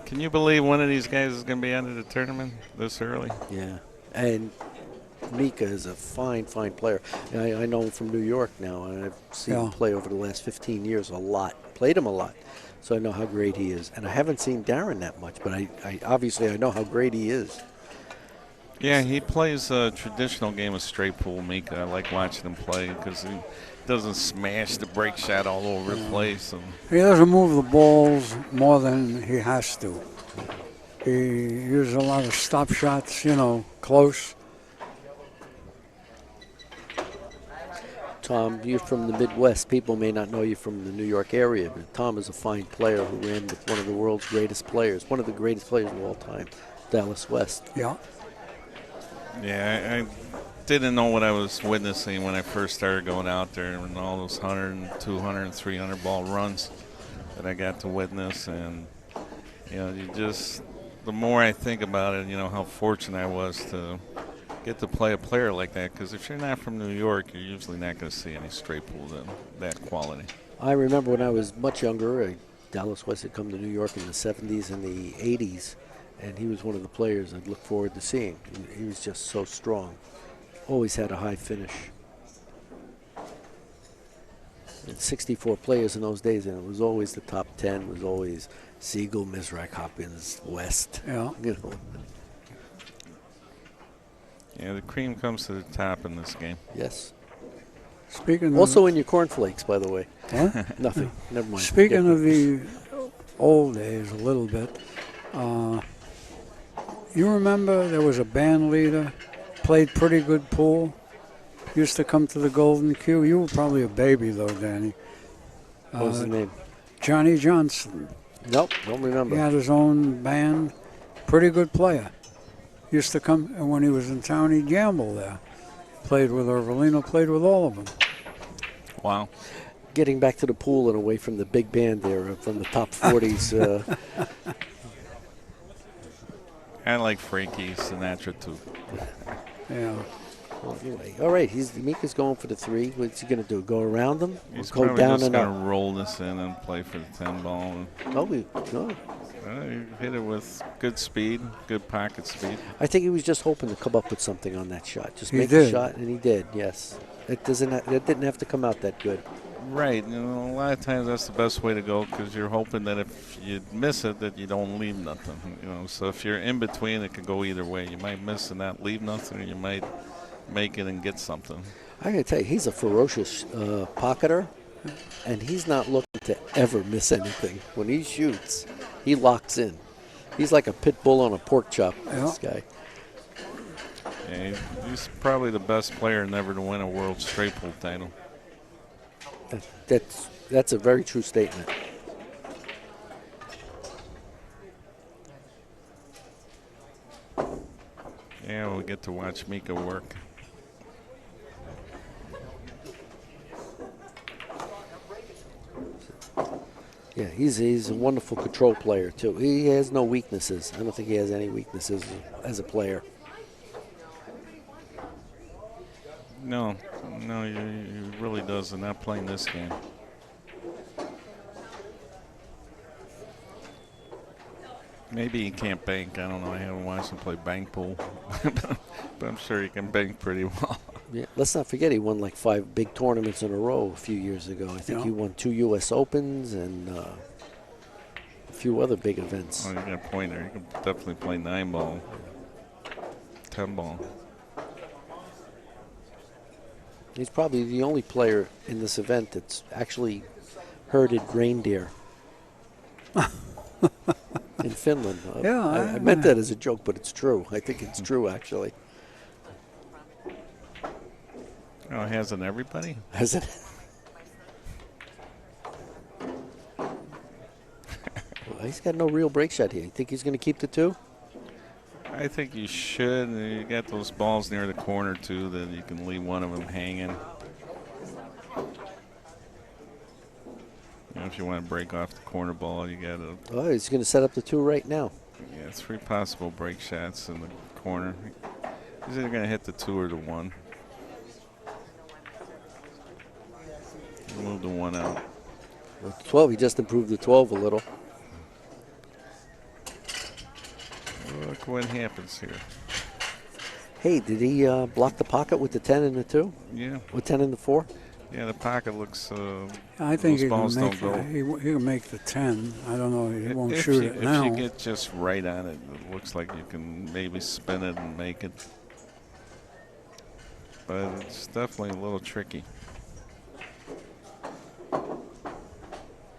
Can you believe one of these guys is going to be out of the tournament this early? Yeah. And Mika is a fine, fine player. I know him from New York now, and I've seen him play over the last 15 years a lot. Played him a lot, so I know how great he is. And I haven't seen Darren that much, but I obviously I know how great he is. Yeah, he plays a traditional game of straight pool, Mika. I like watching him play because he doesn't smash the break shot all over the place. And he doesn't move the balls more than he has to. He uses a lot of stop shots, close. Tom, you're from the Midwest. People may not know you from the New York area, but Tom is a fine player who ran with one of the world's greatest players, one of the greatest players of all time, Dallas West. Yeah. Yeah, I didn't know what I was witnessing when I first started going out there and all those 100, 200, 300 ball runs that I got to witness. And, the more I think about it, how fortunate I was to get to play a player like that. Because if you're not from New York, you're usually not going to see any straight pool that quality. I remember when I was much younger, Dallas West had come to New York in the 70s and the 80s, and he was one of the players I'd look forward to seeing. He was just so strong. Always had a high finish. And 64 players in those days, and it was always the top 10. It was always Siegel, Mizrak, Hopkins, West. Yeah. Yeah, the cream comes to the top in this game. Yes. Speaking also in your cornflakes, by the way. Huh? Nothing. Never mind. Speaking of the old days a little bit, you remember there was a band leader, played pretty good pool, used to come to the Golden Q. You were probably a baby, though, Danny. What was his name? Johnny Johnson. Nope, don't remember. He had his own band, pretty good player. Used to come, and when he was in town, he'd gamble there. Played with Orvalino, played with all of them. Wow. Getting back to the pool and away from the big band there, from the top 40s. I like Frankie Sinatra, too. Yeah. Well, anyway, all right, Mika's going for the 3. What's he going to do, go around them? He's go probably down just and going up? to roll this in and play for the 10 ball. Probably, no. He hit it with good speed, good pocket speed. I think he was just hoping to come up with something on that shot. Just He make did. a shot, and he did, yes. It didn't have to come out that good. Right. A lot of times that's the best way to go because you're hoping that if you miss it, that you don't leave nothing. So if you're in between, it could go either way. You might miss and not leave nothing, or you might make it and get something. I got to tell you, he's a ferocious pocketer, and he's not looking to ever miss anything. When he shoots, he locks in. He's like a pit bull on a pork chop, this guy. Yeah, he's probably the best player never to win a world straight pool title. That's a very true statement. Yeah, we'll get to watch Mika work. Yeah, he's a wonderful control player, too. He has no weaknesses. I don't think he has any weaknesses as a player. No, he really doesn't. Not playing this game. Maybe he can't bank. I don't know. I haven't watched him play bank pool, but I'm sure he can bank pretty well. Yeah, let's not forget he won like 5 big tournaments in a row a few years ago. I think he won 2 U.S. Opens and a few other big events. Oh, you got a point there. He can definitely play 9 ball, 10 ball. He's probably the only player in this event that's actually herded reindeer in Finland. Yeah, I meant that as a joke, but it's true. I think it's true, actually. Oh, hasn't everybody? Has it? Well, he's got no real break shot here. You think he's going to keep the 2? I think you should. You got those balls near the corner, too, that you can leave one of them hanging. If you want to break off the corner ball, you got to. Oh, he's going to set up the 2 right now. Yeah, 3 possible break shots in the corner. He's either going to hit the 2 or the 1. Move the 1 out. Well, 12, he just improved the 12 a little. what happens here. Hey, did he block the pocket with the 10 and the 2? Yeah. With 10 and the 4? Yeah, the pocket looks. I think those he balls can make don't go. he can make the 10. I don't know. He won't if shoot you, it now. If you get just right on it, it looks like you can maybe spin it and make it. But it's definitely a little tricky.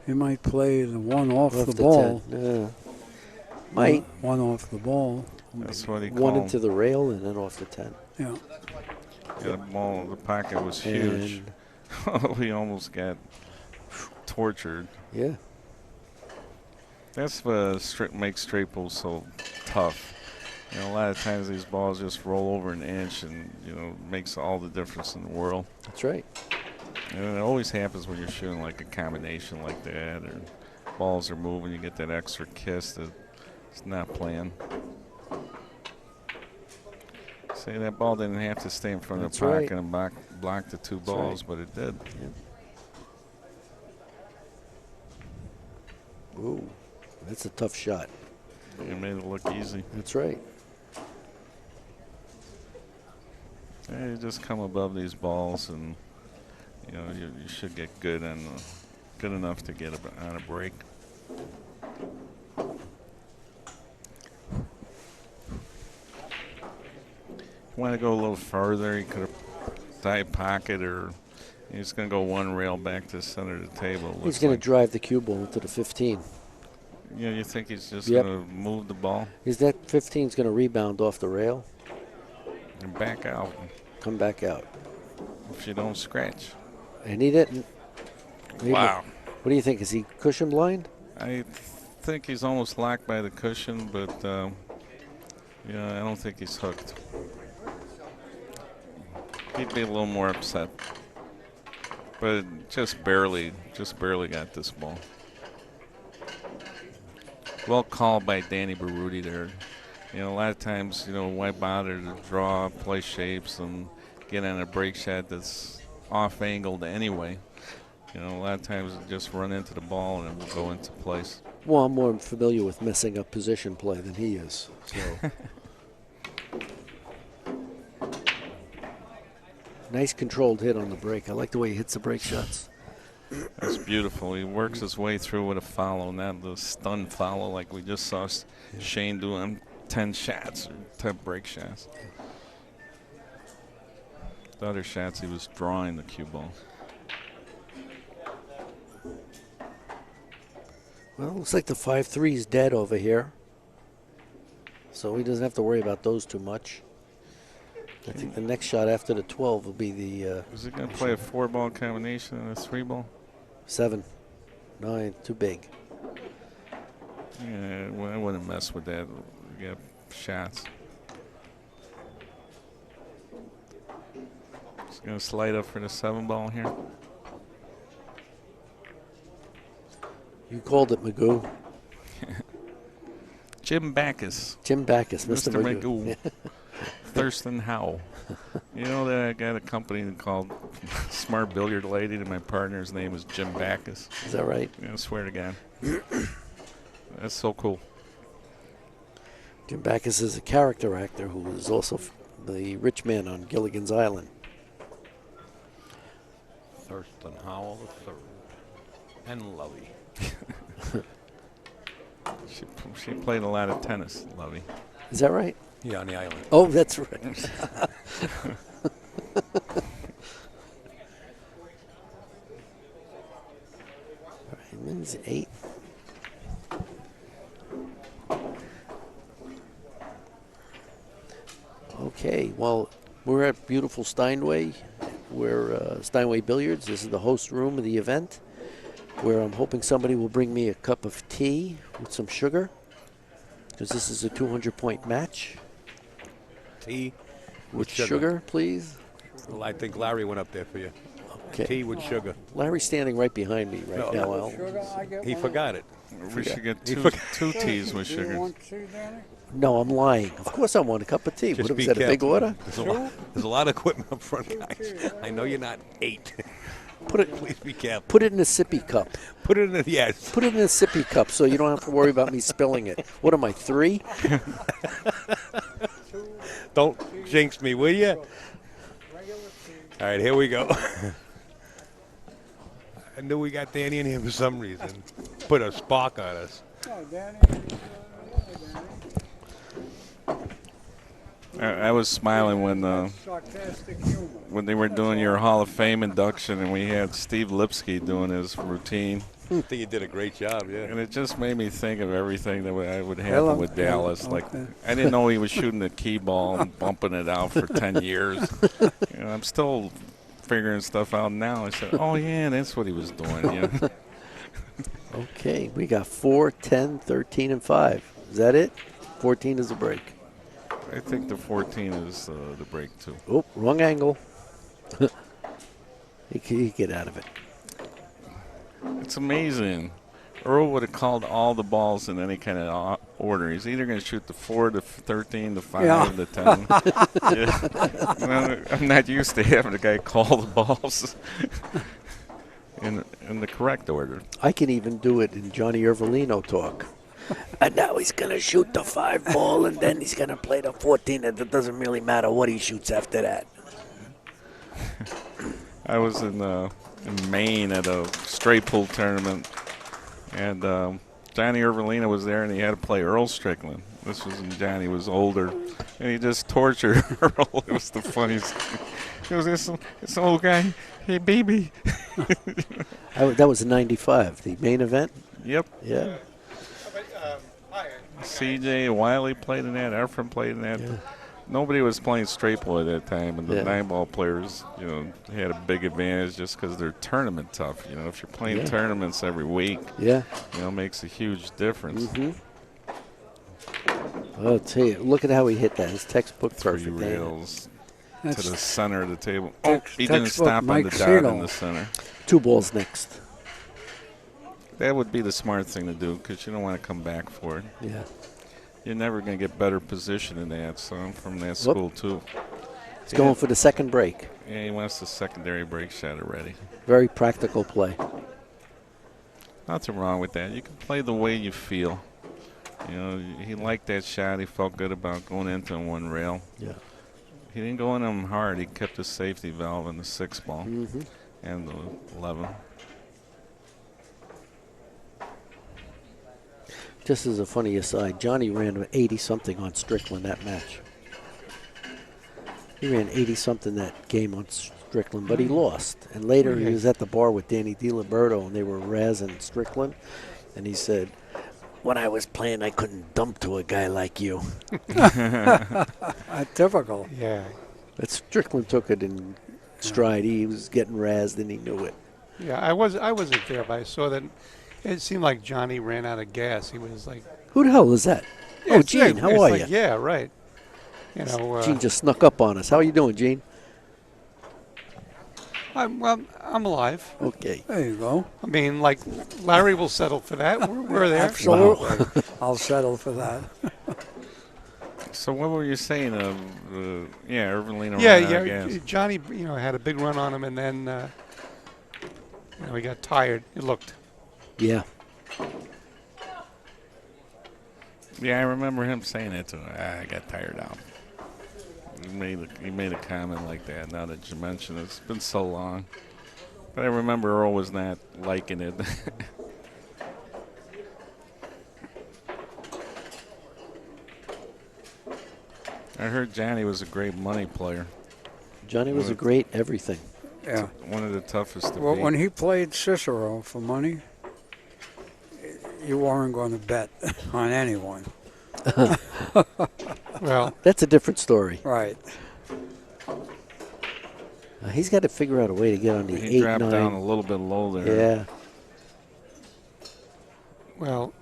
He might play the one off the 10. ball. Might. One off the ball. That's what he One called. into the rail and then off the 10. Yeah. Yeah, the pocket was huge. We almost got tortured. Yeah. That's what makes straight pulls so tough. You know, a lot of times these balls just roll over an inch, and makes all the difference in the world. That's right. And it always happens when you're shooting like a combination like that, or balls are moving, you get that extra kiss that it's not playing. See, that ball didn't have to stay in front of the pocket and block the two balls, but it did. Yeah. Ooh, that's a tough shot. You made it look easy. That's right. Yeah, you just come above these balls, and you should get good enough to get on a break. Want to go a little further, he could have tied pocket, or he's going to go one rail back to the center of the table. He's going to drive the cue ball into the 15. Yeah, you think he's just going to move the ball? Is that 15's going to rebound off the rail? And back out. Come back out. If you don't scratch. And he didn't. Wow. What do you think? Is he cushion blind? I think he's almost locked by the cushion, but I don't think he's hooked. He'd be a little more upset, but just barely got this ball. Well called by Danny Berruti there. A lot of times, why bother to draw, play shapes, and get on a break shot that's off-angled anyway. A lot of times just run into the ball and it will go into place. Well, I'm more familiar with messing up position play than he is. So. Nice controlled hit on the break. I like the way he hits the break shots. That's beautiful. He works his way through with a follow, not the stun follow like we just saw Shane doing 10 shots or 10 break shots. The other shots, he was drawing the cue ball. Well, looks like the 5-3 is dead over here. So he doesn't have to worry about those too much. I think the next shot after the 12 will be the... Is he going to play a 4-ball combination and a 3-ball? 7, 9, too big. Yeah, I wouldn't mess with that. You got shots. He's going to slide up for the 7-ball here. You called it, Magoo. Jim Backus. Jim Backus, Mr. Magoo. Thurston Howe. That I got a company called Smart Billiard Lady, and my partner's name is Jim Backus. Is that right? I swear to God. That's so cool. Jim Backus is a character actor who is also the rich man on Gilligan's Island. Thurston Howell III and Lovey. She played a lot of tennis, Lovey. Is that right? Yeah, on the island. Oh, that's right. All right, Min's 8. Okay, well, we're at beautiful Steinway. We're Steinway Billiards. This is the host room of the event, where I'm hoping somebody will bring me a cup of tea with some sugar, because this is a 200-point match. Tea with sugar, please. Well, I think Larry went up there for you. Okay. Tea with sugar. Larry's standing right behind me right now, Al. He forgot it. We should get two teas with sugar. Do you want tea, Danny? No, I'm lying. Of course I want a cup of tea. Just What be was that, a big careful. order? There's a lot of equipment up front, guys. I know you're not 8. Put it. Please be careful. Put it in a sippy cup. Put it in the yes. Put it in a sippy cup so you don't have to worry about me spilling it. What am I, 3? Don't jinx me, will you? All right, here we go. I knew we got Danny in here for some reason. Put a spark on us. Oh, Danny. I was smiling Sarcastic humor. when they were doing your Hall of Fame induction, and we had Steve Lipsky doing his routine, I think you did a great job, yeah. and it just made me think of everything that would happen Hello. with Dallas. Like, Okay. I didn't know he was shooting the key ball and bumping it out for 10 years. You know, I'm still figuring stuff out now. I said, oh yeah, that's what he was doing. Yeah. Okay, we got 4, 10, 13, and 5. Is that it? 14 is a break. I think the 14 is the break too. Oh, wrong angle. He can get out of it. It's amazing. Earl would have called all the balls in any kind of order. He's either going to shoot the 4, the 13, the 5, Yeah. the 10. Yeah. Well, I'm not used to having a guy call the balls in the correct order. I can even do it in Johnny Irvolino talk. And now he's going to shoot the 5 ball, and then he's going to play the 14, and it doesn't really matter what he shoots after that. I was in Maine at a straight pool tournament, and Johnny Irvolino was there, and he had to play Earl Strickland. This was when Johnny was older, and he just tortured Earl. It was the funniest. It was this old guy. Hey, baby. That was in 95, the main event? Yep. Yeah. CJ Wiley played in that. Efren played in that. Yeah. Nobody was playing straight ball at that time, and the Yeah. 9-ball players, had a big advantage just because they're tournament tough. If you're playing tournaments every week, Yeah. it makes a huge difference. Mm-hmm. I'll tell you, look at how he hit that. It's textbook 3 perfect. ain't it? rails to That's the center of the table. Tex- He didn't textbook stop on Mike the dot in Cito. the center. 2 balls next. That would be the smart thing to do because you don't want to come back for it. Yeah. You're never going to get better position in that. So I'm from that school too. He's going for the second break. Yeah, he wants the secondary break shot already. Very practical play. Nothing wrong with that. You can play the way you feel. He liked that shot. He felt good about going into one rail. Yeah. He didn't go in them hard. He kept the safety valve in the 6 ball Mm-hmm. and the 11. Just as a funny aside, Johnny ran 80-something on Strickland that match. He ran 80-something that game on Strickland, but he lost. And later he was at the bar with Danny DiLiberto, and they were razzing Strickland. And he said, when I was playing, I couldn't dump to a guy like you. typical. Yeah. But Strickland took it in stride. He was getting razzed, and he knew it. Yeah, I wasn't there, but I saw that it seemed like Johnny ran out of gas. He was like, Who the hell is that? yeah, Oh, it's Gene, like- how it's are like, you? Yeah, right. Gene just snuck up on us. How are you doing, Gene? I'm alive. Okay. There you go. I mean, like, Larry will settle for that. We're there. Absolutely. I'll settle for that. So what were you saying? Irvin Yeah. Johnny, had a big run on him, and then, he got tired. It looked. Yeah. Yeah, I remember him saying that to him. I got tired out. He made a comment like that. Now that you mention it, it's been so long. But I remember Earl was not liking it. I heard Johnny was a great money player. Johnny was a great everything. Yeah. One of the toughest to Well, beat. when he played Cicero for money, you weren't going to bet on anyone. Well, That's a different story. Right. He's got to figure out a way to get on the he 8, dropped 9. down a little bit low there. Yeah. well,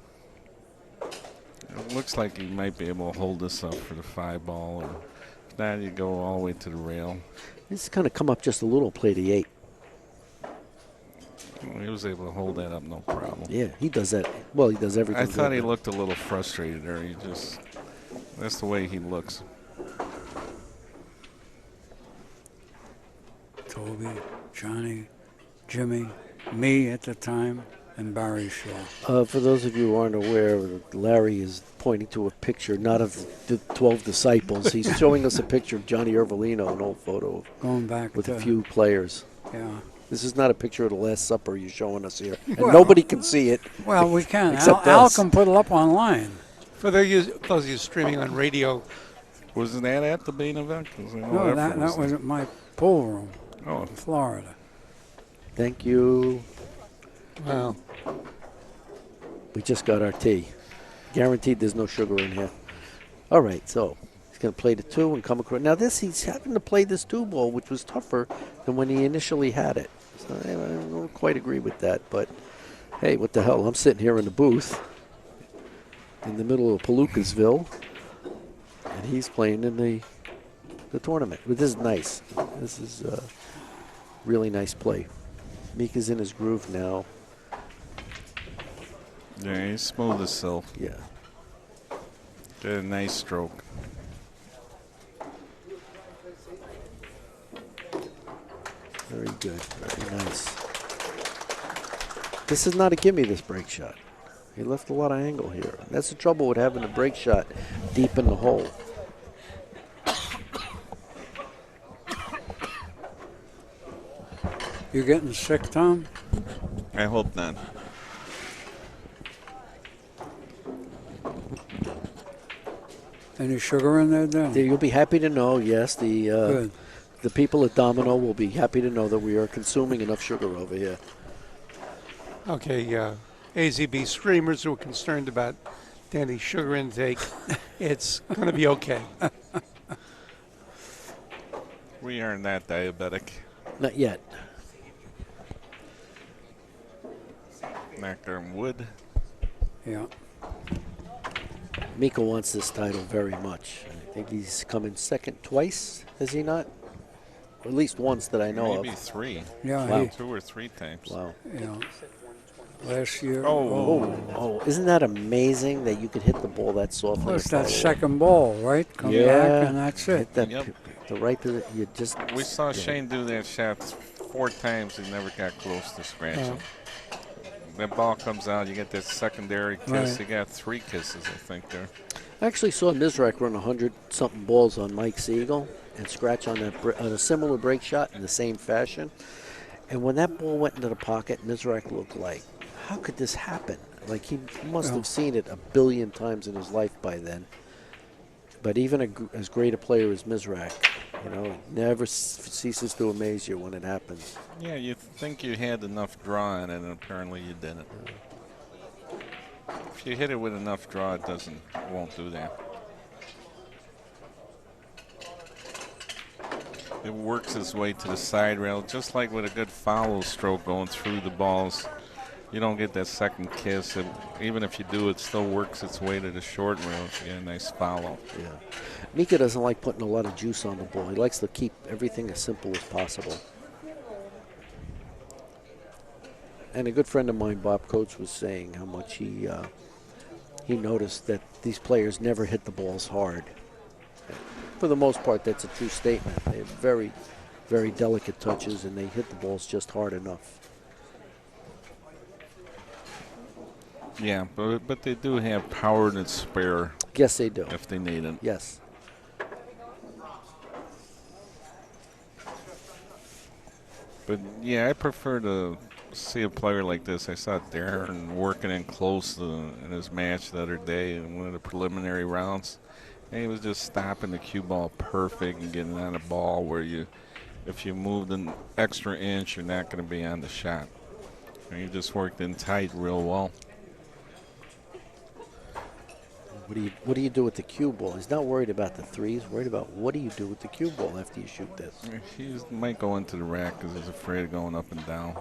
It looks like he might be able to hold this up for the 5 ball. Or if not, you go all the way to the rail. He's kind of come up just a little, play the 8. He was able to hold that up, no problem. Yeah, he does that. Well, he does everything. I thought good, he but- looked a little frustrated there. That's the way he looks. Toby, Johnny, Jimmy, me at the time, and Barry Shaw. For those of you who aren't aware, Larry is pointing to a picture, not of the 12 disciples. He's showing us a picture of Johnny Irvolino, an old photo Going back with to, a few players. Yeah. This is not a picture of the Last Supper you're showing us here. And Well- nobody can see it. Well, we can. Except Al us. can put it up online. For those of you streaming on radio, Wasn't that at the main event? 'Cause I know No, Efren that was at my pool room Oh, in Florida. Thank you. well, We just got our tea. Guaranteed there's no sugar in here. All right, so he's going to play the 2 and come across. Now he's having to play this 2 ball, which was tougher than when he initially had it. So I don't quite agree with that, but hey, what the hell? I'm sitting here in the booth in the middle of Palookasville, and he's playing in the tournament. But this is nice. This is really nice play. Mika's in his groove now. yeah, he's smooth as silk. Yeah. Did a nice stroke. Very good. Very nice. This is not a gimme, this break shot. He left a lot of angle here. That's the trouble with having a break shot deep in the hole. You getting sick, Tom? I hope not. Any sugar in there, Dan? You'll be happy to know, yes, Good. the people at Domino will be happy to know that we are consuming enough sugar over here. okay, AZB streamers who are concerned about Danny's sugar intake, it's going to be okay. We aren't that diabetic. Not yet. Knock on wood. Yeah. Mika wants this title very much. I think he's come in second twice, has he not? Or at least once that I know Maybe of. 3. Yeah, Wow. 2 or 3 times. Wow. yeah. Last year. Oh, isn't that amazing that you could hit the ball that softly? Plus and that follow it? second ball, right? Come back and that's it. Hit that Yep. the right position. You just. We saw yeah. Shane do that shot 4 times and never got close to scratching. That ball comes out, you get that secondary kiss. Right. You got 3 kisses, I think, there. I actually saw Mizrak run 100-something balls on Mike Siegel and scratch on on a similar break shot in the same fashion. And when that ball went into the pocket, Mizrak looked like, how could this happen? Like he must have seen it a billion times in his life by then. But even as great a player as Mizrak, never ceases to amaze you when it happens. Yeah, you think you had enough draw in it, and apparently you didn't. If you hit it with enough draw, it won't do that. It works its way to the side rail, just like with a good follow stroke going through the balls. You don't get that second kiss. Even if you do, it still works its way to the short rail if you get a nice follow. Yeah. Mika doesn't like putting a lot of juice on the ball. He likes to keep everything as simple as possible. And a good friend of mine, Bob Coates, was saying how much he noticed that these players never hit the balls hard. For the most part, that's a true statement. They have very, very delicate touches, and they hit the balls just hard enough. Yeah, but they do have power to spare Yes, they do. if they need it. Yes. But yeah, I prefer to see a player like this. I saw Darren working in close in his match the other day in one of the preliminary rounds. And he was just stopping the cue ball perfect and getting on a ball where if you moved an extra inch, you're not going to be on the shot. And he just worked in tight real well. What do you do with the cue ball? He's not worried about the three. He's worried about what do you do with the cue ball after you shoot this. He might go into the rack because he's afraid of going up and down.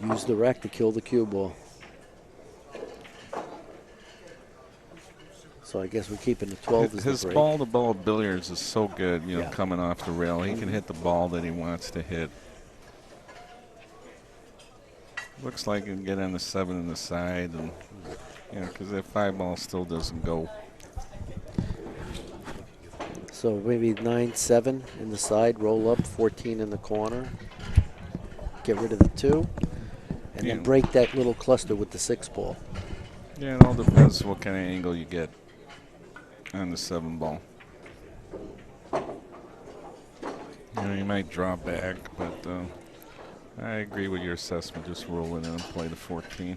Use the rack to kill the cue ball. So I guess we're keeping the 12 as His the break. ball-to-ball billiards is so good, Yeah. coming off the rail. He can hit the ball that he wants to hit. Looks like he can get on the 7 on the side, and because that 5 ball still doesn't go. So maybe 9-7 in the side, roll up, 14 in the corner. Get rid of the 2, and then break that little cluster with the 6 ball. Yeah, it all depends what kind of angle you get on the 7 ball. You know, you might draw back, but I agree with your assessment. Just roll it in and play the 14.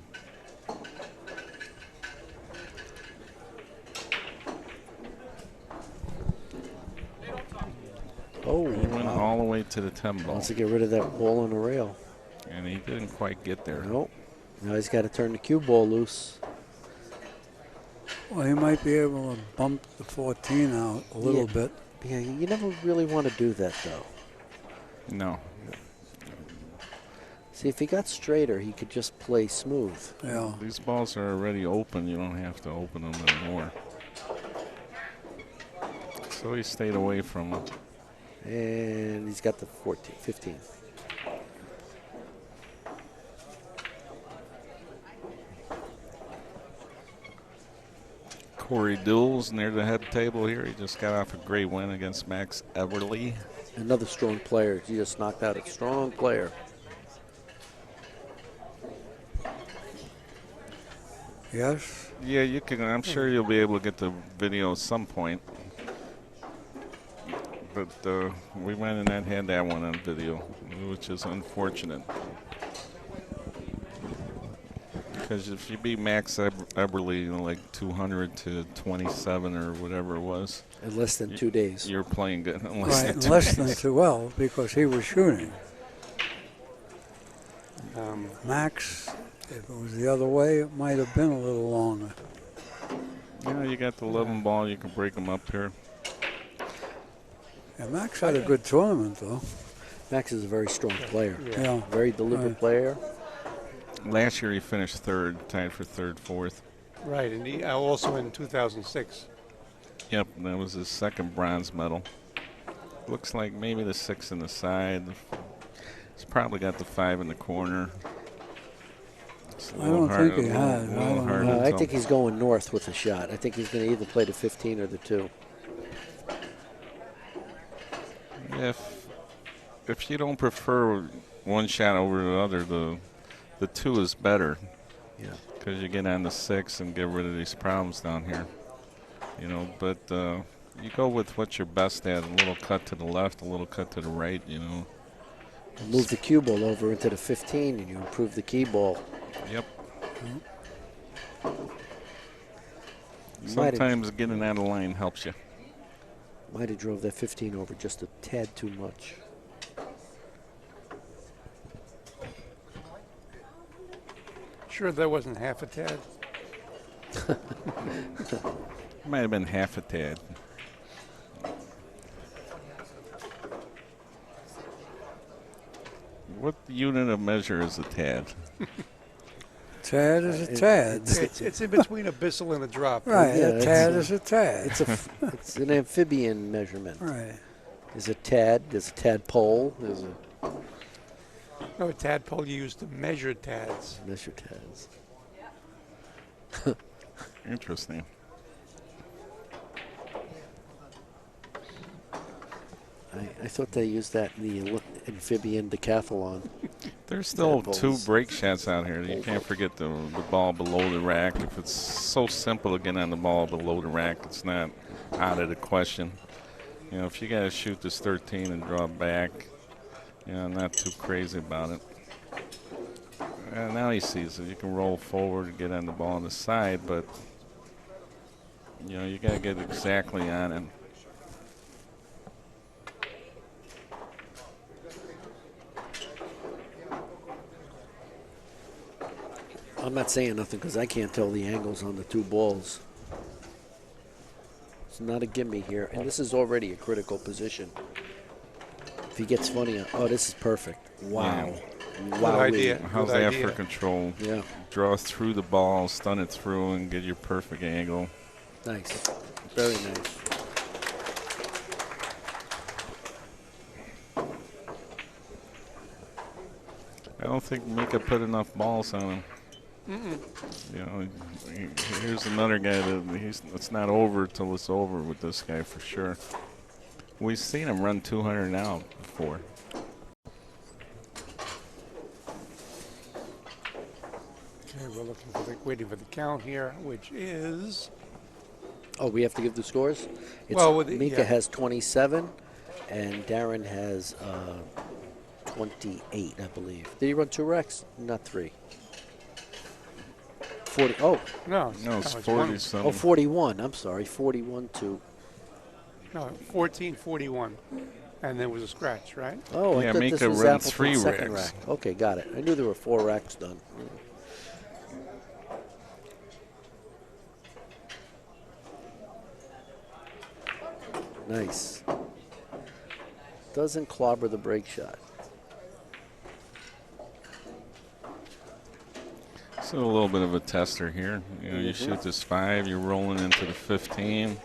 Oh, He went all the way to the 10 ball. Wants to get rid of that ball on the rail. And he didn't quite get there. Nope. Now he's got to turn the cue ball loose. Well, he might be able to bump the 14 out a little bit. Yeah, you never really want to do that, though. No. See, if he got straighter, he could just play smooth. Yeah. These balls are already open. You don't have to open them anymore. So he stayed away from it. And he's got the 15. Corey Dools near the head table here. He just got off a great win against Max Everly. Another strong player. He just knocked out a strong player. Yes? Yeah, you can. I'm sure you'll be able to get the video at some point. But we went and not had that one on video, which is unfortunate. Because if you beat Max Eberly, you know, like 200 to 27 or whatever it was, In less than 2 days. you're playing good. In Right, than 2 less than days. 2, well, because he was shooting. Um, Max, if it was the other way, it might have been a little longer. Yeah, you got the 11 ball. You can break them up here. Yeah, Max had a good tournament, though. Max is a very strong player. Yeah. Very deliberate Right. player. Last year he finished third, tied for third, fourth. right, and he also in 2006. Yep, that was his second bronze medal. Looks like maybe the 6 in the side. He's probably got the 5 in the corner. It's a I don't hard- think he a little- has. a I little don't hard know. to I tell. think he's going north with the shot. I think he's going to either play the 15 or the 2. If you don't prefer one shot over the other, the 2 is better. Yeah. Because you get on the 6 and get rid of these problems down here. You know, but you go with what you're best at. A little cut to the left, a little cut to the right, you know. Move the cue ball over into the 15 and you improve the key ball. Yep. Might have- Sometimes getting out of line helps you. Might have drove that 15 over just a tad too much. Sure, that wasn't half a tad. Might have been half a tad. What unit of measure is a tad? Tad is a tad. It's in between a bissel and a drop. Right, Yeah, a tad is a tad. It's an amphibian measurement. Right. There's a tad, there's a tadpole, there's a No, a tadpole you use to measure tads. measure tads. Interesting. I thought they used that in the amphibian decathlon. There's still Tadpoles. 2 break shots out here. You can't forget the ball below the rack. If it's so simple to get on the ball below the rack, it's not out of the question. You know, if you got to shoot this 13 and draw back, you know, not too crazy about it. And now he sees it. You can roll forward and get on the ball on the side, but, you know, you got to get exactly on it. I'm not saying nothing because I can't tell the angles on the 2 balls. It's not a gimme here, and this is already a critical position. If he gets funny, oh, this is perfect. Wow. Wow. idea. How's Good that idea. for control? Yeah, Draw through the ball, stun it through, and get your perfect angle. nice. Very nice. I don't think Mika put enough balls on him. You know, here's another guy that it's not over till it's over with this guy for sure. We've seen him run 200 now before. Okay, we're waiting for the count here, which is Oh, we have to give the scores? Well, with the- Mika yeah. has 27, and Darren has 28, I believe. Did he run 2 wrecks? Not 3. 40. Oh, no, No, it's it's 40 one. something. 41. I'm sorry. 41 to. No, 14-41, and there was a scratch, right? Oh, Yeah, I thought this Mika was ran Appleton's 3 second racks. rack. Okay, got it. I knew there were 4 racks done. Nice. Doesn't clobber the break shot. So a little bit of a tester here. You know, you Mm-hmm. shoot this 5, you're rolling into the 15.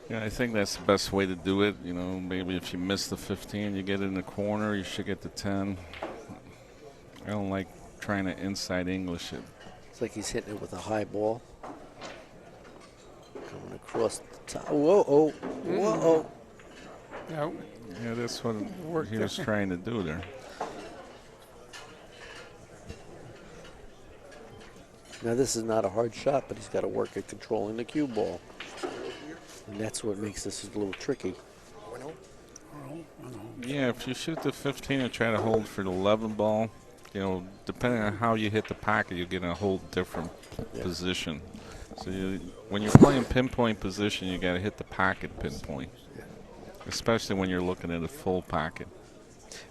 Yeah, I think that's the best way to do it. You know, maybe if you miss the 15, you get it in the corner, you should get the 10. I don't like trying to inside English it. It's like he's hitting it with a high ball. Coming across the top. Whoa, oh, whoa, oh. No, Yeah, that's what Worked he was trying to do there. Now, this is not a hard shot, but he's got to work at controlling the cue ball. And that's what makes this a little tricky. Yeah, if you shoot the 15 and try to hold for the 11 ball, you know, depending on how you hit the pocket, you get in a whole different position. So when you're playing pinpoint position, you got to hit the pocket pinpoint, especially when you're looking at a full pocket.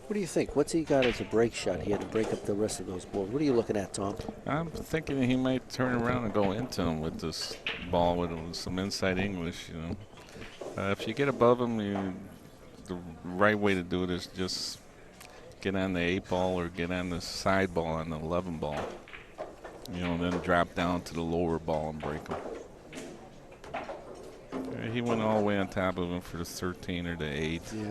What do you think? What's he got as a break shot? He had to break up the rest of those balls. What are you looking at, Tom? I'm thinking he might turn around and go into him with this ball with some inside English, you know. If you get above him, the right way to do it is just get on the 8 ball or get on the side ball on the 11 ball. You know, then drop down to the lower ball and break him. He went all the way on top of him for the 13 or the 8. Yeah.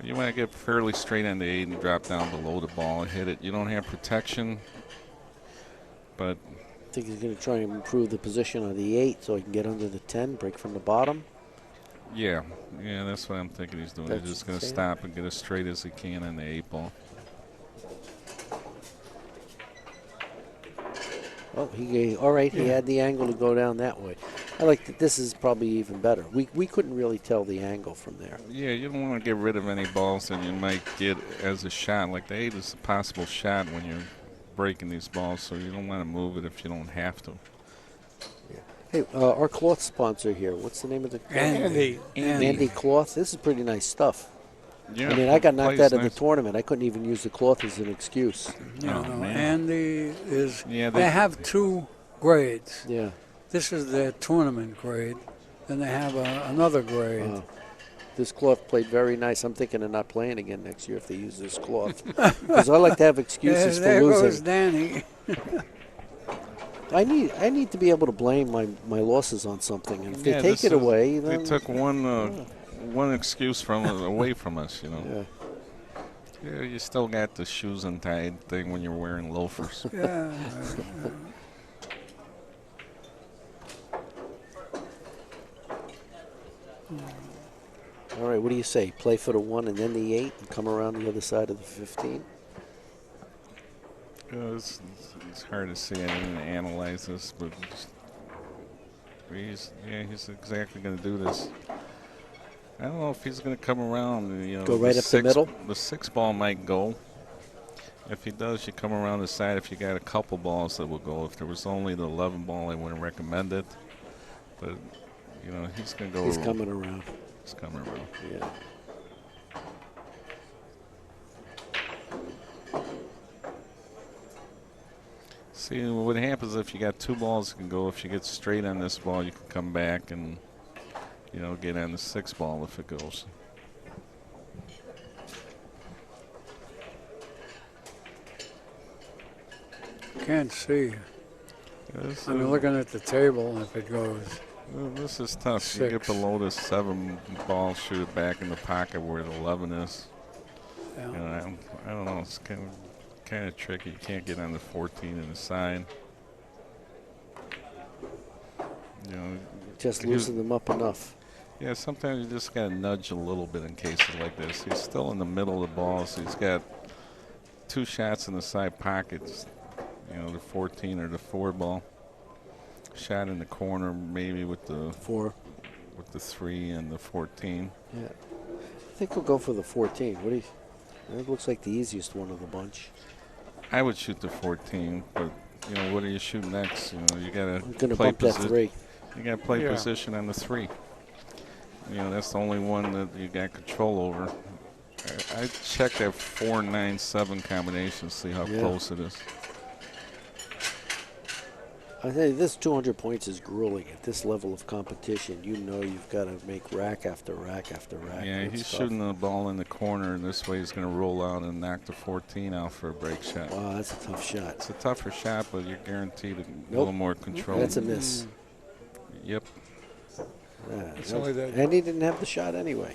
You want to get fairly straight on the 8 and drop down below the ball and hit it. You don't have protection, but I think he's going to try and improve the position of the 8 so he can get under the 10, break from the bottom. yeah, that's what I'm thinking he's doing. That's He's just going to fair. stop and get as straight as he can on the 8 ball. Oh, all right, he had the angle to go down that way. I like that. This is probably even better. We couldn't really tell the angle from there. Yeah, you don't want to get rid of any balls that you might get as a shot. Like the 8 is a possible shot when you're breaking these balls, so you don't want to move it if you don't have to. Hey, our cloth sponsor here. What's the name of the cloth? Andy. Andy Cloth. This is pretty nice stuff. Yeah, I mean, I got knocked plays out of the nice. tournament. I couldn't even use the cloth as an excuse. Yeah, Oh, no, man. Andy is. Yeah, they have 2 grades. Yeah. This is their tournament grade, and they have another grade. Oh. This cloth played very nice. I'm thinking of not playing again next year if they use this cloth. Because I like to have excuses there for goes losing. Danny. I need to be able to blame my losses on something. And if Yeah, they take this it is- away, They then took one excuse from away from us, you know. yeah. Yeah, you still got the shoes untied thing when you're wearing loafers. Yeah. All right, what do you say? Play for the 1 and then the 8 and come around the other side of the 15? It's hard to see. I didn't analyze this, but he's exactly going to do this. I don't know if he's going to come around. You know, Go right up the middle? The 6 ball might go. If he does, you come around the side. If you got a couple balls that will go. If there was only the 11 ball, I wouldn't recommend it. But you know, he's going to go. He's coming around. He's coming around. Yeah. See, what happens if you got 2 balls that can go. If you get straight on this ball, you can come back and, you know, get on the 6 ball if it goes. Can't see. This I'm is- looking at the table if it goes. This is tough. You get 6. below the 7 ball, shoot it back in the pocket where the 11 is. Yeah. You know, I don't know. It's kind of tricky. You can't get on the 14 in the side. You know, Just he was- loosen them up enough. Yeah, sometimes you just got to nudge a little bit in cases like this. He's still in the middle of the ball, so he's got 2 shots in the side pockets. You know, the 14 or the 4 ball. Shot in the corner, maybe with the 4. with the 3 and the 14. Yeah. I think we'll go for the 14. What do you? It looks like the easiest one of the bunch. I would shoot the 14, but you know, what do you shoot next? You know, you I'm gotta going to play bump that 3. You gotta play Yeah. position on the 3. You know, that's the only one that you got control over. I check that 4-9-7 combination, see how Yeah. close it is. I tell you, this 200 points is grueling. At this level of competition, you know you've got to make rack after rack after rack. Yeah, It's he's tough. shooting the ball in the corner, and this way he's going to roll out and knock the 14 out for a break shot. Wow, that's a tough shot. It's a tougher shot, but you're guaranteed a Nope. little more control. That's a miss. Yep. Yeah, It's only that- and he didn't have the shot anyway.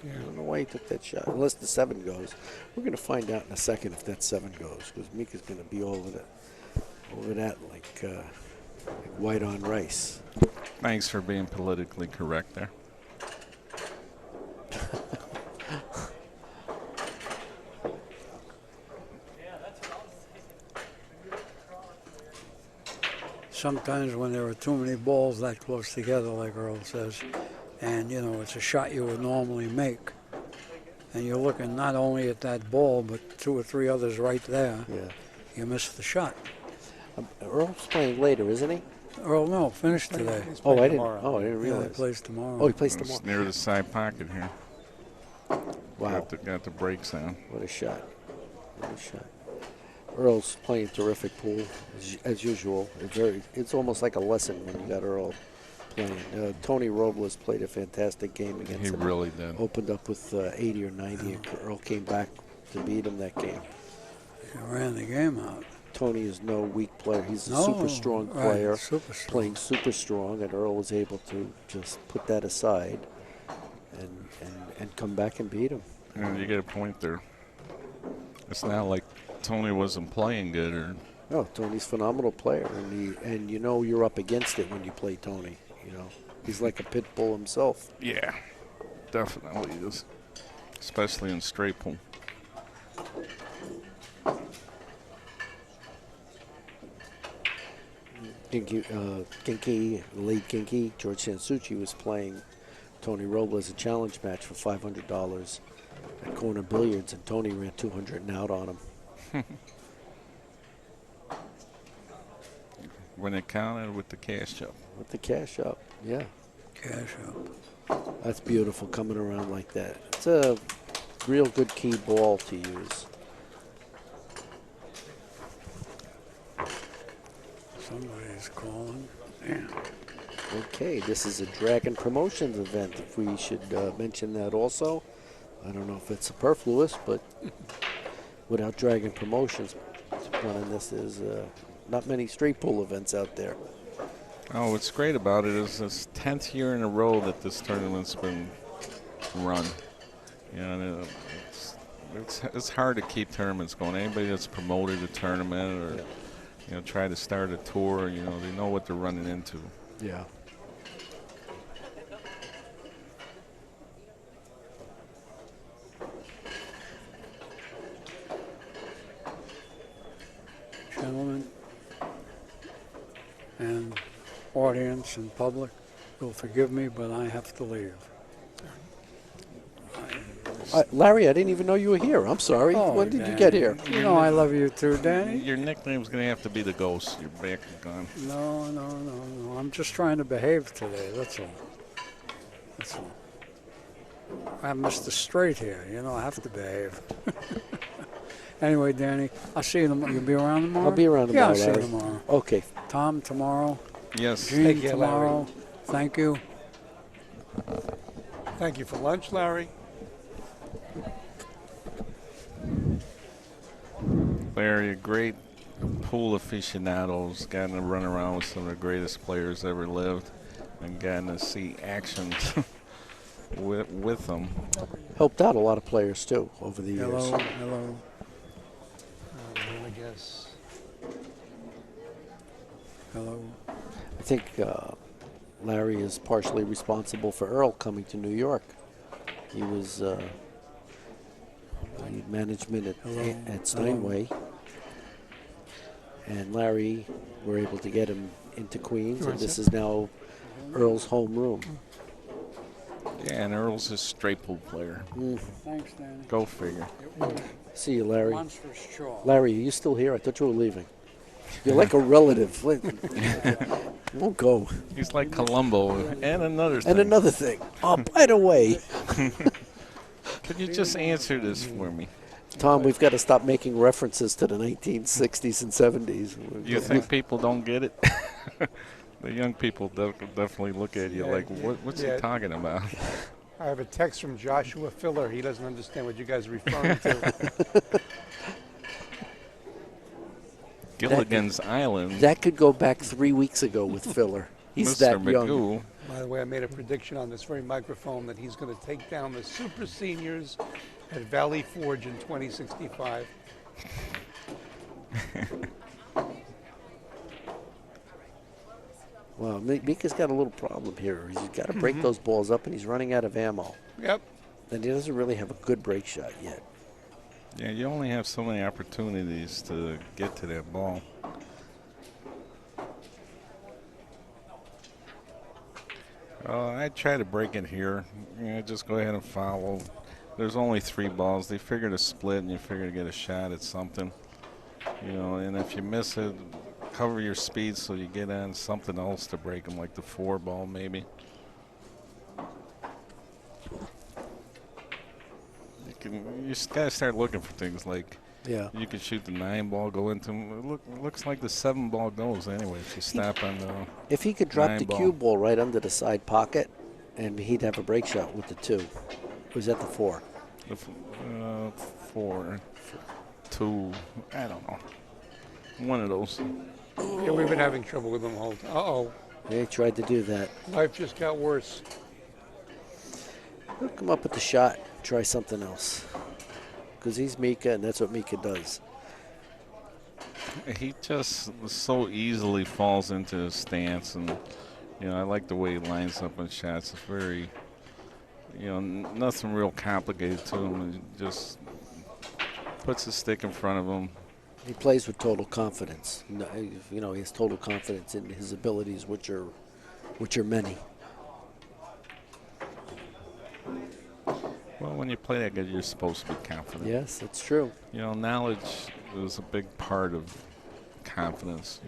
Yeah. I don't know why he took that shot. Unless the 7 goes. We're going to find out in a second if that 7 goes, because Mika's going to be over that like white on rice. Thanks for being politically correct there. Sometimes when there are too many balls that close together, like Earl says, and you know it's a shot you would normally make, and you're looking not only at that ball but 2 or 3 others right there, Yeah. you miss the shot. Earl's playing later, isn't he? Earl, no, finished today. He's Oh, playing I didn't. tomorrow. Oh, I didn't Yeah, he realize. plays tomorrow. Oh, he plays It's tomorrow. near the side pocket here. Wow, Got the brakes on. what a shot! What a shot! Earl's playing terrific pool as usual. It's almost like a lesson when you got Earl playing. Tony Robles played a fantastic game against He him. really did. Opened up with 80 or 90, and Earl came back to beat him that game. He ran the game out. Tony is no weak player. He's a No, super strong right, player, super strong. playing super strong, and Earl was able to just put that aside and come back and beat him. And you get a point there. It's not like Tony wasn't playing good, or Oh, Tony's a phenomenal player, and you know you're up against it when you play Tony. You know, he's like a pit bull himself. yeah, definitely is, especially in straight pool. Late Kinky, George Sansucci was playing Tony Robles a challenge match for $500 at Corner Billiards, and Tony ran 200 and out on him. When it counted with the cash up. With the cash up, yeah. Cash up. That's beautiful coming around like that. It's a real good key ball to use. Somebody's calling. Yeah. Okay, this is a Dragon Promotions event. If we should mention that also. I don't know if it's superfluous, but without Dragon Promotions running this, is not many straight pool events out there. Oh, what's great about it is this 10th year in a row that this tournament's been run. You know, it's hard to keep tournaments going. Anybody that's promoted a tournament or you know try to start a tour, you know, they know what they're running into. Yeah. Gentlemen and audience and public will forgive me, but I have to leave. Larry, I didn't even know you were here. I'm sorry. Oh, when did you Danny. get here? You know I love you too, Danny. Your nickname's gonna have to be the Ghost. Your back is gone. No. I'm just trying to behave today. That's all. That's all. I'm Mr. Straight here. You know, I have to behave. Anyway, Danny, I'll see you tomorrow. You'll be around tomorrow? I'll be around tomorrow, Yeah, I'll see Larry. you tomorrow. Okay. Tom tomorrow. Yes. Gene Thank you, tomorrow. Thank you. Thank you for lunch, Larry. Larry, a great pool aficionados, gotten to run around with some of the greatest players ever lived, and gotten to see action with them. Helped out a lot of players, too, over the years. Hello. I guess. Hello. I think Larry is partially responsible for Earl coming to New York. He was the management at Steinway. And Larry were able to get him into Queens, and this is now Earl's home room. Yeah, and Earl's a straight pool player. Thanks, Danny. Go figure. See you, Larry. Monstrous jaw. Larry, are you still here? I thought you were leaving. You're like a relative. Won't go. He's like Columbo. And another thing. And another thing. Oh, by the way, Could you just answer this for me? Tom, we've got to stop making references to the 1960s and 70s. You think people don't get it? The young people definitely look at you like, what's he talking about? I have a text from Joshua Filler. He doesn't understand what you guys are referring to. Gilligan's Island. That could go back 3 weeks ago with Filler. He's Mr. that Magoo. young. By the way, I made a prediction on this very microphone that he's going to take down the super seniors at Valley Forge in 2065. Wow, Mika's got a little problem here. He's got to break those balls up, and he's running out of ammo. Yep. And he doesn't really have a good break shot yet. Yeah, you only have so many opportunities to get to that ball. I try to break it here. Just go ahead and follow. There's only 3 balls. They figure to split, and you figure to get a shot at something. And if you miss it, cover your speed so you get on something else to break them, like the 4 ball maybe. You just gotta start looking for things like you can shoot the 9 ball, go into them. It looks like the 7 ball goes anyway if you stop on the. If he could drop 9 the ball. cue ball right under the side pocket, and he'd have a break shot with the 2. Or was that the 4? The 4, 2, I don't know. One of those. Yeah, we've been having trouble with him whole time. Uh-oh. They tried to do that. Life just got worse. He'll come up with the shot, try something else. Because he's Mika, and that's what Mika does. He just so easily falls into his stance, and I like the way he lines up on shots. It's very, nothing real complicated to him. He just puts his stick in front of him. He plays with total confidence. He has total confidence in his abilities, which are many. Well, when you play that good, you're supposed to be confident. Yes, that's true. Knowledge is a big part of confidence.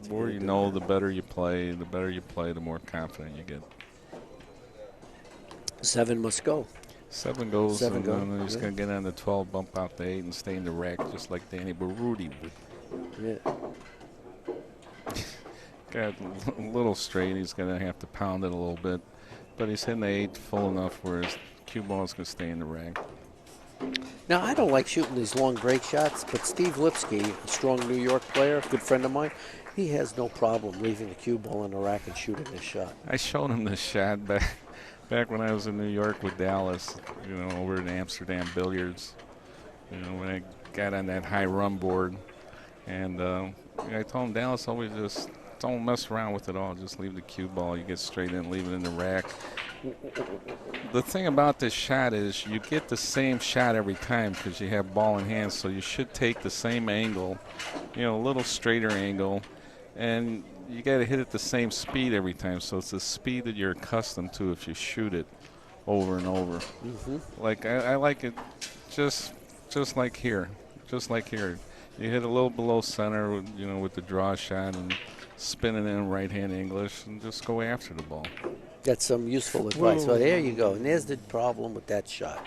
The more you know, the better you play. The better you play, the more confident you get. 7 must go. 7 goes, 7 and go, then he's yeah. going to get on the 12, bump out the 8, and stay in the rack just like Danny Baruti would. Yeah. Got a little straight. He's going to have to pound it a little bit. But he's hitting the 8 full enough where his cue ball is going to stay in the rack. Now, I don't like shooting these long break shots, but Steve Lipsky, a strong New York player, a good friend of mine, he has no problem leaving the cue ball in the rack and shooting this shot. I showed him this shot back when I was in New York with Dallas, over in Amsterdam Billiards, when I got on that high run board. And I told him, Dallas, always just don't mess around with it all. Just leave the cue ball. You get straight in, leave it in the rack. The thing about this shot is you get the same shot every time because you have ball in hand, so you should take the same angle, a little straighter angle, and you got to hit it the same speed every time, so it's the speed that you're accustomed to if you shoot it over and over. Mm-hmm. Like I like it just like here. You hit a little below center, with the draw shot and spin it in right-hand English and just go after the ball. That's some useful advice. Well, there you go. And there's the problem with that shot.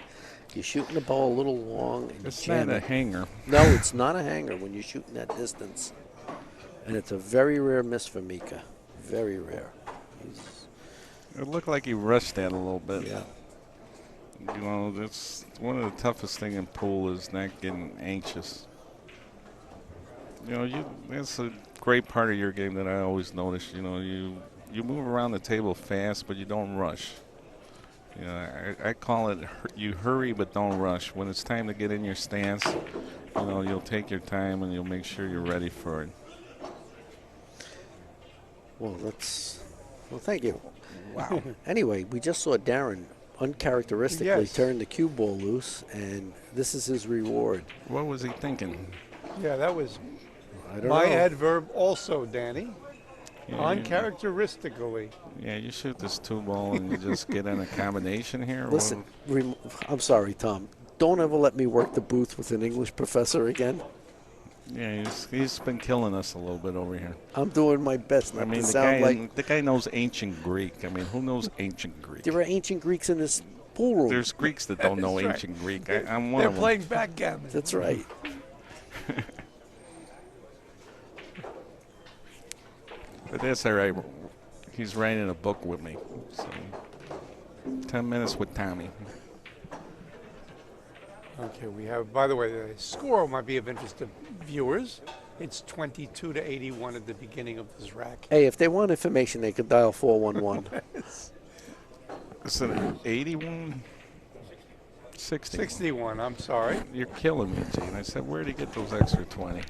You're shooting the ball a little long. And It's you jam not a it. hanger. No, it's not a hanger when you're shooting that distance. And it's a very rare miss for Mika. Very rare. It looked like he rushed that a little bit. Yeah. That's one of the toughest thing in pool is not getting anxious. That's a great part of your game that I always notice. You move around the table fast, but you don't rush. I call it you hurry but don't rush. When it's time to get in your stance, you'll take your time and you'll make sure you're ready for it. Well, thank you. Wow. Anyway, we just saw Darren uncharacteristically Yes. turn the cue ball loose, and this is his reward. What was he thinking? Yeah, that was I don't my know. adverb also, Danny. Yeah, Uncharacteristically. you shoot this 2-ball and you just get in a combination here. Listen, I'm sorry, Tom. Don't ever let me work the booth with an English professor again. Yeah, he's been killing us a little bit over here. I'm doing my best not I mean, to the sound guy, like the guy knows ancient Greek. I mean, who knows ancient Greek? there are ancient Greeks in this pool room. There's Greeks that don't know That's right. ancient Greek. I'm one They're of them. playing backgammon. That's right. But that's all right. He's writing a book with me. So 10 minutes with Tommy. Okay, we have, by the way, the score might be of interest to viewers. It's 22-81 at the beginning of this rack. Hey, if they want information, they could dial 411. Is it 81? 60. 61, I'm sorry. You're killing me, Gene. I said, where'd he get those extra 20?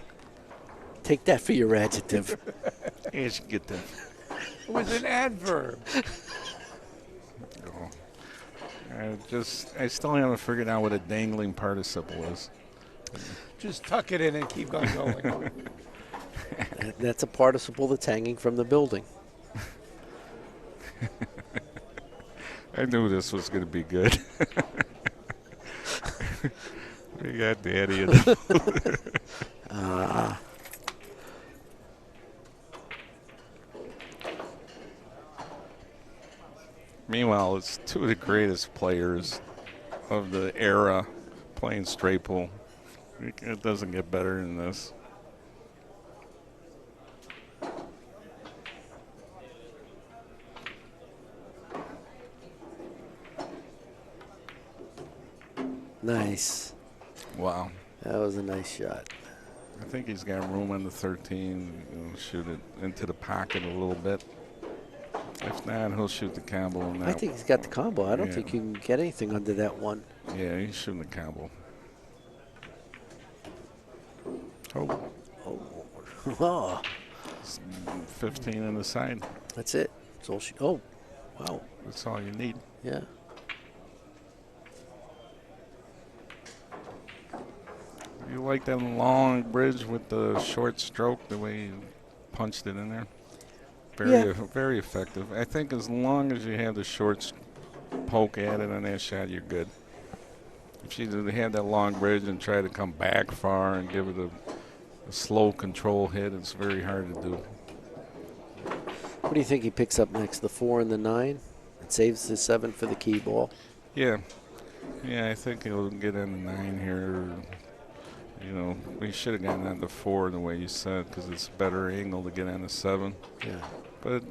Take that for your adjective. You should get that. It was an adverb. Oh. I still haven't figured out what a dangling participle is. Just tuck it in and keep on going. That's a participle that's hanging from the building. I knew this was going to be good. We got Daddy in the Meanwhile, it's two of the greatest players of the era playing straight pool. It doesn't get better than this. Nice. Wow. That was a nice shot. I think he's got room on the 13. Shoot it into the pocket a little bit. If not, he'll shoot the combo. And I think he's got the combo. I don't Yeah. think you can get anything under that one. Yeah, he's shooting the combo. Oh, Oh, it's 15 on the side. that's it. That's all she. Oh, wow. That's all you need. Yeah. You like that long bridge with the short stroke, the way you punched it in there? Very effective. I think as long as you have the short poke at it on that shot, you're good. If you had that long bridge and try to come back far and give it a slow control hit, it's very hard to do. What do you think he picks up next? The 4 and the 9? It saves the 7 for the key ball. Yeah. Yeah, I think he'll get in the 9 here. You know, we should have gotten on the 4 the way you said, because it's a better angle to get on the 7. Yeah. But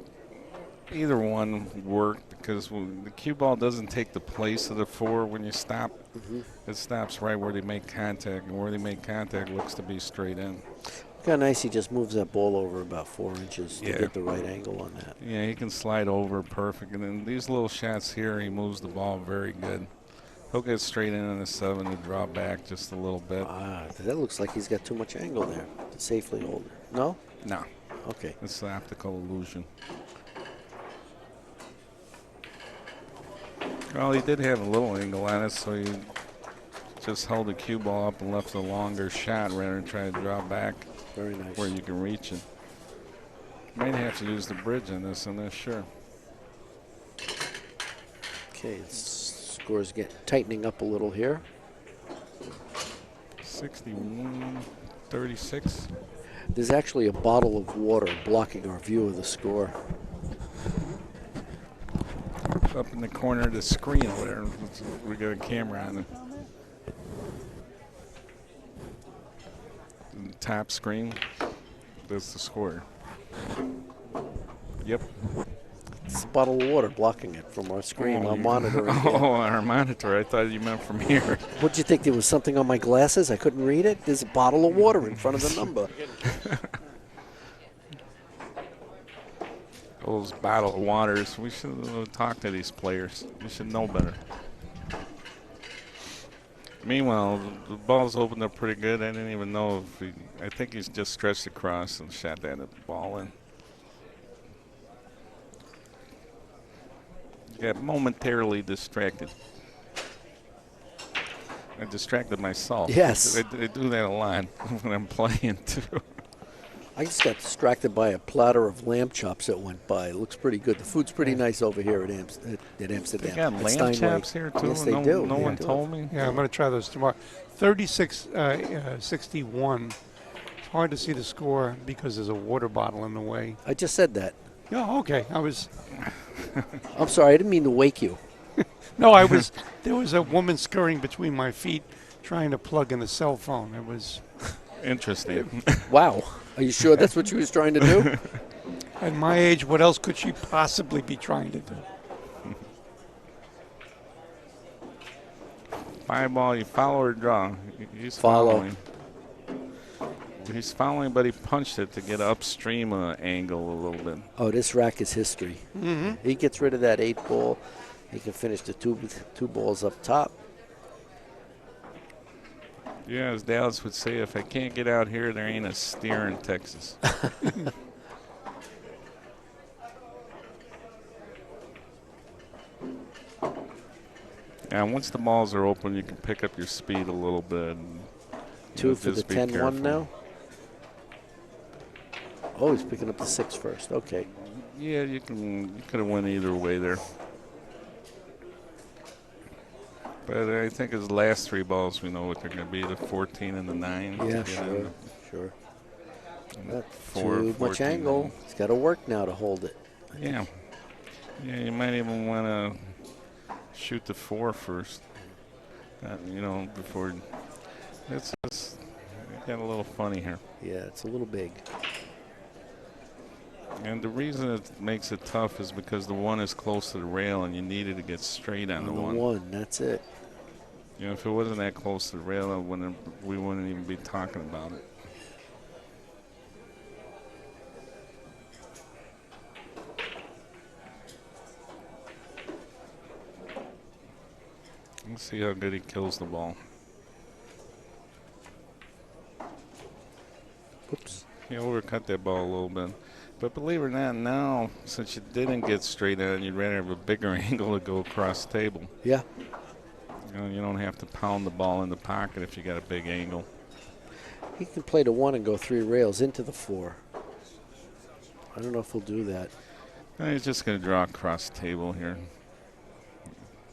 either one worked, because the cue ball doesn't take the place of the 4 when you stop. Mm-hmm. It stops right where they make contact, and where they make contact looks to be straight in. Look how nice he just moves that ball over about 4 inches to Yeah. get the right angle on that. Yeah, he can slide over perfect. And then these little shots here, he moves the ball very good. He'll get straight in on the 7 to draw back just a little bit. That looks like he's got too much angle there to safely hold it. No? No, Okay. it's the optical illusion. Well, he did have a little angle on it, so he just held the cue ball up and left a longer shot rather than try to draw back Very nice. where you can reach it. Might have to use the bridge on this, I'm not sure. Okay, score's tightening up a little here. 61-36. There's actually a bottle of water blocking our view of the score. Up in the corner of the screen over there. We got a camera on it. The top screen, that's the score. Yep. It's a bottle of water blocking it from our screen, our monitor. Oh, our monitor. I thought you meant from here. What'd you think? There was something on my glasses? I couldn't read it? There's a bottle of water in front of the number. Those bottled waters. We should talk to these players. We should know better. Meanwhile, the ball's opened up pretty good. I didn't even know if I think he's just stretched across and shot that ball in. got momentarily distracted. I distracted myself. Yes. I do that a lot when I'm playing, too. I just got distracted by a platter of lamb chops that went by. It looks pretty good. The food's pretty nice over here at Amsterdam. They got at lamb Steinway. chops here, too? Yes, they no, do. No Yeah. one told me? Yeah, I'm going to try those tomorrow. 36-61. It's hard to see the score because there's a water bottle in the way. I just said that. Oh, okay. I'm sorry. I didn't mean to wake you. No, there was a woman scurrying between my feet trying to plug in the cell phone. It was interesting. Wow. Are you sure that's what she was trying to do? At my age, what else could she possibly be trying to do? 5 ball, you follow or draw? He's Follow. following. He's following, but he punched it to get upstream angle a little bit. Oh, this rack is history. Mm-hmm. He gets rid of that 8 ball. He can finish the two balls up top. Yeah, as Dallas would say, if I can't get out here, there ain't a steer in Texas. And once the balls are open, you can pick up your speed a little bit. And, 2 for the just be 10-1 careful. now. Oh, he's picking up the 6 first. Okay. Yeah, you could have went either way there. But I think his last 3 balls, we know what they're going to be, the 14 and the 9. Yeah, sure. Not too much angle. He's got to work now to hold it. Yeah. Yeah, you might even want to shoot the 4 first. Before. It's just got a little funny here. Yeah, it's a little big. And the reason it makes it tough is because the 1 is close to the rail and you needed to get straight on the 1. That's it. If it wasn't that close to the rail, we wouldn't even be talking about it. Let's see how good he kills the ball. Oops. He overcut that ball a little bit. But believe it or not, now, since you didn't get straight on, you'd rather have a bigger angle to go across the table. Yeah. You don't have to pound the ball in the pocket if you got a big angle. He can play the 1 and go 3 rails into the 4. I don't know if he'll do that. He's just going to draw across the table here,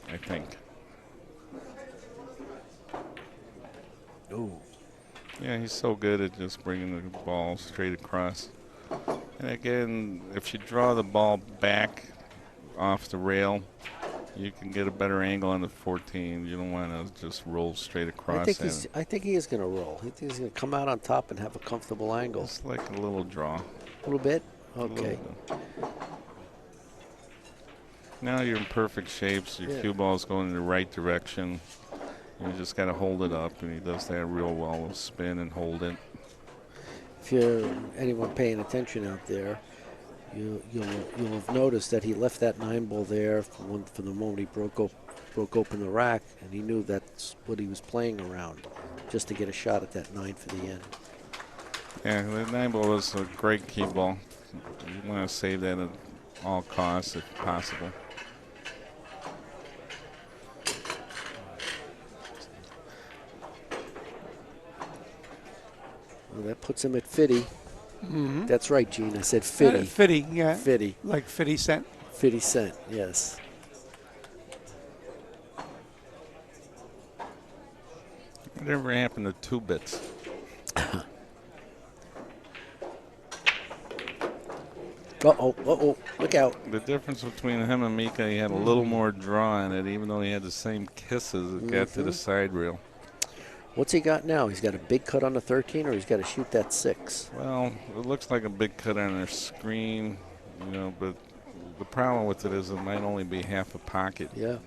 I think. Oh. Yeah, he's so good at just bringing the ball straight across. And again, if you draw the ball back off the rail, you can get a better angle on the 14. You don't want to just roll straight across. I think he is going to roll. I think he's going to come out on top and have a comfortable angle. It's like a little draw. A little bit? Okay. Now you're in perfect shapes. Your cue ball's going in the right direction. You just got to hold it up, and he does that real well. He'll spin and hold it. If you're anyone paying attention out there, you'll have noticed that he left that 9 ball there from the moment he broke open the rack, and he knew that's what he was playing around, just to get a shot at that 9 for the end. Yeah, the 9 ball was a great key ball. You want to save that at all costs if possible. Well, that puts him at 50. Mm-hmm. That's right, Gene. I said 50. 50, yeah. 50. Like 50 Cent. 50 Cent, yes. Whatever happened to 2 bits? Uh-oh, look out. The difference between him and Mika, he had a little more draw in it, even though he had the same kisses that got to the side rail. What's he got now? He's got a big cut on the 13, or he's got to shoot that 6? Well, it looks like a big cut on their screen, but the problem with it is it might only be half a pocket. Yeah.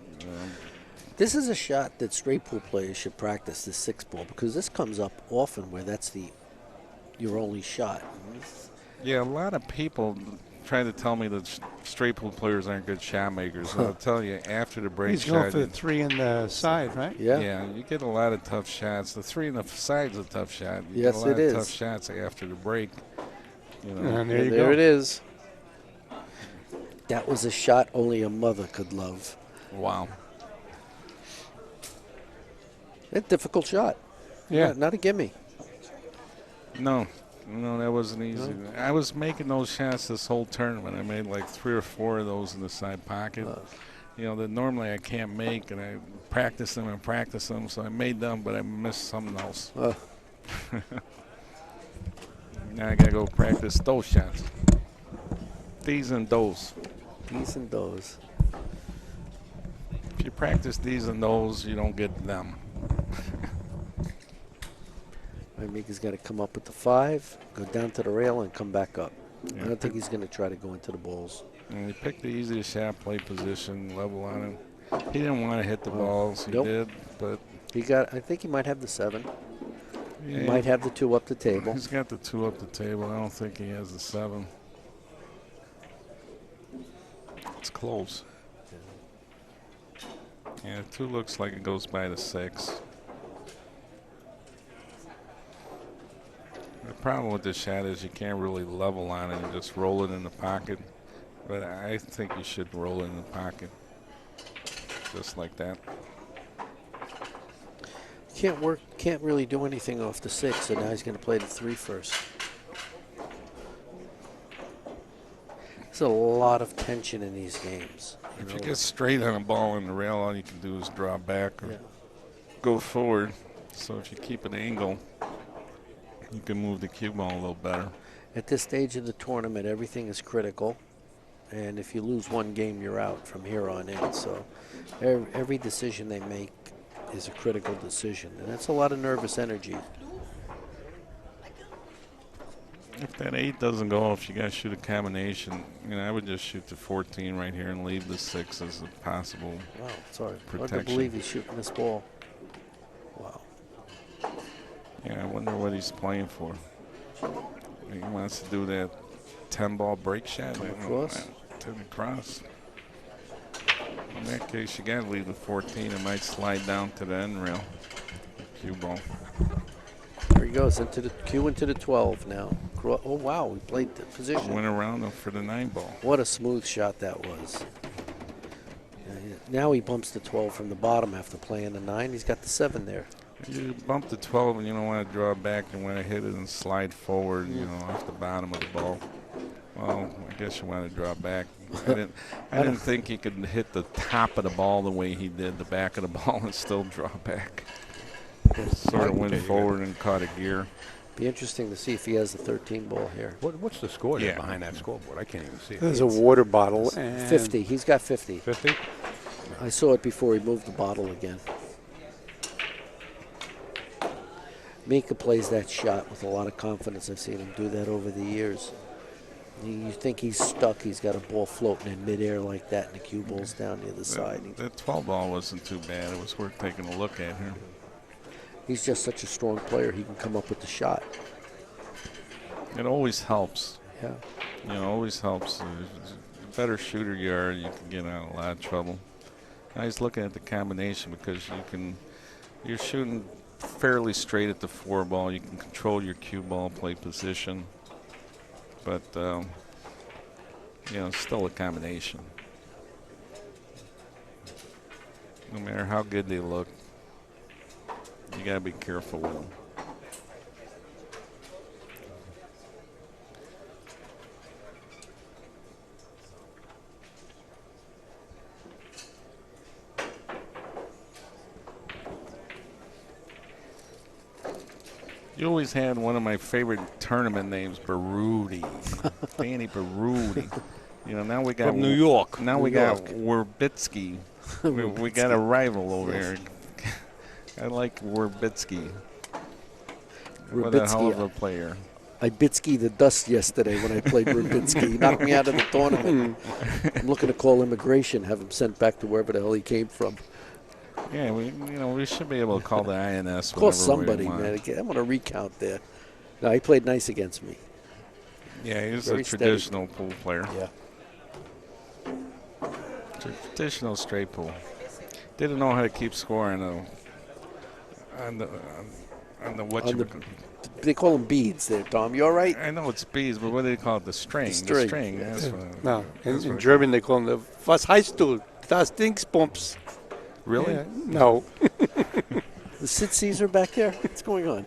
This is a shot that straight pool players should practice, this 6 ball, because this comes up often where that's your only shot. Yeah, a lot of people try to tell me that straight pool players aren't good shot makers. I'll tell you, after the break He's shot, going for the 3 in the side, right? Yeah. Yeah, you get a lot of tough shots. The 3 in the side's a tough shot. You Yes, get a lot it of is. tough shots after the break. And there you There go. it is. That was a shot only a mother could love. Wow. A difficult shot. Yeah. Not a gimme. No, that wasn't easy. I was making those shots this whole tournament. I made like 3 or 4 of those in the side pocket. That normally I can't make, and I practice them. So I made them, but I missed something else. Now I gotta go practice those shots. These and those. These and those. If you practice these and those, you don't get them. Mika's got to come up with the 5, go down to the rail, and come back up. Yeah. I don't think he's going to try to go into the balls. And he picked the easiest shot, play position, level on him. He didn't want to hit the balls. He did, but I think he might have the 7. yeah, He might have the 2 up the table. He's got the 2 up the table. I don't think he has the 7. It's close. Yeah, 2 looks like it goes by the 6. The problem with this shot is you can't really level on it and just roll it in the pocket. But I think you should roll it in the pocket, just like that. Can't really do anything off the 6, so now he's going to play the 3 first. There's a lot of tension in these games. If you get straight on a ball in the rail, all you can do is draw back or go forward. So if you keep an angle, you can move the cue ball a little better. At this stage of the tournament, everything is critical. And if you lose one game, you're out from here on in. So every decision they make is a critical decision. And that's a lot of nervous energy. If that 8 doesn't go, if you got to shoot a combination, I would just shoot the 14 right here and leave the 6 as a possible Hard to protection. believe he's shooting this ball. Wow. Yeah, I wonder what he's playing for. He wants to do that 10-ball break shot. Across? 10 across. In that case, you got to leave the 14. It might slide down to the end rail. Cue ball. There he goes into the cue into the 12 now. Oh, wow, he played the position. Went around him for the 9-ball. What a smooth shot that was. Now he bumps the 12 from the bottom after playing the 9. He's got the 7 there. You bump the 12 and you don't want to draw back. You want to hit it and slide forward, off the bottom of the ball. Well, I guess you want to draw back. I didn't think he could hit the top of the ball the way he did the back of the ball and still draw back. Sort of went forward and caught a gear. Be interesting to see if he has the 13 ball here. What's the score there behind that scoreboard? I can't even see it. There's a water bottle. And 50. He's got 50. 50? I saw it before he moved the bottle again. Mika plays that shot with a lot of confidence. I've seen him do that over the years. You think he's stuck. He's got a ball floating in midair like that, and the cue ball's down the other side. That 12 ball wasn't too bad. It was worth taking a look at here. He's just such a strong player. He can come up with the shot. It always helps. Yeah. Always helps. The better shooter you are, you can get out of a lot of trouble. I was looking at the combination because you're shooting fairly straight at the 4 ball. You can control your cue ball, play position. But, still a combination. No matter how good they look, you got to be careful with them. You always had one of my favorite tournament names, Berudi. Danny Berudi. Now we got From New York. Now we got Werbitsky. we got a rival over here. I like Werbitsky. What a hell of a player. I Bitsky the dust yesterday when I played Rubitsky. He knocked me out of the tournament. I'm looking to call immigration, have him sent back to wherever the hell he came from. Yeah, we should be able to call the INS. Call somebody, man. I want to recount there. No, he played nice against me. Yeah, he was Very a traditional pool player. Yeah. Traditional straight pool. Didn't know how to keep score on don't know what On you. They call them beads there, Tom. You all right? I know it's bees, but what do they call it? The string. The string. That's what, No, that's in what- German they call them the Was heißt du? Das Dingsbums. Really? Yeah, no. The Sid Caesar back there? What's going on?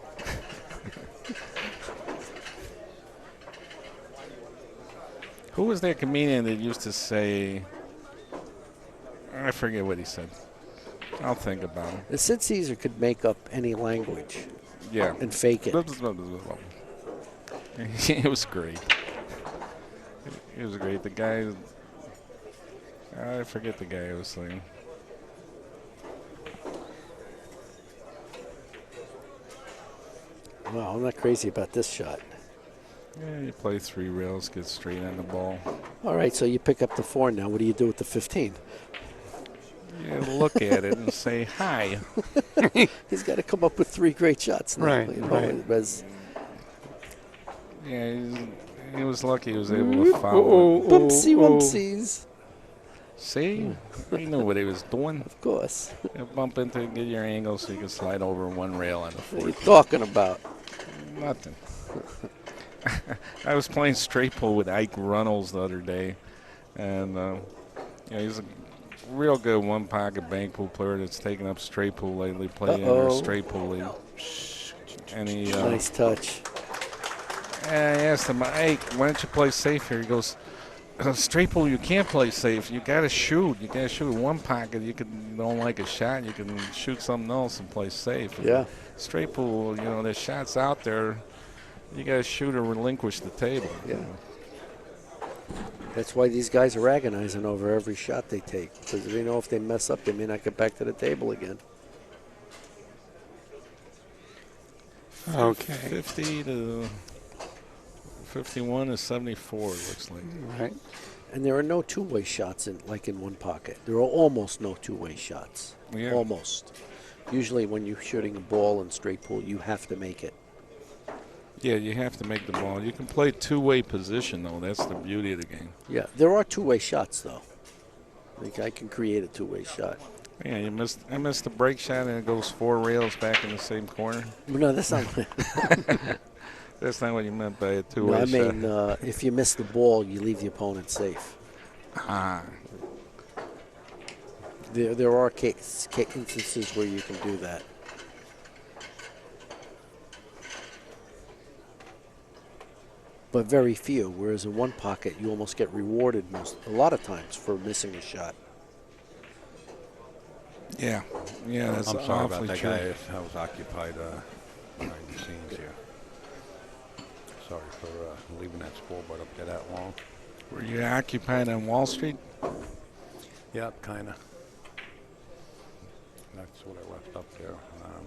Who was that comedian that used to say? I forget what he said. I'll think about it. The Sid Caesar could make up any language Yeah. and fake it. It was great. It was great. The guy, I forget the guy I was saying. Wow, I'm not crazy about this shot. Yeah, you play 3 rails, get straight on the ball. All right, so you pick up the 4 now. What do you do with the 15? You look at it and say, hi. He's got to come up with 3 great shots now. Right, you know, right. as- Yeah, he was lucky he was able to follow it. Boopsie wumpsies. See? He knew what he was doing. Of course. You bump into it, get your angle so you can slide over 1 rail on the What are you 4th. talking about? Nothing. I was playing straight pull with Ike Runnels the other day, and he's a real good one-pocket bank pool player that's taken up straight pool lately, played in our straight pool league. And he, Nice touch. and I asked him, hey, why don't you play safe here? He goes, straight pool, you can't play safe. You got to shoot. You got to shoot in one pocket. You don't like a shot, you can shoot something else and play safe. Yeah. Straight pool, there's shots out there. You got to shoot or relinquish the table. Yeah. That's why these guys are agonizing over every shot they take, because they know if they mess up, they may not get back to the table again. Okay. 50 to 51 to 74, it looks like. Right. And there are no two-way shots in one pocket. There are almost no two-way shots. Yeah. Almost. Usually when you're shooting a ball in straight pool, you have to make it. Yeah, you have to make the ball. You can play two-way position, though. That's the beauty of the game. Yeah, there are two-way shots, though. Like I can create a two-way shot. Yeah, I missed the break shot, and it goes 4 rails back in the same corner. No, that's not. That's not what you meant by a No, two-way I shot. mean, if you miss the ball, you leave the opponent safe. Ah. There are instances where you can do that. But very few. Whereas in one pocket, you almost get rewarded a lot of times for missing a shot. Yeah. Yeah, that's I'm sorry about awfully that, true. guy. I was occupied behind the scenes here. Sorry for leaving that scoreboard up there that long. Were you occupied on Wall Street? Yep, kind of. That's what I left up there.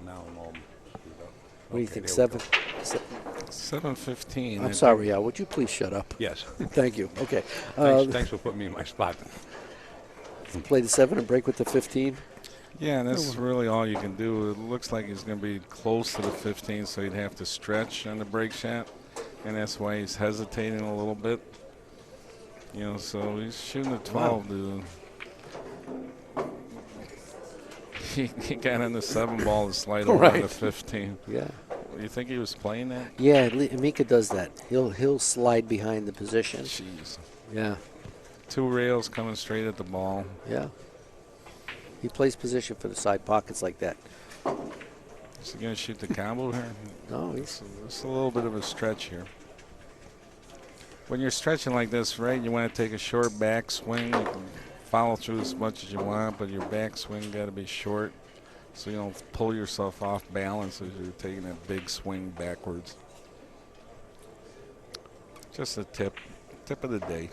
Now I'm all screwed up. What do you Okay, think, there we 7? 7:15. I'm sorry, Al. Would you please shut up? go. Yes. Thank you. Okay. Thanks for putting me in my spot. Play the 7 and break with the 15. Yeah, and that's really all you can do. It looks like he's going to be close to the 15, so he'd have to stretch on the break shot, and that's why he's hesitating a little bit. So he's shooting a 12. He got on the 7 ball to slide over on the 15. Yeah. You think he was playing that? Yeah, Mika does that. He'll slide behind the position. Jeez. Yeah. 2 rails coming straight at the ball. Yeah. He plays position for the side pockets like that. Is he going to shoot the combo here? No, he's It's a little bit of a stretch here. When you're stretching like this, right, you want to take a short back swing. You can follow through as much as you want, but your back swing got to be short so you don't pull yourself off balance as you're taking a big swing backwards. Just a tip of the day.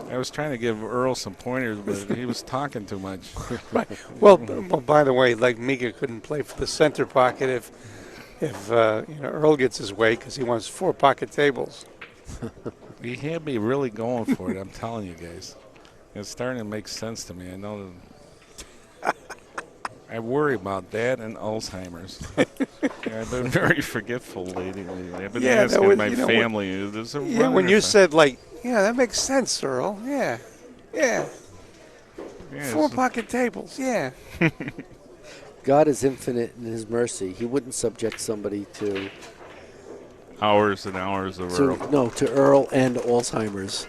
I was trying to give Earl some pointers, but he was talking too much. Right. Well, by the way, like Mika couldn't play for the center pocket if Earl gets his way because he wants 4 pocket tables. He had me really going for it, I'm telling you guys. It's starting to make sense to me. I know that I worry about that and Alzheimer's. I've been very forgetful lately. I've been asking my family. Is When you said, yeah, that makes sense, Earl. Yeah. Yeah. 4 pocket tables. Yeah. God is infinite in his mercy. He wouldn't subject somebody to Hours and hours of Earl. to Earl and Alzheimer's.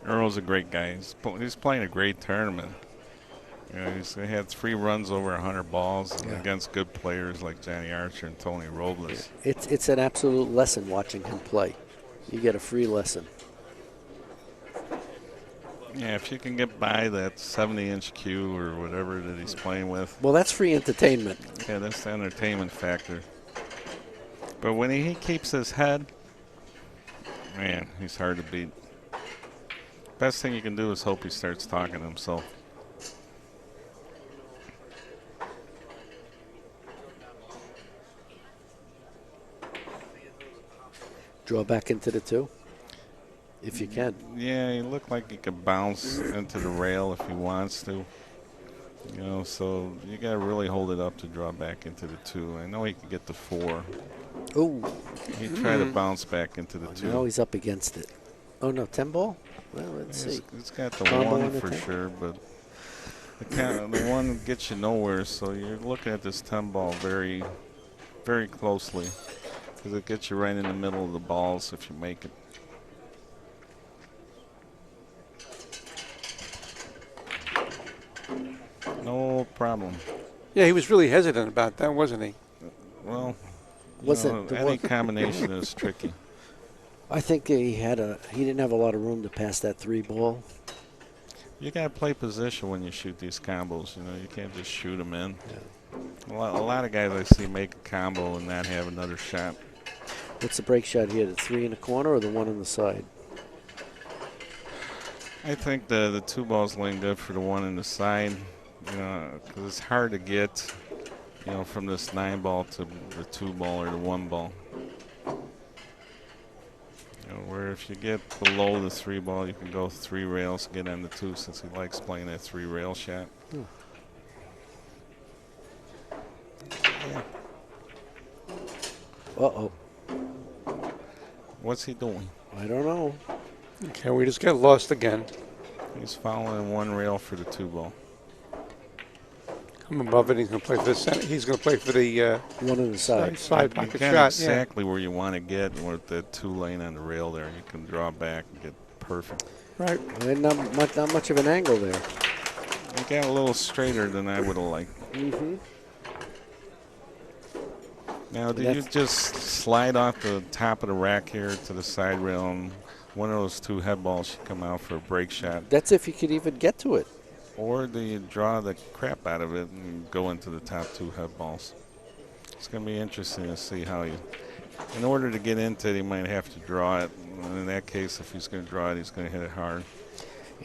Earl's a great guy. He's playing a great tournament. You know, he had 3 runs over 100 balls against good players like Johnny Archer and Tony Robles. It's an absolute lesson watching him play. You get a free lesson. Yeah, if you can get by that 70-inch cue or whatever that he's playing with. Well, that's free entertainment. Yeah, that's the entertainment factor. But when he keeps his head, man, he's hard to beat. Best thing you can do is hope he starts talking to himself. Draw back into the 2, if you can. Yeah, he looked like he could bounce into the rail if he wants to. You know, so you got to really hold it up to draw back into the 2. I know he could get the 4. Oh. He tried to bounce back into the 2. Now he's up against it. Oh, no, 10 ball? Well, let's see. He's got the Combo 1 for 10? sure, but the 1 gets you nowhere, so you're looking at this 10 ball very, very closely because it gets you right in the middle of the balls if you make it. No problem. Yeah, he was really hesitant about that, wasn't he? Well, Wasn't the any one- combination is tricky. I think he didn't have a lot of room to pass that 3 ball. You got to play position when you shoot these combos. You know, you can't just shoot them in. Yeah. A lot of guys I see make a combo and not have another shot. What's the break shot here? The 3 in the corner or the 1 on the side? I think the 2 balls laying good for the 1 in the side. You know, because it's hard to get, you know, from this 9 ball to the 2 ball or the 1 ball. You know, where if you get below the 3 ball, you can go 3 rails, get on the 2 since he likes playing that 3 rail shot. Uh-oh. What's he doing? I don't know. Okay, we just got lost again. He's following 1 rail for the 2 ball. Come above it. He's going to play for the center. He's going to play for the 1 on the side. side You pocket got shot. exactly where you want to get with the 2 lane on the rail there. You can draw back and get perfect. Yeah. Right. And not much of an angle there. You got a little straighter than I would have liked. Mm-hmm. Now, do you just slide off the top of the rack here to the side rail and one of those 2 head balls should come out for a break shot? That's if you could even get to it. Or do you draw the crap out of it and go into the top 2 head balls? It's going to be interesting to see how you... In order to get into it, he might have to draw it. And in that case, if he's going to draw it, he's going to hit it hard.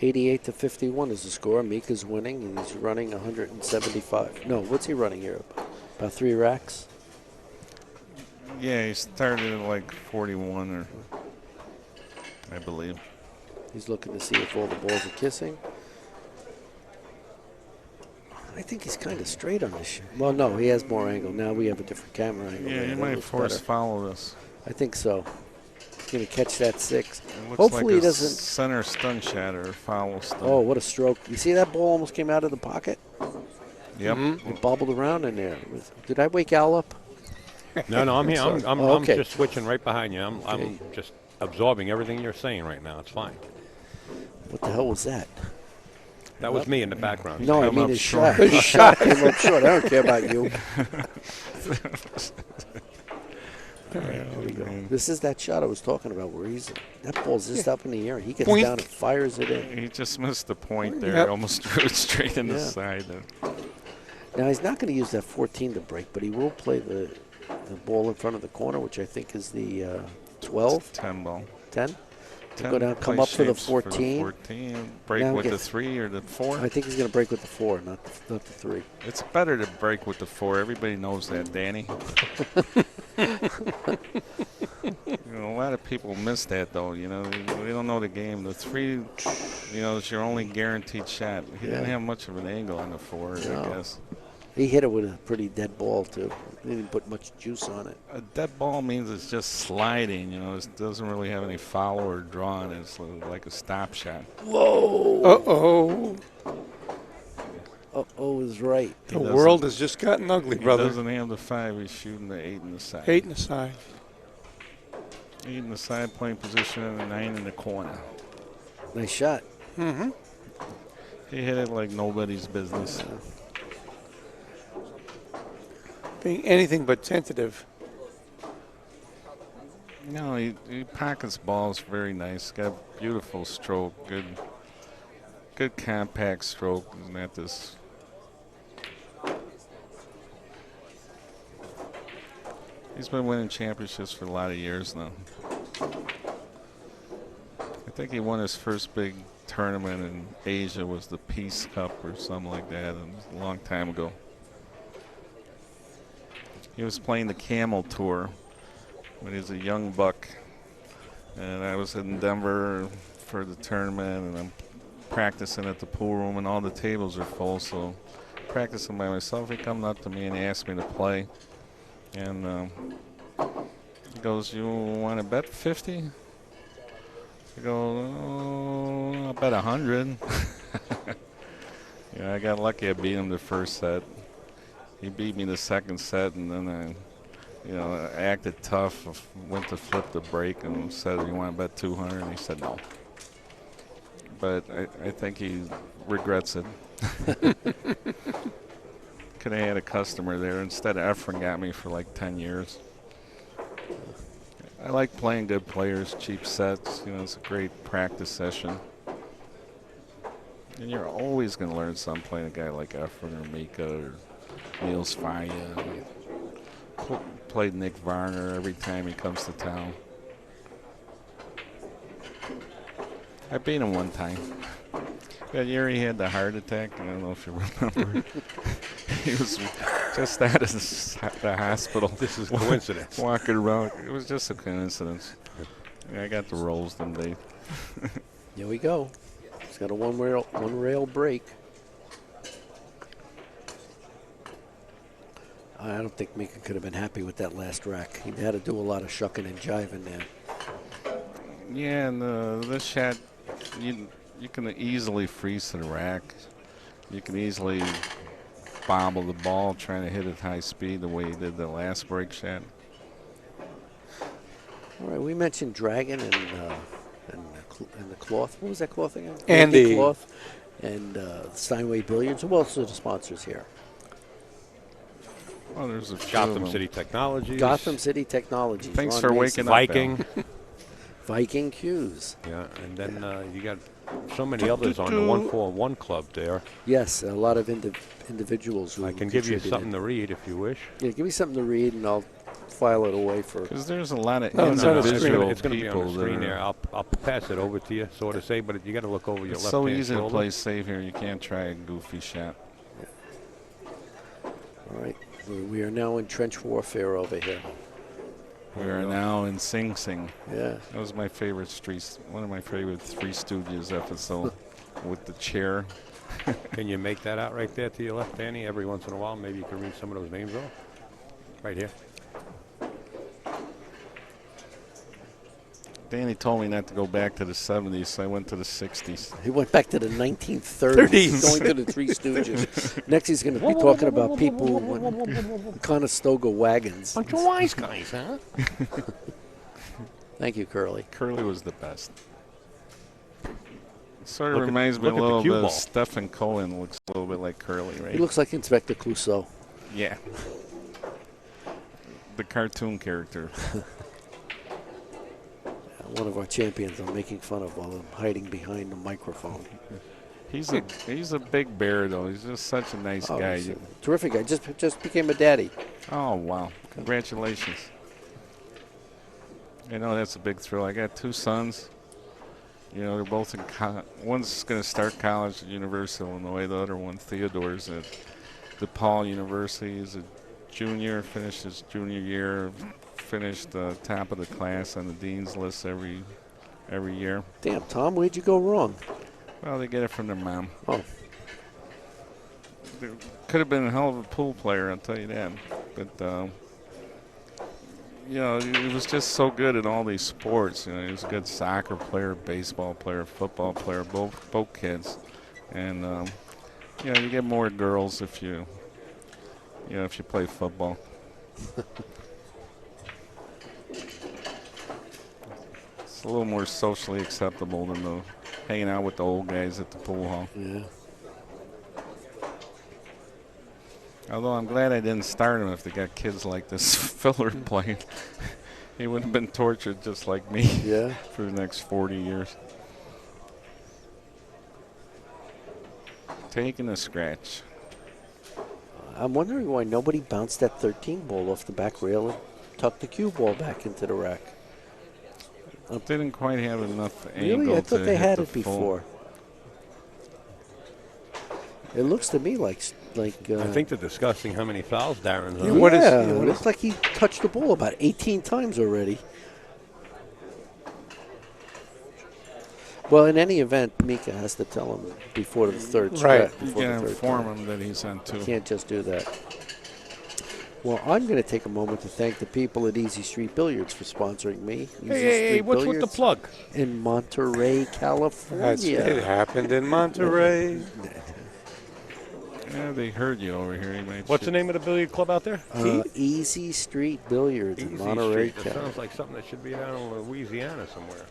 88-51 is the score. Mika's winning, and he's running 175. No, what's he running here? About 3 racks? Yeah, he started at like 41, or I believe. He's looking to see if all the balls are kissing. I think he's kind of straight on this shot. Well, no, he has more angle. Now we have a different camera angle. Yeah, there. you That might looks force better. follow this. I think so. He's going to catch that 6. It looks Hopefully like he a doesn't. center stun shot or foul stun. Oh, what a stroke. You see that ball almost came out of the pocket? Yep. It bobbled around in there. Did I wake Al up? No, I'm here. sorry. I'm Okay. just switching right behind you. I'm Okay. just absorbing everything you're saying right now. It's fine. What the hell was that? That was me in the background. No, I come mean up his short. shot. His shot came up short. I don't care about you. Here we go. This is that shot I was talking about where that ball's just up in the air. He gets Boink. down and fires it in. He just missed the point there. Yep. Almost drew it straight in the Yeah. side. Now, he's not going to use that 14 to break, but he will play the ball in front of the corner, which I think is the 12, 10 ball. 10. 10 Go down, come play up for the shapes 14. 14. Break Now with get- the 3 or the 4. I think he's going to break with the 4, not the 3. It's better to break with the 4. Everybody knows that, Danny. You know, a lot of people miss that, though. You know, they don't know the game. The 3, you know, is your only guaranteed shot. He didn't Yeah. have much of an angle on the 4, No. I guess. He hit it with a pretty dead ball, too. He didn't put much juice on it. A dead ball means it's just sliding. You know, it doesn't really have any follow or draw on it. It's like a stop shot. Whoa! Uh-oh. Uh-oh is right. The world has just gotten ugly, brother. He doesn't have the 5. He's shooting the 8 in the side. 8 in the side. 8 in the side, playing position, and a 9 in the corner. Nice shot. Mm-hmm. He hit it like nobody's business. Being anything but tentative. No, he pockets balls very nice. Got a beautiful stroke. Good compact stroke. Isn't that this? He's been winning championships for a lot of years now. I think he won his first big tournament in Asia, was the Peace Cup or something like that, and it was a long time ago. He was playing the Camel Tour when he was a young buck, and I was in Denver for the tournament, and I'm practicing at the pool room, and all the tables are full, so practicing by myself. He come up to me and he asked me to play, and he goes, "You want to bet 50?" I go, "Oh, I'll bet 100." I got lucky. I beat him the first set. He beat me the second set, and then I acted tough. Went to flip the break and said, "You want to bet 200?" And he said no. But I think he regrets it. Could have had a customer there. Instead, Efren got me for like 10 years. I like playing good players, cheap sets. It's a great practice session. And you're always going to learn something playing a guy like Efren or Mika or Niels Faya. Played Nick Varner every time he comes to town. I beat him one time. That year he had the heart attack. I don't know if you remember. He was just out of the hospital. This is coincidence. Walking around. It was just a coincidence. I got the rolls them day. Here we go. He's got a one rail break. I don't think Mika could have been happy with that last rack. He had to do a lot of shucking and jiving there. Yeah, and this shot, you can easily freeze to the rack. You can easily bobble the ball trying to hit it high speed the way he did the last break shot. All right, we mentioned Dragon and the cloth. What was that cloth again? Andy Cloth and Steinway Billiards. Who else are the sponsors here? Well, there's a few of Gotham them. City Technologies. Gotham City Technologies. Thanks Ron for Mason. waking up, Viking. Viking Q's. Yeah, and then you got so many others on the 141 club there. Yes, a lot of individuals who I can give you contributed. something to read if you wish. Yeah, give me something to read, and I'll file it away for. Because there's a lot of No, it's on the screen. individual It's going to be people on the screen that there. are. I'll pass it over to you, so to say, but you got to look over your It's left so hand easy to shoulder. play safe here. You can't try a goofy shot. All right, we are now in trench warfare over here. We are now in Sing Sing. Yeah. That was my favorite one of my favorite Three Stooges episode with the chair. Can you make that out right there to your left, Danny? Every once in a while, maybe you can read some of those names off. Right here. Danny told me not to go back to the 70s, so I went to the 60s. He went back to the 1930s, going to the Three Stooges. Next, he's going to be talking about people with Conestoga wagons. Bunch of wise guys, huh? Thank you, Curly. Curly was the best. Sort of Look at- reminds me a look at the little cue bit of ball. Stephen Cohen. Looks a little bit like Curly, right? He looks like Inspector Clouseau. Yeah. The cartoon character. One of our champions I'm making fun of while I'm hiding behind the microphone. He's a big bear, though. He's just such a nice guy. He's a terrific guy. Just became a daddy. Oh, wow. Congratulations. I know that's a big thrill. I got 2 sons. They're both in one's going to start college at University of Illinois. The other one, Theodore's at DePaul University. He's a junior, finished his junior year, finished top of the class on the dean's list every year. Damn, Tom, where'd you go wrong? Well, they get it from their mom. Oh. could have been a hell of a pool player, I'll tell you that. But you know, he was just so good in all these sports. You know, he was a good soccer player, baseball player, football player, both kids. And you know, you get more girls if you play football. It's a little more socially acceptable than the hanging out with the old guys at the pool hall. Yeah. Although I'm glad I didn't start him if they got kids like this filler playing. He would have been tortured just like me Yeah. for the next 40 years. Taking a scratch. I'm wondering why nobody bounced that 13 ball off the back rail and tucked the cue ball back into the rack. Didn't quite have enough angle. Really? I thought to they hit had the it full. before. It looks to me like I think they're discussing how many fouls Darren's yeah, on. What is- it looks like he touched the ball about 18 times already. Well, in any event, Mika has to tell him before the third Right. stretch. You Before can the third inform turn. him that he's on two. Can't just do that. Well, I'm going to take a moment to thank the people at Easy Street Billiards for sponsoring me. Easy Hey, Street what's with the Billiards plug? in Monterey, It California. happened in Monterey. Yeah, they heard you over here. What's the name of the billiard club out there? Easy Street Billiards in Easy Monterey, Street. That California. sounds like something that should be down in Louisiana somewhere.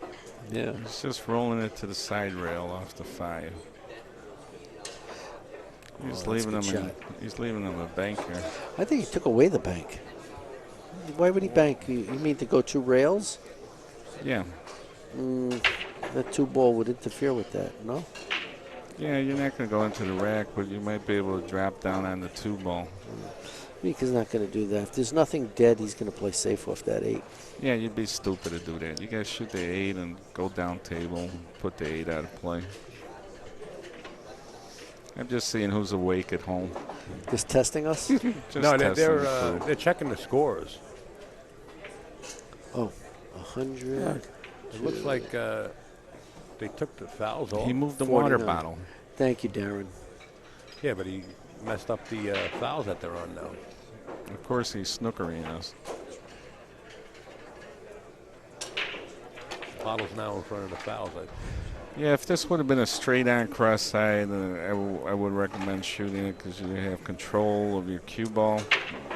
Yeah. He's just rolling it to the side rail off the 5. He's that's leaving a him. good He's leaving him a bank here. I think he took away the bank. Why would he bank? You mean to go 2 rails? Yeah, That 2 ball would interfere with that, no? yeah. You're not going to go into the rack, but you might be able to drop down on the 2 ball. Mika's not going to do that. If there's nothing dead, he's going to play safe off that 8. Yeah, you'd be stupid to do that. You got to shoot the 8 and go down table, put the 8 out of play. I'm just seeing who's awake at home. Just testing us? Just No, testing the crew. they're checking the scores. Oh, 100. It looks like they took the fouls off. He moved the water 49. bottle. Thank you, Darren. Yeah, but he messed up the fouls that they're on now. Of course, he's snookering us. Bottle's now in front of the fouls. Yeah, if this would have been a straight-on cross side, I would recommend shooting it because you have control of your cue ball.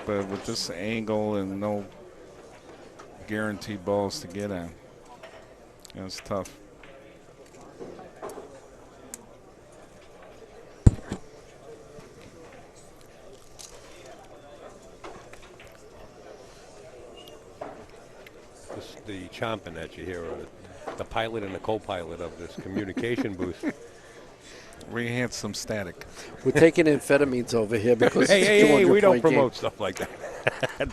But with this angle and no guaranteed balls to get on, it's tough. This, the chomping that you hear, the pilot and the co-pilot of this communication booth. We had some static. We're taking amphetamines over here because Hey, it's hey, a hey, we don't 200-point game. promote stuff like that.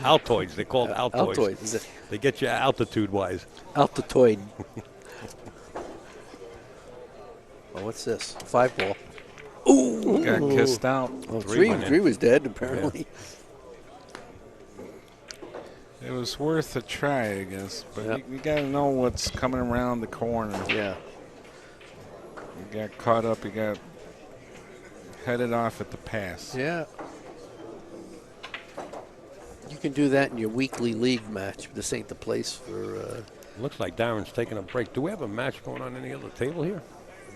Altoids, they're called Altoids. Altoid. Is it They get you altitude-wise. Altitoid. Oh, what's this? 5 ball. Got kissed out. Oh, Three went in. three was dead, apparently. It was worth a try, I guess. But Yep. you got to know what's coming around the corner. Yeah. You got caught up. You got headed off at the pass. Yeah. You can do that in your weekly league match. This ain't the place for. Looks like Darren's taking a break. Do we have a match going on any other table here?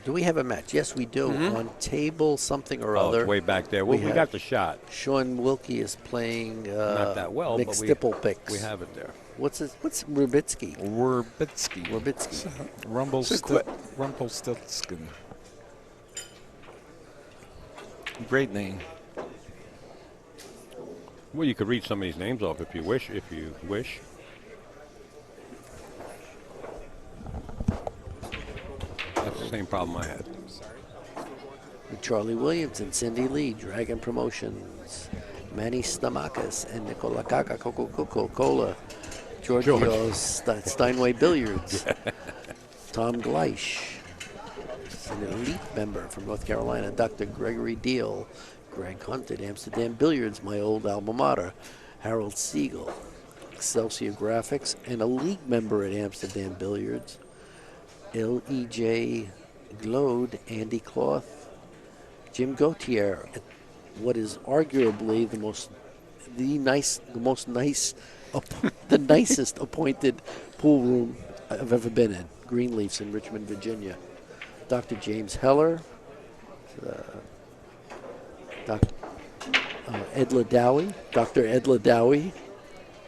Do we have a match? Yes, we do. On table something or Oh, other. it's way back there. We We have- got the shot. Sean Wilkie is playing. Not that well, but McStipple picks. we have it there. What's Rubitsky? Werbitsky. Rubitsky. Rumpelstiltskin. Great name. Well, you could read some of these names off if you wish. That's the same problem I had. With Charlie Williams and Cindy Lee, Dragon Promotions, Manny Stamakis and Nicola Kaka Coca-Cola, Giorgio Steinway Billiards, Tom Gleish, an elite member from North Carolina, Dr. Gregory Deal, Greg Hunt at Amsterdam Billiards, my old alma mater, Harold Siegel, Excelsior Graphics, and a league member at Amsterdam Billiards, L.E.J. Glode, Andy Cloth, Jim Gauthier at what is arguably the nicest appointed pool room I've ever been in. Greenleaf's in Richmond, Virginia. Dr. James Heller, Dr. Dr. Edla Dowie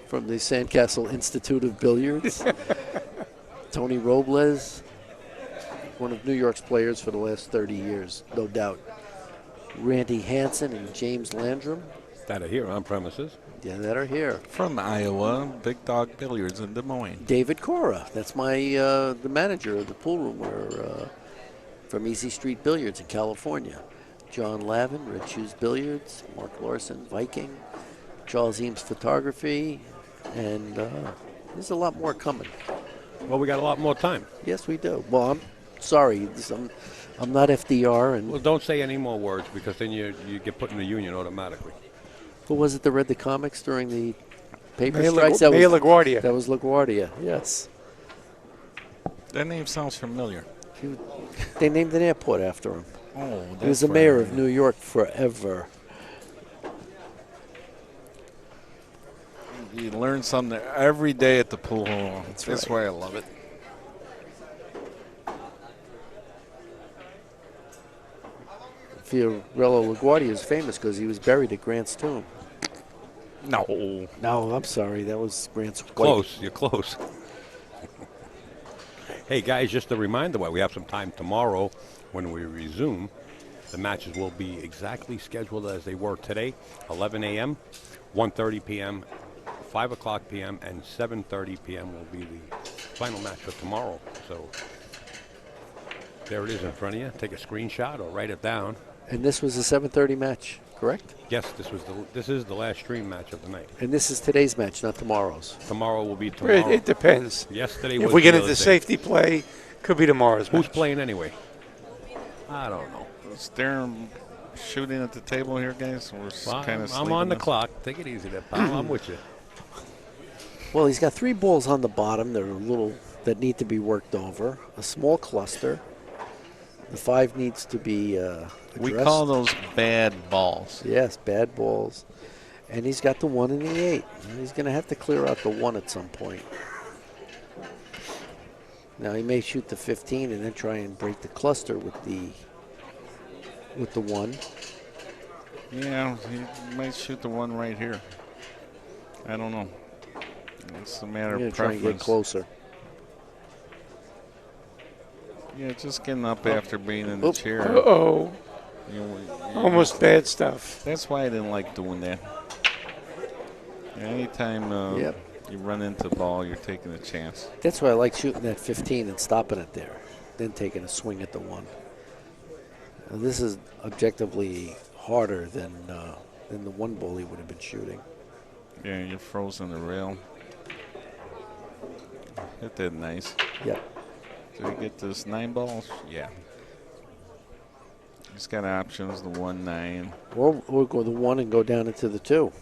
from the Sandcastle Institute of Billiards. Tony Robles, one of New York's players for the last 30 years, no doubt. Randy Hansen and James Landrum. That are here on premises. Yeah, that are here. From Iowa, Big Dog Billiards in Des Moines. David Cora, that's my the manager of the pool room from Easy Street Billiards in California. John Lavin, Red Shoes Billiards, Mark Larson, Viking, Charles Eames Photography, and there's a lot more coming. Well, we got a lot more time. Yes, we do. Well, I'm sorry, I'm not FDR, and Well, don't say any more words because then you get put in the union automatically. who was it that read the comics during the paper Mayor strikes? LaGuardia. That was LaGuardia, yes. That name sounds familiar. They named an airport after him. Oh, He was the mayor of New York forever. You learn something every day at the pool hall. That's That's right. why I love it. Fiorello LaGuardia is famous because he was buried at Grant's tomb. No. No, I'm sorry. That was Grant's wife. Close. You're close. Hey, guys, just a reminder, we have some time tomorrow when we resume. The matches will be exactly scheduled as they were today, 11 a.m., 1:30 p.m., 5 o'clock p.m., and 7:30 p.m. will be the final match for tomorrow. So there it is in front of you. Take a screenshot or write it down. And this was a 7:30 match, correct? Yes, this is the last stream match of the night. And this is today's match, not tomorrow's. Tomorrow will be tomorrow. It depends. Yesterday was If we get the into other day. safety play, could be tomorrow's Who's match. playing anyway? I don't know. Is Darren shooting at the table here, guys? We're Well, kind of I'm on the clock. Take it easy there, pal. I'm with you. Well, he's got 3 balls on the bottom that need to be worked over. A small cluster. The 5 needs to be addressed. We call those bad balls. Yes, bad balls. And he's got the 1 and the 8. And he's going to have to clear out the 1 at some point. Now he may shoot the 15 and then try and break the cluster with the 1. Yeah, he might shoot the one right here. I don't know. It's a matter I'm going of to try and get preference. closer. Yeah, just getting up after being in the Oop. chair. Uh-oh. You know, Almost bad stuff. That's why I didn't like doing that. Anytime Yep. you run into the ball, you're taking a chance. That's why I like shooting that 15 and stopping it there, then taking a swing at the 1. Now, this is objectively harder than the 1 ball he would have been shooting. Yeah, you're frozen the rail. Hit that nice. Yep. Did he get this 9 balls? Yeah. He's got options, the 1, 9. Or we'll go the 1 and go down into the 2.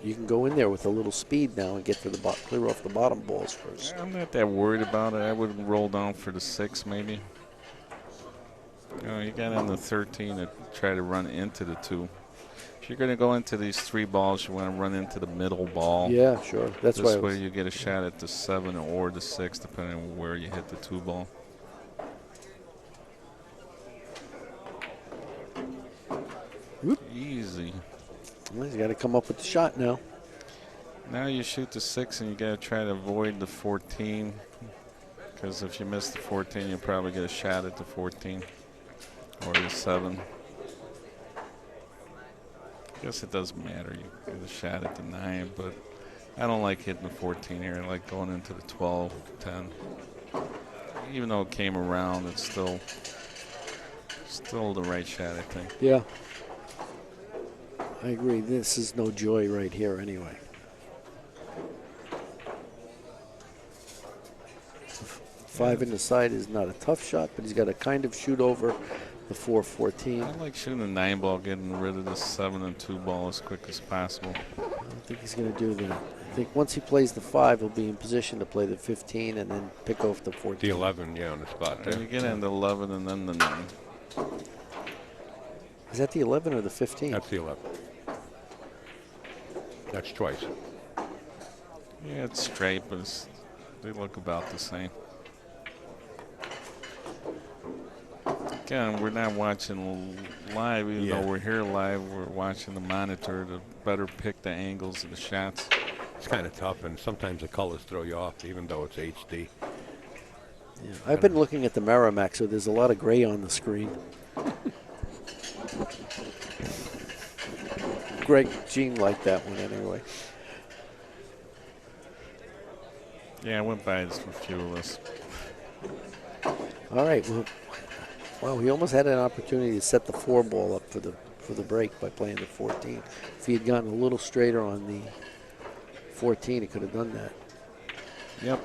You can go in there with a little speed now and get to the clear off the bottom balls first. I'm not that worried about it. I would roll down for the 6 maybe. You know, you got in the 13 to try to run into the 2. If you're going to go into these 3 balls, you want to run into the middle ball. Yeah, sure. That's why This I way was, you get a shot at the 7 or the 6, depending on where you hit the 2 ball. Whoop. Easy. well, he's got to come up with the shot now. Now you shoot the 6 and you got to try to avoid the 14. Because if you miss the 14, you'll probably get a shot at the 14 or the 7. I guess it doesn't matter. You get a shot at the 9, but I don't like hitting the 14 here. I like going into the 12, 10. Even though it came around, it's still the right shot, I think. Yeah. I agree. This is no joy right here anyway. Five in the side is not a tough shot, but he's got to kind of shoot over the 4-14. I like shooting a 9 ball, getting rid of the 7 and 2 ball as quick as possible. I don't think he's going to do that. I think once he plays the 5, he'll be in position to play the 15 and then pick off the 14. The 11, yeah, on the spot Then there. you get into 11 and then the 9. Is that the 11 or the 15? That's the 11. That's twice. Yeah, it's straight, but they look about the same. Again, we're not watching live, even though we're here live. We're watching the monitor to better pick the angles of the shots. It's kind of tough, and sometimes the colors throw you off, even though it's HD. Yeah. I've been looking at the Merrimack, so there's a lot of gray on the screen. Greg, Gene liked that one anyway. Yeah, I went by this with a few of us. All right. Well, he almost had an opportunity to set the 4-ball up for the break by playing the 14. If he had gotten a little straighter on the 14, he could have done that. Yep.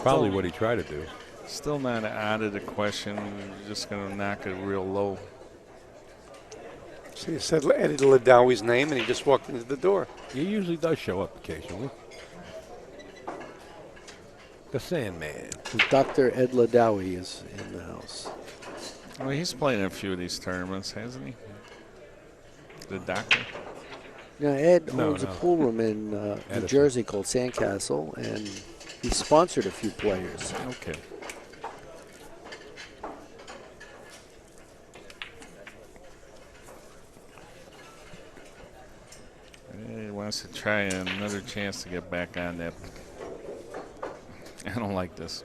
Probably what he tried to do. Still not out of the question. You're just going to knock it real low. So you said Eddie Ladawi's name, and he just walked into the door. He usually does show up occasionally. The Sandman. Dr. Ed Ladawi is in the house. Well, he's played in a few of these tournaments, hasn't he? The doctor? Now, Ed No, owns no. a pool room in New Edison. Jersey called Sandcastle, and he sponsored a few players. Okay. He wants to try another chance to get back on that. I don't like this.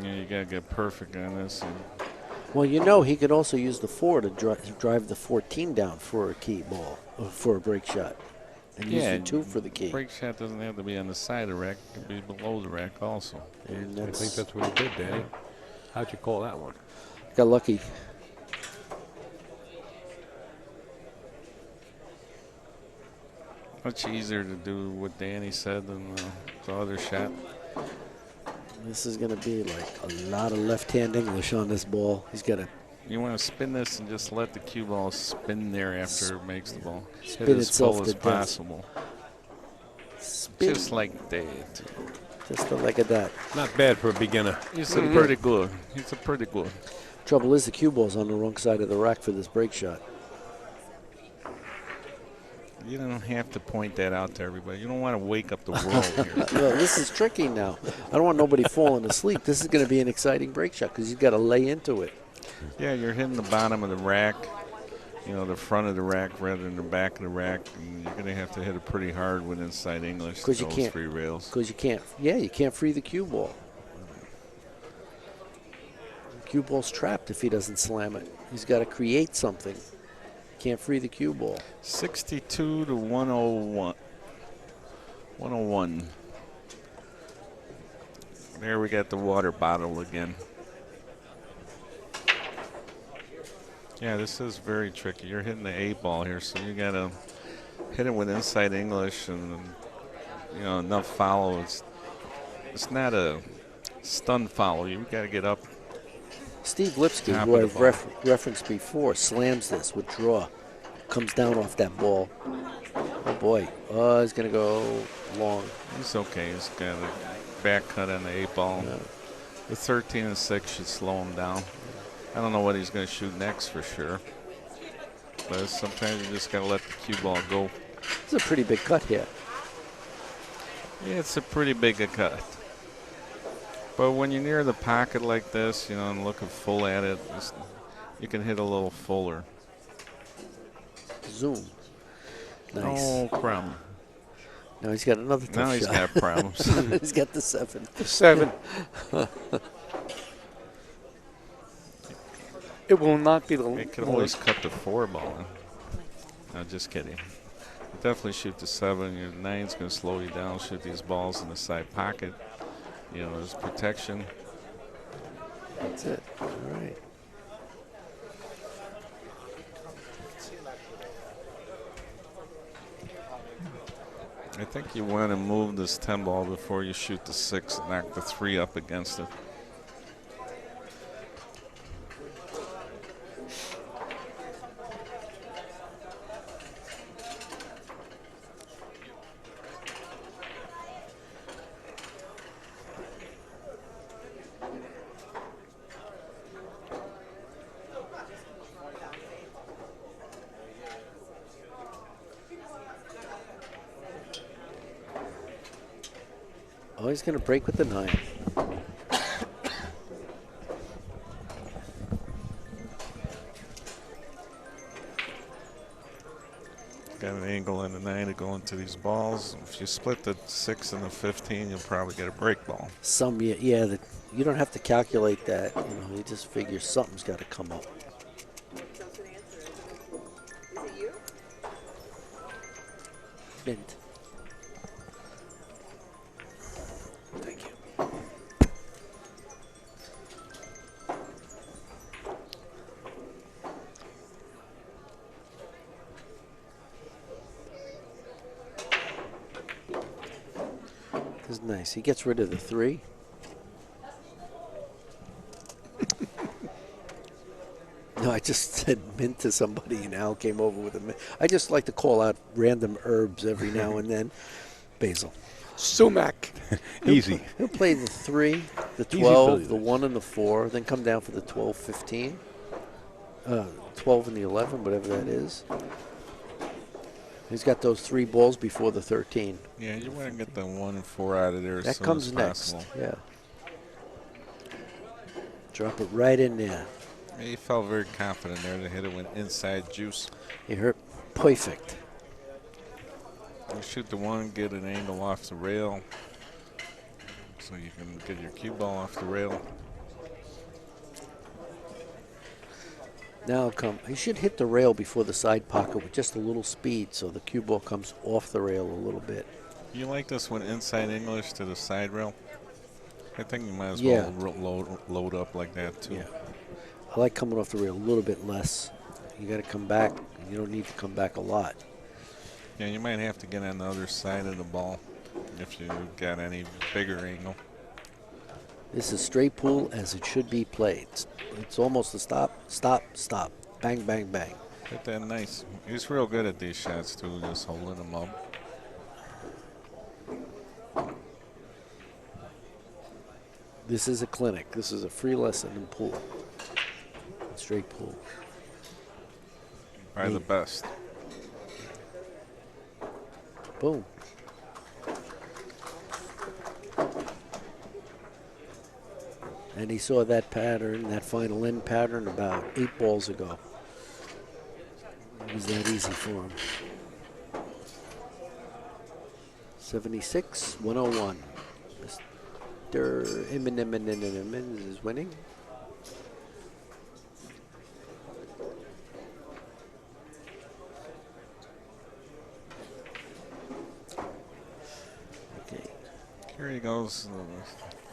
Yeah, you gotta get perfect on this. And Well, he could also use the 4 to drive the 14 down for a key ball, or for a break shot, and use the 2 for the key. Break shot doesn't have to be on the side of the rack; it can be below the rack also. And I think that's what he did, Danny. How'd you call that one? got lucky. Much easier to do what Danny said than the other shot. This is going to be like a lot of left-hand English on this ball. He's got to You want to spin this and just let the cue ball spin there after it makes the ball. Spin Hit as itself full to as death. possible. spin Just like that. just like that. Not bad for a beginner. He's a pretty good. He's a pretty good. Trouble is the cue ball's on the wrong side of the rack for this break shot. You don't have to point that out to everybody. You don't want to wake up the world here. Well, this is tricky now. I don't want nobody falling asleep. This is going to be an exciting break shot because you've got to lay into it. Yeah, you're hitting the bottom of the rack, the front of the rack rather than the back of the rack. And you're going to have to hit it pretty hard with inside English. Because you those can't. free rails. Because you can't. Yeah, you can't free the cue ball. The cue ball's trapped if he doesn't slam it. He's got to create something. Can't free the cue ball. 62 to 101. 101. There we got the water bottle again. Yeah, this is very tricky. You're hitting the 8-ball here, so you got to hit it with inside English and enough follow. It's not a stun follow. You got to get up. Steve Lipsky, Top who of I've the ball. referenced before, slams this with draw. Comes down off that ball. Oh, boy. Oh, he's going to go long. He's okay. He's got a back cut on the 8-ball. Yeah. The 13 and 6 should slow him down. I don't know what he's going to shoot next for sure. But sometimes you just got to let the cue ball go. It's a pretty big cut here. Yeah, it's a pretty big a cut. But when you're near the pocket like this, and looking full at it, you can hit a little fuller. Zoom. Nice. Oh, crumb. Now he's got another tough Now he's shot. got problems. He's got the 7. 7. It will not be the. It could always cut the 4-ball. No, just kidding. Definitely shoot the 7. Your 9's going to slow you down. Shoot these balls in the side pocket. There's protection. That's it. All right. I think you want to move this 10-ball before you shoot the 6 and knock the 3 up against it. Oh, he's going to break with the 9. Got an angle and a 9 to go into these balls. If you split the 6 and the 15, you'll probably get a break ball. Yeah, you don't have to calculate that. You just figure something's got to come up. Mint. Thank you. This is nice. He gets rid of the 3. No, I just said mint to somebody, and Al came over with a mint. I just like to call out random herbs every now and then. Basil. Sumac. Easy. He'll play the 3, the Easy 12, the billiards. 1, and the 4, then come down for the 12, 15, 12 and the 11, whatever that is. He's got those 3 balls before the 13. Yeah, you want to get the 1 and 4 out of there as That soon comes as next. possible. Yeah. Drop it right in there. Yeah, he felt very confident there to hit it with inside juice. He hurt perfect. You shoot the 1, get an angle off the rail so you can get your cue ball off the rail. Now he should hit the rail before the side pocket with just a little speed so the cue ball comes off the rail a little bit. You like this one inside English to the side rail? I think you might as Yeah. well load up like that too. Yeah. I like coming off the rail a little bit less. You got to come back. You don't need to come back a lot. Yeah, you might have to get on the other side of the ball if you got any bigger angle. This is straight pool as it should be played. It's almost a stop, stop, stop. Bang, bang, bang. Hit that nice. He's real good at these shots too, just holding them up. This is a clinic. This is a free lesson in pool. Straight pool. By the best. Boom. And he saw that pattern, that final end pattern, about 8 balls ago. It was that easy for him. 76, 101. Mr. Immonen is winning. Okay. Here he goes.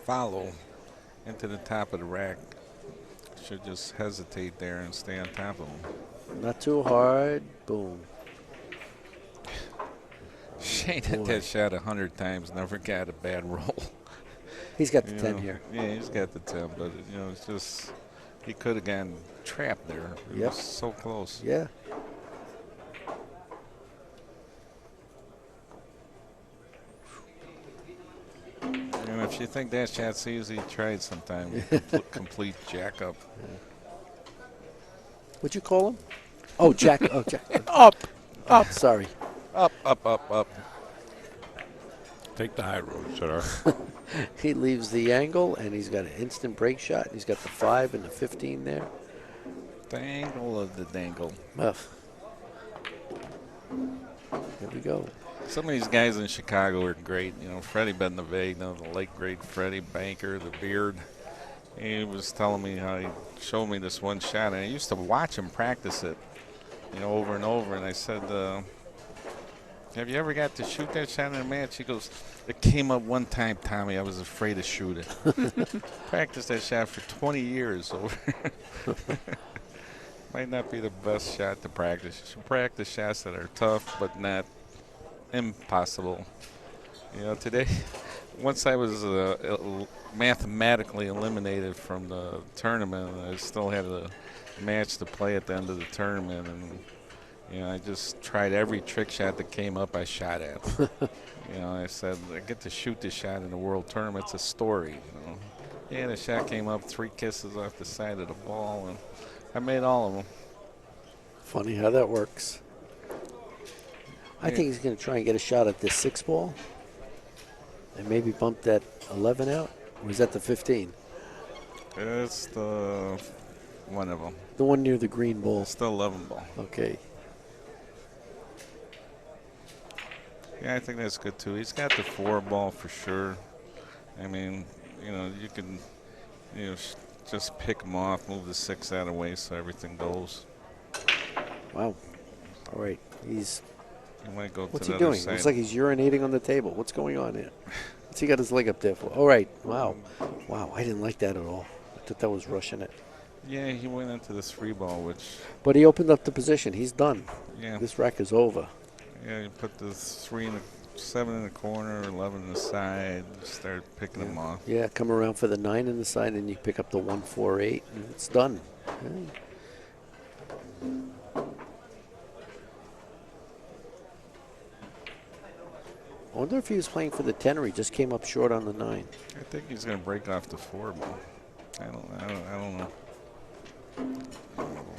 Follow into the top of the rack. Should just hesitate there and stay on top of him. Not too hard. Boom. Shane hit that shot 100 times, never got a bad roll. He's got the You 10 know, here. Yeah, he's got the 10, but it's just he could have gotten trapped there. It Yep. was so close. Yeah. And if you think that shot's easy, try it sometime. Complete jack up. What'd you call him? Oh, Jack. Oh, Jack. Up. Sorry. Up, up, up, up. Take the high road, sir. He leaves the angle, and he's got an instant break shot. He's got the 5 and the 15 there. The angle of the dangle. Ugh. There we go. Some of these guys in Chicago are great. Freddie Bednaveg, the late great Freddie Banker, the beard. He was telling me how he showed me this one shot, and I used to watch him practice it, over and over. And I said, have you ever got to shoot that shot in a match? He goes, it came up one time, Tommy. I was afraid to shoot it. Practiced that shot for 20 years. Might not be the best shot to practice. You should practice shots that are tough, but not impossible. Today, once I was mathematically eliminated from the tournament, I still had a match to play at the end of the tournament, and I just tried every trick shot that came up. I shot at. I said I get to shoot this shot in the world tournament. It's a story. Yeah, the shot came up 3 kisses off the side of the ball, and I made all of them. Funny how that works. I think he's going to try and get a shot at this 6 ball. And maybe bump that 11 out? Or is that the 15? It's the one of them. The one near the green ball. It's the 11 ball. Okay. Yeah, I think that's good too. He's got the 4 ball for sure. I mean, you can, just pick him off, move the 6 out of the way so everything goes. Wow. All right. He might go What's to he the other doing? side. Looks like he's urinating on the table. What's going on here? What's he got his leg up there for? All right. Wow. Wow. I didn't like that at all. I thought that was rushing it. Yeah, he went into the 3 ball, which. But he opened up the position. He's done. Yeah. This rack is over. Yeah, you put the 7 in the corner, 11 in the side, start picking them off. Yeah, come around for the 9 in the side, and you pick up the 1, 4, 8, and it's done. Yeah. I wonder if he was playing for the 10 or he just came up short on the 9. I think he's going to break off the 4 ball. I don't know.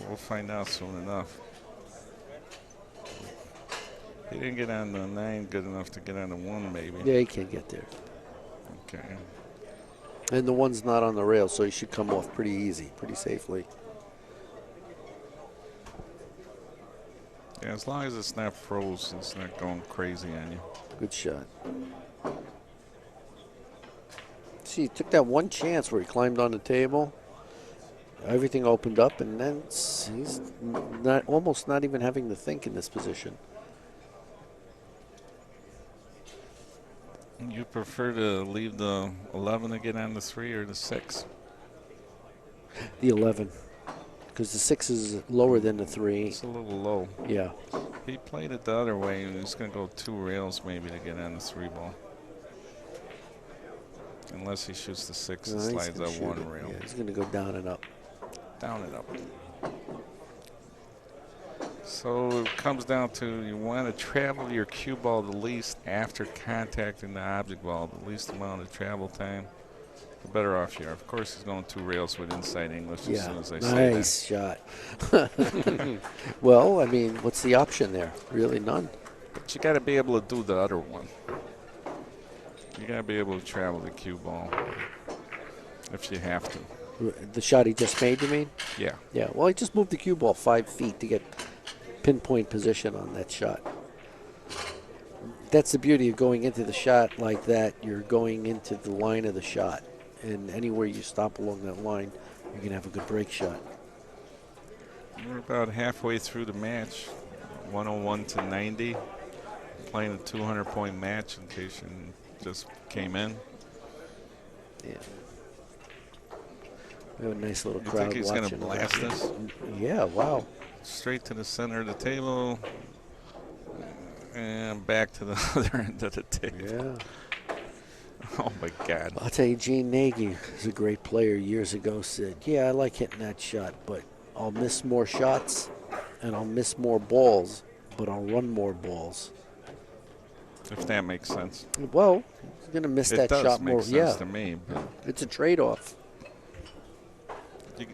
We'll find out soon enough. He didn't get on the 9 good enough to get on the 1, maybe. Yeah, he can't get there. Okay. And the 1's not on the rail, so he should come off pretty easy, pretty safely. Yeah, as long as it's not froze, it's not going crazy on you. Good shot. See, he took that one chance where he climbed on the table. Everything opened up, and then he's almost not even having to think in this position. You prefer to leave the 11 to get on the 3 or the 6? The 11. Because the 6 is lower than the 3. It's a little low. Yeah. He played it the other way, and he's going to go 2 rails maybe to get on the 3 ball. Unless he shoots the 6 and slides up 1 rail. Yeah, he's going to go down and up. Down and up. So it comes down to you want to travel your cue ball the least after contacting the object ball, the least amount of travel time, the better off you are. Of course, he's going 2 rails with inside English as soon as I say that. Nice shot. Well, I mean, what's the option there? Really none. But you got to be able to do the other one. You got to be able to travel the cue ball if you have to. The shot he just made, you mean? Yeah. Yeah, well, he just moved the cue ball 5 feet to get pinpoint position on that shot. That's the beauty of going into the shot like that. You're going into the line of the shot. And anywhere you stop along that line, you're going to have a good break shot. We're about halfway through the match, 101 to 90. Playing a 200-point match in case you just came in. Yeah. We have a nice little You crowd think he's watching. going to blast us? Yeah, wow. Straight to the center of the table and back to the other end of the table. Yeah. Oh, my God. I'll tell you, Gene Nagy, who's a great player years ago, said, yeah, I like hitting that shot, but I'll miss more shots and I'll miss more balls, but I'll run more balls. If that makes sense. Well, he's going to miss that shot more. It does make sense to me. But It's a trade-off.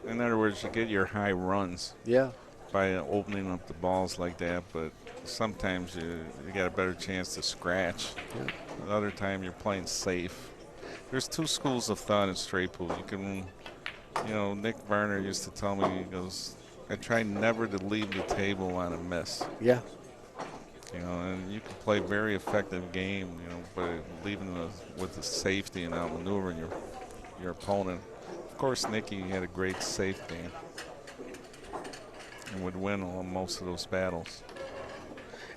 in other words, you get your high runs Yeah. by opening up the balls like that, but sometimes you got a better chance to scratch. Yeah. Another time you're playing safe. There's 2 schools of thought in straight pool. You can, Nick Varner used to tell me, he goes, I try never to leave the table on a miss. Yeah. And you can play very effective game, by leaving with the safety and outmaneuvering your opponent. Of course, Nicky had a great safe game and would win on most of those battles.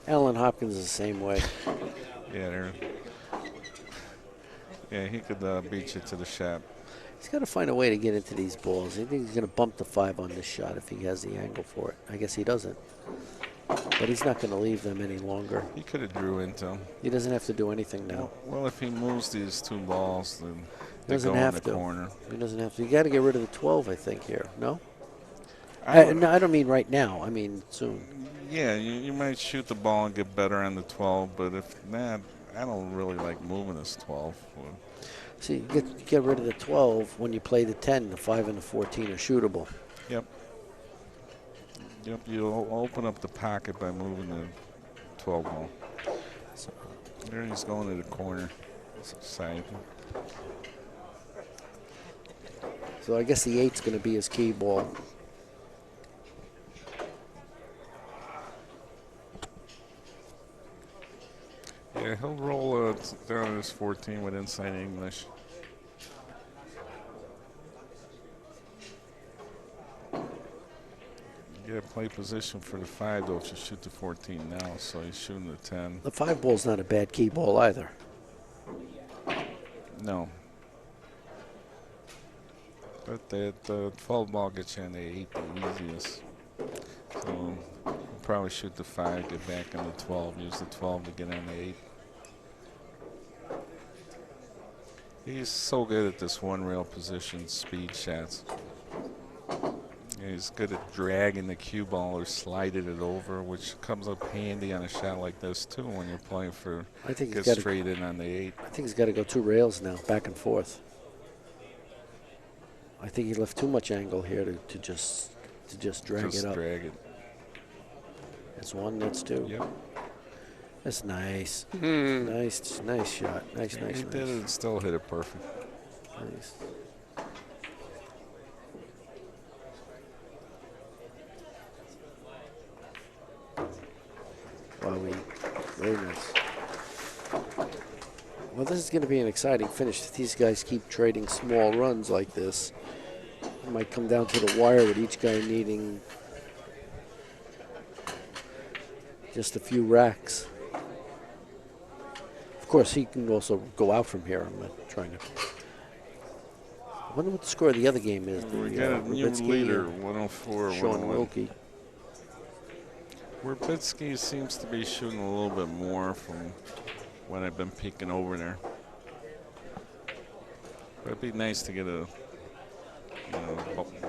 Alan Hopkins is the same way. Yeah, he could beat you to the shot. He's got to find a way to get into these balls. I think he's going to bump the 5 on this shot if he has the angle for it. I guess he doesn't. But he's not going to leave them any longer. He could have drew into them. He doesn't have to do anything now. Well, if he moves these 2 balls, then they Doesn't go in have the to. corner. He doesn't have to. You got to get rid of the 12, I think, here. No? No, I don't mean right now. I mean soon. Yeah, you might shoot the ball and get better on the 12, but if not, I don't really like moving this 12. See, get rid of the 12 when you play the 10. The 5 and the 14 are shootable. Yep. You'll open up the pocket by moving the 12 ball. There he's going to the corner. side. So I guess the 8's going to be his key ball. Yeah, he'll roll down his 14 with inside English. You get a play position for the 5 though if you shoot the 14 now, so he's shooting the 10. The 5 ball's not a bad key ball either. No. But the 12 ball gets you on the 8 the easiest. So you'll probably shoot the 5, get back on the 12, use the 12 to get on the 8. He's so good at this one rail position speed shots. He's good at dragging the cue ball or sliding it over, which comes up handy on a shot like this too when you're playing for I think get he's got straight in on the 8. I think he's got to go 2 rails now, back and forth. I think he left too much angle here to just drag Just it up. drag it. That's 1, that's 2. Yep. That's nice. Hmm. Nice shot. Nice. He did it and still hit it perfect. Nice. Wow, very nice. Well, this is going to be an exciting finish. If these guys keep trading small runs like this, it might come down to the wire with each guy needing just a few racks. Of course, he can also go out from here. I'm not trying to. I wonder what the score of the other game is. We got a new Rubitsky leader, and 104, Sean 101. Wilkie. Rubitsky seems to be shooting a little bit more from when I've been peeking over there. But it'd be nice to get a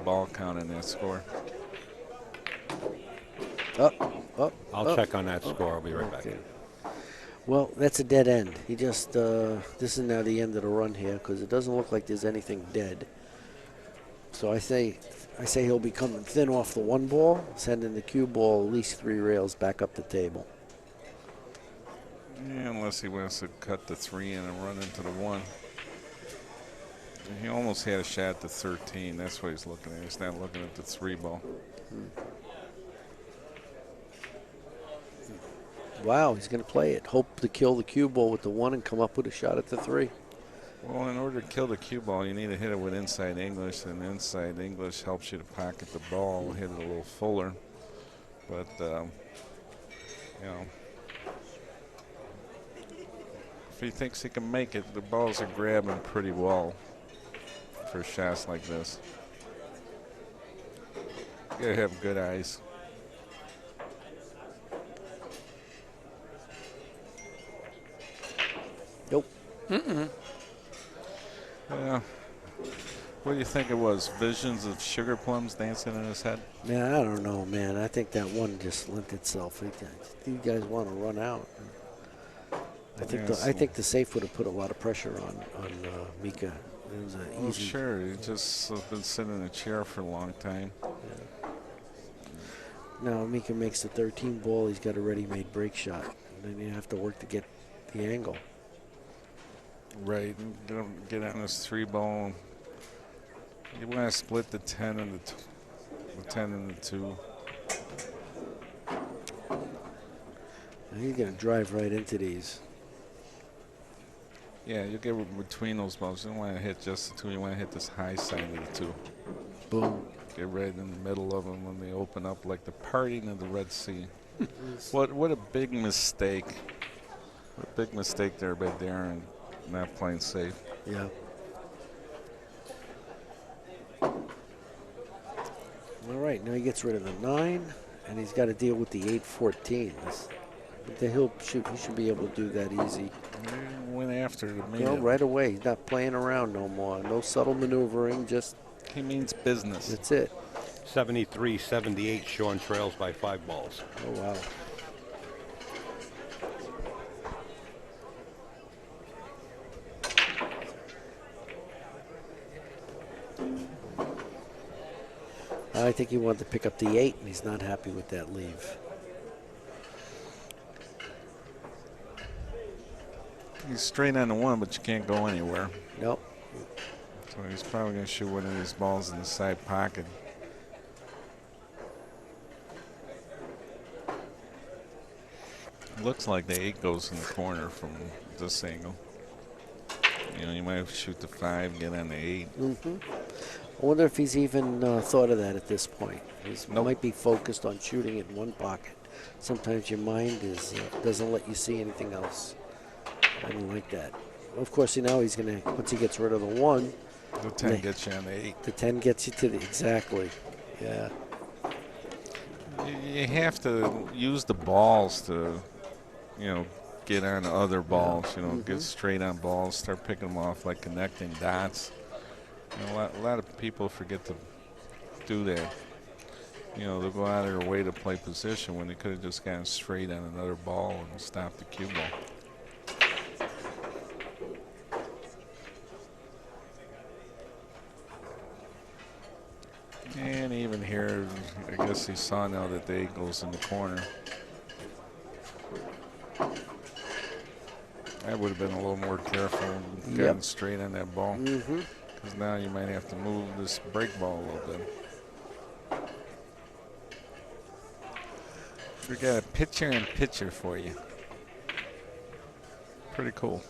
ball count in that score. I'll check on that score. I'll be right back. Okay. Well, that's a dead end. He just, this is now the end of the run here because it doesn't look like there's anything dead. So I say he'll be coming thin off the 1 ball, sending the cue ball at least 3 rails back up the table. Yeah, unless he wants to cut the 3 in and run into the 1. He almost had a shot at the 13. That's what he's looking at. He's not looking at the 3 ball. Wow, he's going to play it. Hope to kill the cue ball with the 1 and come up with a shot at the 3. Well, in order to kill the cue ball, you need to hit it with inside English, and inside English helps you to pocket the ball, hit it a little fuller. But, if he thinks he can make it, the balls are grabbing pretty well for shots like this. You gotta have good eyes. Nope. Yeah. What do you think it was? Visions of sugar plums dancing in his head? Man, I don't know, man. I think that 1 just lent itself. These guys want to run out. I think the safe would have put a lot of pressure on Mika. It was an Oh, easy. sure. He just been sitting in a chair for a long time. Now Mika makes the 13 ball. He's got a ready-made break shot. And then you have to work to get the angle. Right. Get on this 3 ball. You want to split the 10 and the 10 and the 2. And he's going to drive right into these. Yeah, you get between those balls. You don't want to hit just the 2. You want to hit this high side of the 2. Boom. Get right in the middle of them when they open up like the parting of the Red Sea. What a big mistake. What a big mistake there by Darren not playing safe. Yeah. All right, now he gets rid of the 9, and he's got to deal with the 8-14. But then he should be able to do that easy. He went after it You know, immediately. right away. He's not playing around no more. No subtle maneuvering. Just He means business. that's it. 73-78. Sean trails by 5 balls. Oh wow. I think he wanted to pick up the 8, and he's not happy with that leave. He's straight on the 1, but you can't go anywhere. Nope. So he's probably going to shoot one of these balls in the side pocket. Looks like the 8 goes in the corner from this angle. You know, you might shoot the 5, get on the 8. Mm-hmm. I wonder if he's even thought of that at this point. He might be focused on shooting it in one pocket. Sometimes your mind doesn't let you see anything else. I don't like that. Of course, now he's going to, once he gets rid of the 1. The 10 gets you on the 8. The 10 gets you to the, exactly. Yeah. You have to use the balls to, you know, get on other balls, you know, get straight on balls, start picking them off like connecting dots. You know, a lot of people forget to do that. You know, they'll go out of their way to play position when they could have just gotten straight on another ball and stopped the cue ball. And even here, I guess he saw now that the 8 goes in the corner. I would have been a little more careful and gotten straight on that ball. Because now you might have to move this break ball a little bit. We got a pitcher for you. Pretty cool.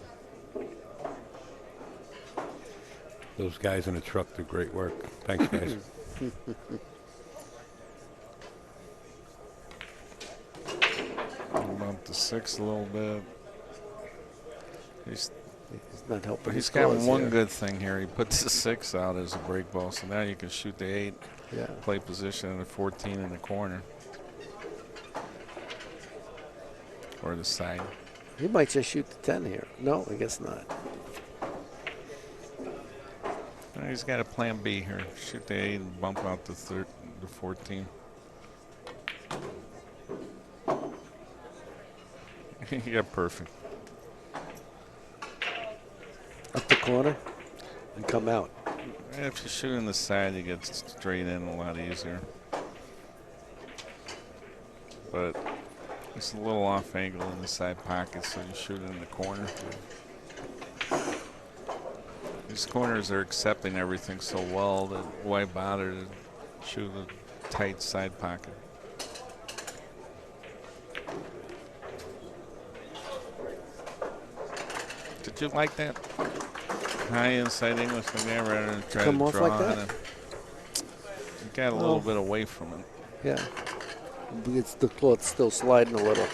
Those guys in the truck do great work. Thanks, guys. Bump the 6 a little bit. He's not helping. He's got one good thing here. He puts the 6 out as a break ball, so now you can shoot the 8. Yeah. Play position in the 14 in the corner. Or the side. He might just shoot the 10 here. No, I guess not. He's got a plan B here. Shoot the 8 and bump out the 14. Yeah, perfect. Up the corner and come out. If you shoot in the side, you get straight in a lot easier. But it's a little off angle in the side pocket, so you shoot it in the corner. These corners are accepting everything so well that why bother to shoot a tight side pocket? Did you like that? High inside English like that rather than try Come to off draw like that? on it. You got a little bit away from it. Yeah. It's the cloth still sliding a little.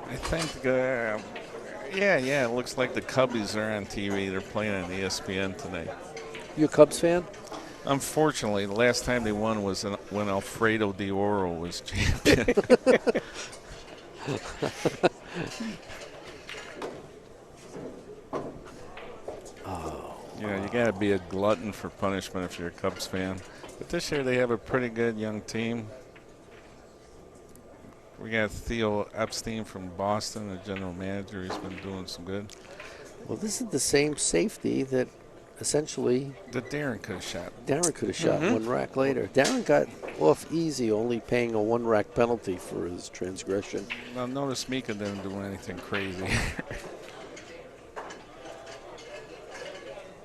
I think, yeah, it looks like the Cubbies are on TV. They're playing on ESPN today. You a Cubs fan? Unfortunately, the last time they won was when Alfredo Di Oro was champion. Yeah, you got to be a glutton for punishment if you're a Cubs fan. But this year they have a pretty good young team. We got Theo Epstein from Boston, the general manager. He's been doing some good. Well, this is the same safety that essentially That Darren could have shot. Darren could have shot one rack later. Darren got off easy, only paying a one rack penalty for his transgression. Now, notice Mika didn't do anything crazy.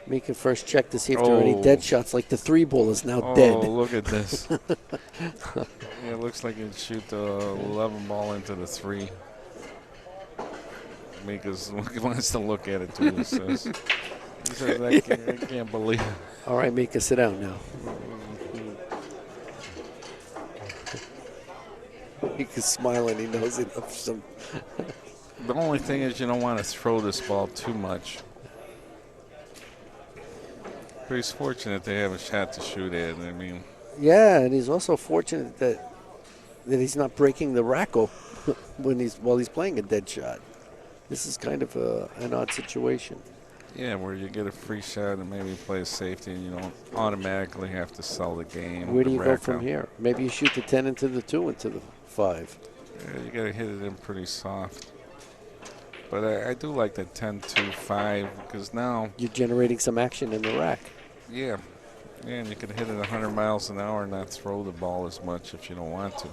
Mika first check to see if there are any dead shots, like the 3-ball is now dead. Oh, look at this. Yeah, it looks like he'd shoot the 11 ball into the 3. Mika's wants to look at it, too. He says, I can't believe it. All right, Mika, sit down now. Mika's smiling. He knows enough. The only thing is you don't want to throw this ball too much. But he's fortunate they have a shot to shoot at. I mean, yeah, and he's also fortunate that he's not breaking the rackle while he's playing a dead shot. This is kind of an odd situation. yeah, where you get a free shot and maybe play a safety and you don't automatically have to sell the game. Where do the you go rack from out. here? Maybe you shoot the 10 into the 2 into the 5. Yeah, you got to hit it in pretty soft. But I do like the 10-2-5 because now, You're generating some action in the rack. yeah, and you can hit it 100 miles an hour and not throw the ball as much if you don't want to.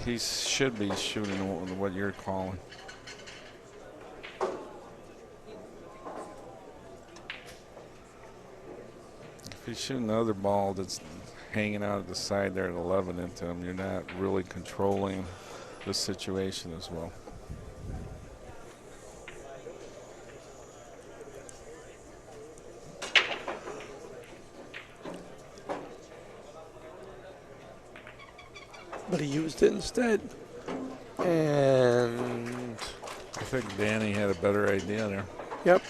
He should be shooting what you're calling. If he's shooting the other ball that's hanging out at the side there at 11 into him, you're not really controlling the situation as well. But he used it instead. And I think Danny had a better idea there. yep.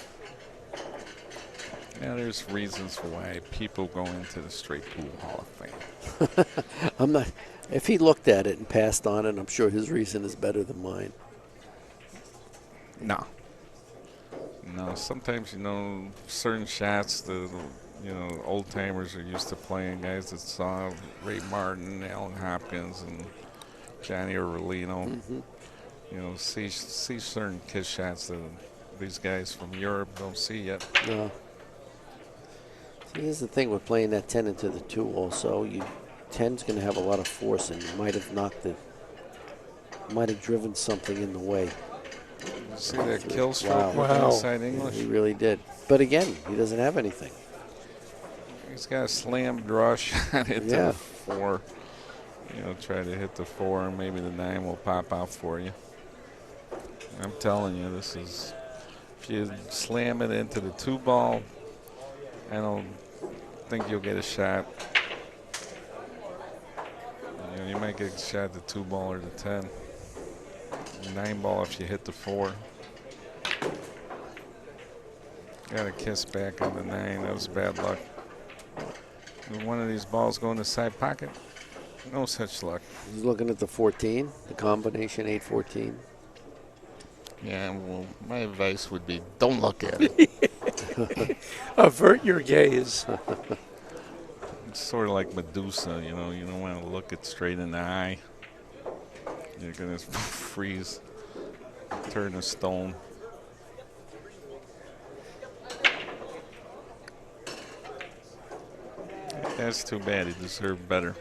Yeah, there's reasons for why people go into the Straight Pool Hall of Fame. I'm not. If he looked at it and passed on it, I'm sure his reason is better than mine. No. No, sometimes, certain shots, old timers are used to playing, guys that saw Ray Martin, Alan Hopkins, and Johnny Orlino. Mm-hmm. See certain kiss shots that these guys from Europe don't see yet. No. See, here's the thing with playing that 10 into the 2 also. 10's going to have a lot of force, and you might have driven something in the way. See that kill stroke with Wow. inside Yeah, English? he really did. But again, he doesn't have anything. He's got a slam draw shot into Yeah. the 4. Try to hit the 4, and maybe the 9 will pop out for you. I'm telling you, this is, if you slam it into the 2 ball, I don't think you'll get a shot. You might get a shot at the 2 ball or the 10. 9 ball if you hit the 4. Got a kiss back on the 9. That was bad luck. Will one of these balls go in the side pocket? No such luck. He's looking at the 14, the combination 8-14. Yeah, well, my advice would be don't look at it. Avert your gaze. It's sort of like Medusa, you don't want to look it straight in the eye. You're going to freeze, turn to stone. That's too bad. He deserved better.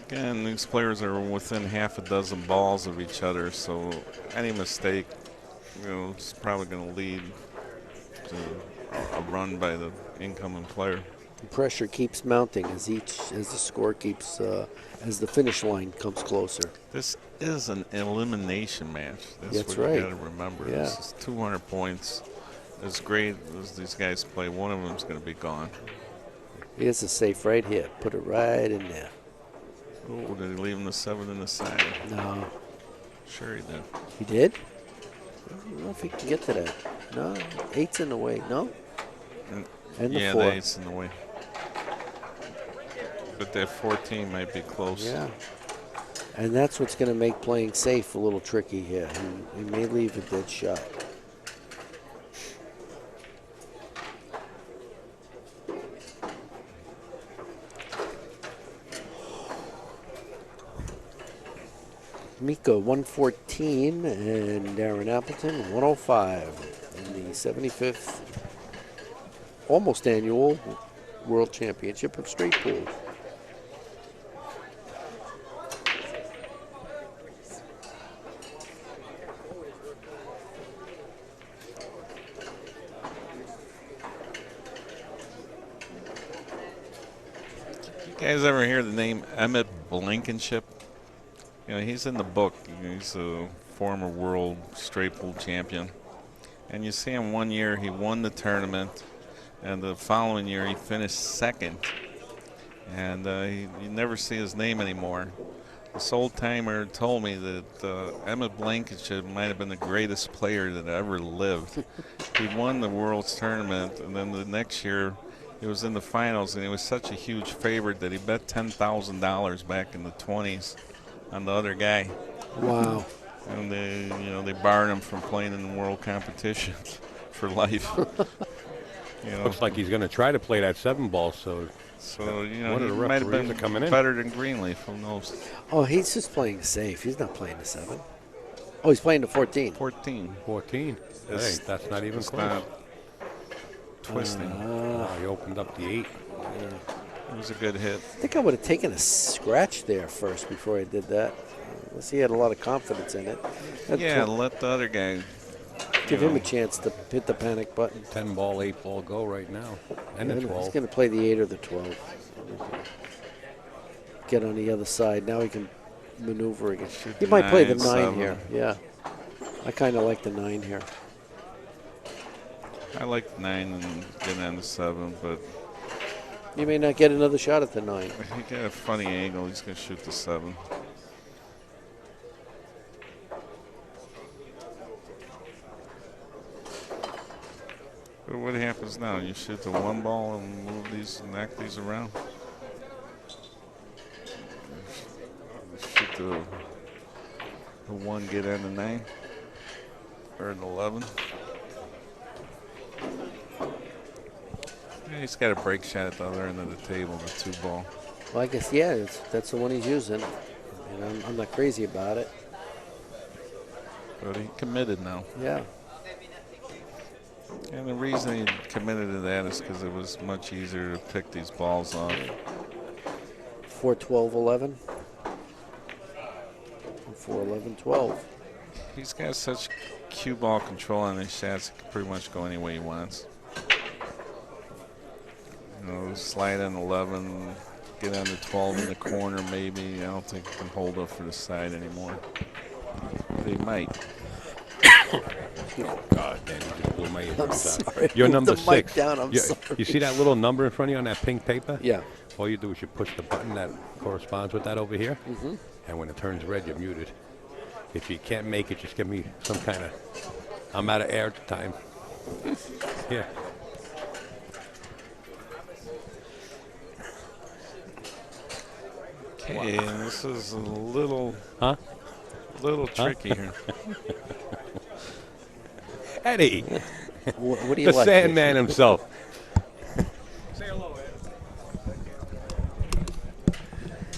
Again, these players are within half a dozen balls of each other, so any mistake, is probably going to lead to a run by the incoming player. The pressure keeps mounting as the score keeps, as the finish line comes closer. This is an elimination match. That's what right. you got to remember. Yeah. This is 200 points. As great as these guys play, one of them's going to be gone. Here's a safe right here. Put it right in there. Oh, did he leave him the 7 in the side? No. Sure he did. He did? I don't know if he can get to that. No. 8's in the way. No? And the Yeah, 4. the 8's in the way. But that 14 might be close. Yeah. And that's what's going to make playing safe a little tricky here. He may leave a dead shot. Mika 114 and Darren Appleton 105 in the 75th almost annual World Championship of Straight Pool. You guys ever hear the name Emmett Blankenship? He's in the book. He's a former world straight pool champion. And you see him one year, he won the tournament, and the following year he finished second. And you never see his name anymore. This old timer told me that Emmett Blankenship might have been the greatest player that ever lived. He won the world's tournament, and then the next year he was in the finals, and he was such a huge favorite that he bet $10,000 back in the 20s on the other guy. Wow. And they barred him from playing in world competitions for life. Looks like he's going to try to play that 7 ball. So one of the he might have referees been are coming in. better than Greenleaf. Who knows? Oh, he's just playing safe. He's not playing the 7. Oh, he's playing the 14. 14. 14. Hey, that's not even It's close. not twisting. He opened up the 8. It was a good hit. I think I would have taken a scratch there first before I did that. Unless he had a lot of confidence in it. Yeah, let the other guy Give him a chance to hit the panic button. 10 ball, 8 ball go right now. And the He's 12. going to play the 8 or the 12. Get on the other side. Now he can maneuver again. He might play the 9 7. here. Yeah. I kind of like the 9 here. I like 9 and get on the 7, but You may not get another shot at the 9. he got a funny angle. He's going to shoot the 7. But what happens now? You shoot the 1 ball and move these, knock these around. Shoot the 1, get on the 9 or the 11. Yeah, he's got a break shot at the other end of the table, the 2 ball. Well, I guess, yeah, that's the one he's using. And I'm not crazy about it. But he committed now. Yeah. And the reason he committed to that is because it was much easier to pick these balls off. 4, 12, 11. 4, 11, 12. He's got such cue ball control on his shots, he can pretty much go any way he wants. Slide on 11, get on the 12 in the corner maybe. I don't think he can hold up for the side anymore. But he might. God, man, you just blew my eardrums I'm out. sorry. You're Move number the mic 6. down, I'm sorry. You see that little number in front of you on that pink paper? Yeah. All you do is you push the button that corresponds with that over here. Mm-hmm. And when it turns red, you're muted. If you can't make it, just give me some kind of, I'm out of air time. Yeah. Okay, this is a little tricky here. Eddie, What do you the like? Sandman himself.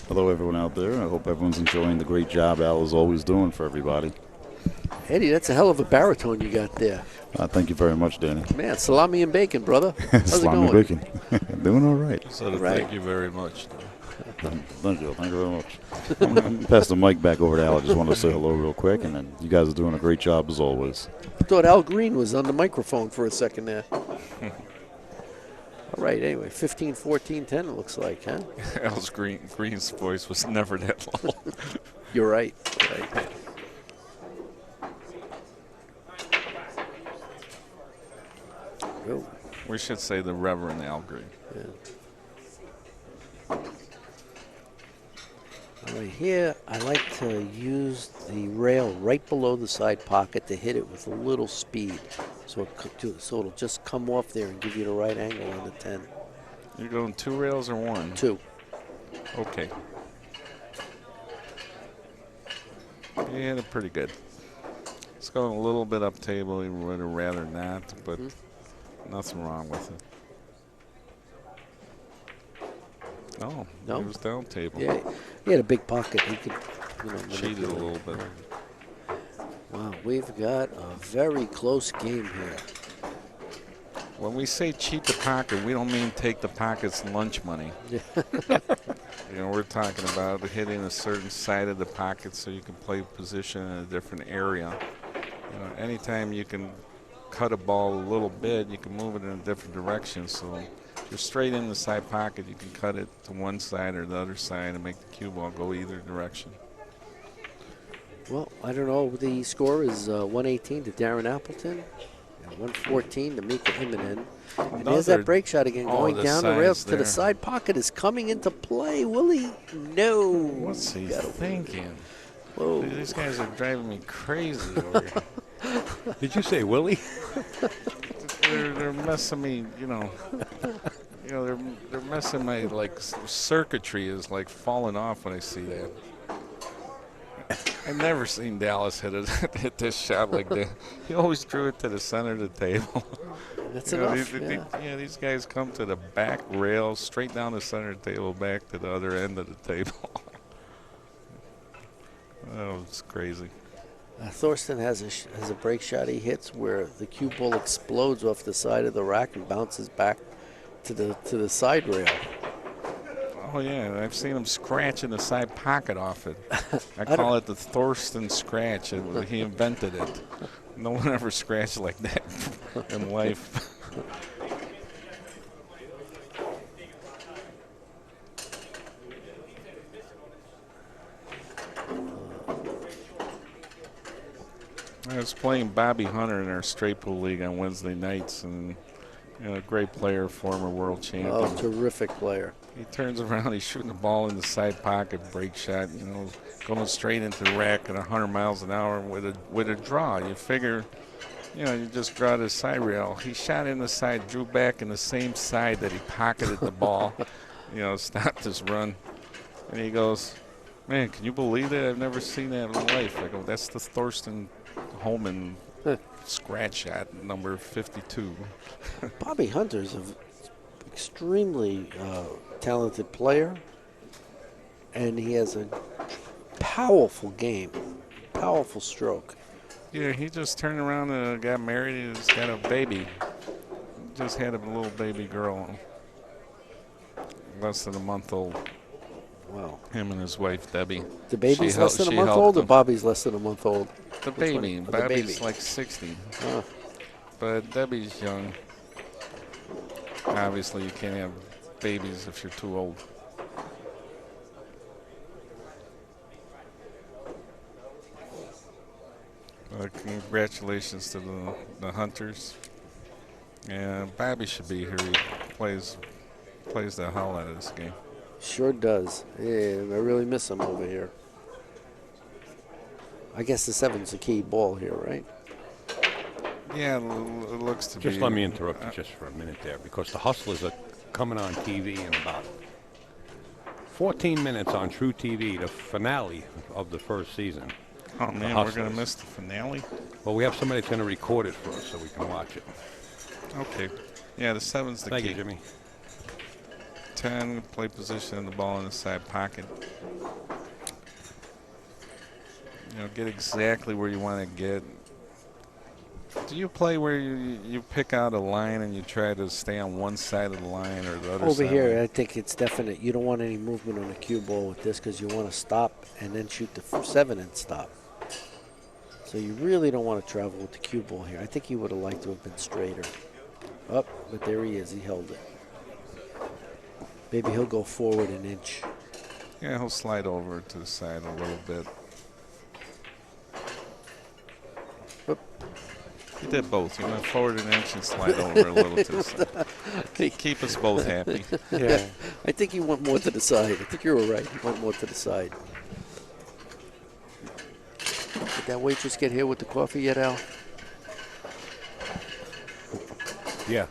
Hello, everyone out there. I hope everyone's enjoying the great job Al is always doing for everybody. Eddie, that's a hell of a baritone you got there. Thank you very much, Danny. Man, salami and bacon, brother. How's it Salami going? bacon. Doing all right. So Right. thank you very much. Thank you. Thank you very much. I'm going to pass the mic back over to Al. I just wanted to say hello real quick, and then you guys are doing a great job as always. I thought Al Green was on the microphone for a second there. All right, anyway, 15, 14, 10 it looks like, huh? Al's Green's voice was never that low. You're right. Right. Oh, We should say the Reverend Al Green. yeah. All right, here I like to use the rail right below the side pocket to hit it with a little speed, so it'll just come off there and give you the right angle on the 10. You're going 2 rails or 1? 2. Okay. You hit it pretty good. It's going a little bit up table. You would have rather not, but nothing wrong with it. No, No? it was down table. Yeah, he had a big pocket. He could, Cheated a manipulate. little bit. Wow, we've got a very close game here. When we say cheat the pocket, we don't mean take the pocket's lunch money. We're talking about hitting a certain side of the pocket so you can play position in a different area. Anytime you can cut a ball a little bit, you can move it in a different direction. So if you're straight in the side pocket, you can cut it to one side or the other side and make the cue ball go either direction. Well, I don't know. The score is 118 to Darren Appleton, and 114 to Mika Immonen. And there's that break shot again, going the down the rails sides to the there. side pocket is coming into play. Will he? No. What's he thinking? Whoa. These guys are driving me crazy over here. Did you say Willie? They're messing me, they're messing my circuitry is like falling off when I see that. I've never seen Dallas hit this shot like that. He always drew it to the center of the table. That's You know, enough. these guys come to the back rail, straight down the center of the table, back to the other end of the table. Oh, it's crazy. Thorsten has a break shot he hits where the cue ball explodes off the side of the rack and bounces back to the side rail. Oh, yeah, I've seen him scratching the side pocket off it. I call it the Thorsten scratch. He invented it. No one ever scratched like that in life. I was playing Bobby Hunter in our straight pool league on Wednesday nights, and a great player, former world champion. Oh, terrific player. He turns around, he's shooting the ball in the side pocket, break shot, going straight into the rack at 100 miles an hour with a draw. You figure, you just draw the side rail. He shot in the side, drew back in the same side that he pocketed the ball, stopped his run. And he goes, man, can you believe that? I've never seen that in my life. I go, that's the Thorsten Holman scratch shot, number 52. Bobby Hunter's an extremely talented player, and he has a powerful game, powerful stroke. Yeah, he just turned around and got married. He's got a baby. Just had a little baby girl, less than a month old. Wow. Him and his wife, Debbie. The baby's less than a month old, or Bobby's less than a month old? The baby. Oh, the Bobby's baby. like 60. Oh. But Debbie's young. Obviously, you can't have babies if you're too old. Congratulations to the Hunters. And Bobby should be here. He plays the hell out of this game. Sure does. Yeah, I really miss him over here. I guess the 7's the key ball here, right? Yeah, it looks to be. Just let me interrupt you just for a minute there, because the Hustlers are coming on TV in about 14 minutes on True TV, the finale of the first season. Oh, man, we're going to miss the finale? Well, we have somebody that's going to record it for us so we can watch it. Okay. Yeah, the 7's the key. Thank you, Jimmy. 10, play position and the ball in the side pocket. Get exactly where you want to get. Do you play where you pick out a line and you try to stay on one side of the line or the other Over side? here, I think it's definite. You don't want any movement on the cue ball with this because you want to stop and then shoot the 7 and stop. So you really don't want to travel with the cue ball here. I think he would have liked to have been straighter. Up, but there he is. He held it. Maybe he'll go forward an inch. Yeah, he'll slide over to the side a little bit. Oop. He did both. He went forward an inch and slide over a little to the side. Keep us both happy. Yeah. I think he went more to the side. I think you were right. He went more to the side. Did that waitress get here with the coffee yet, Al? Yeah.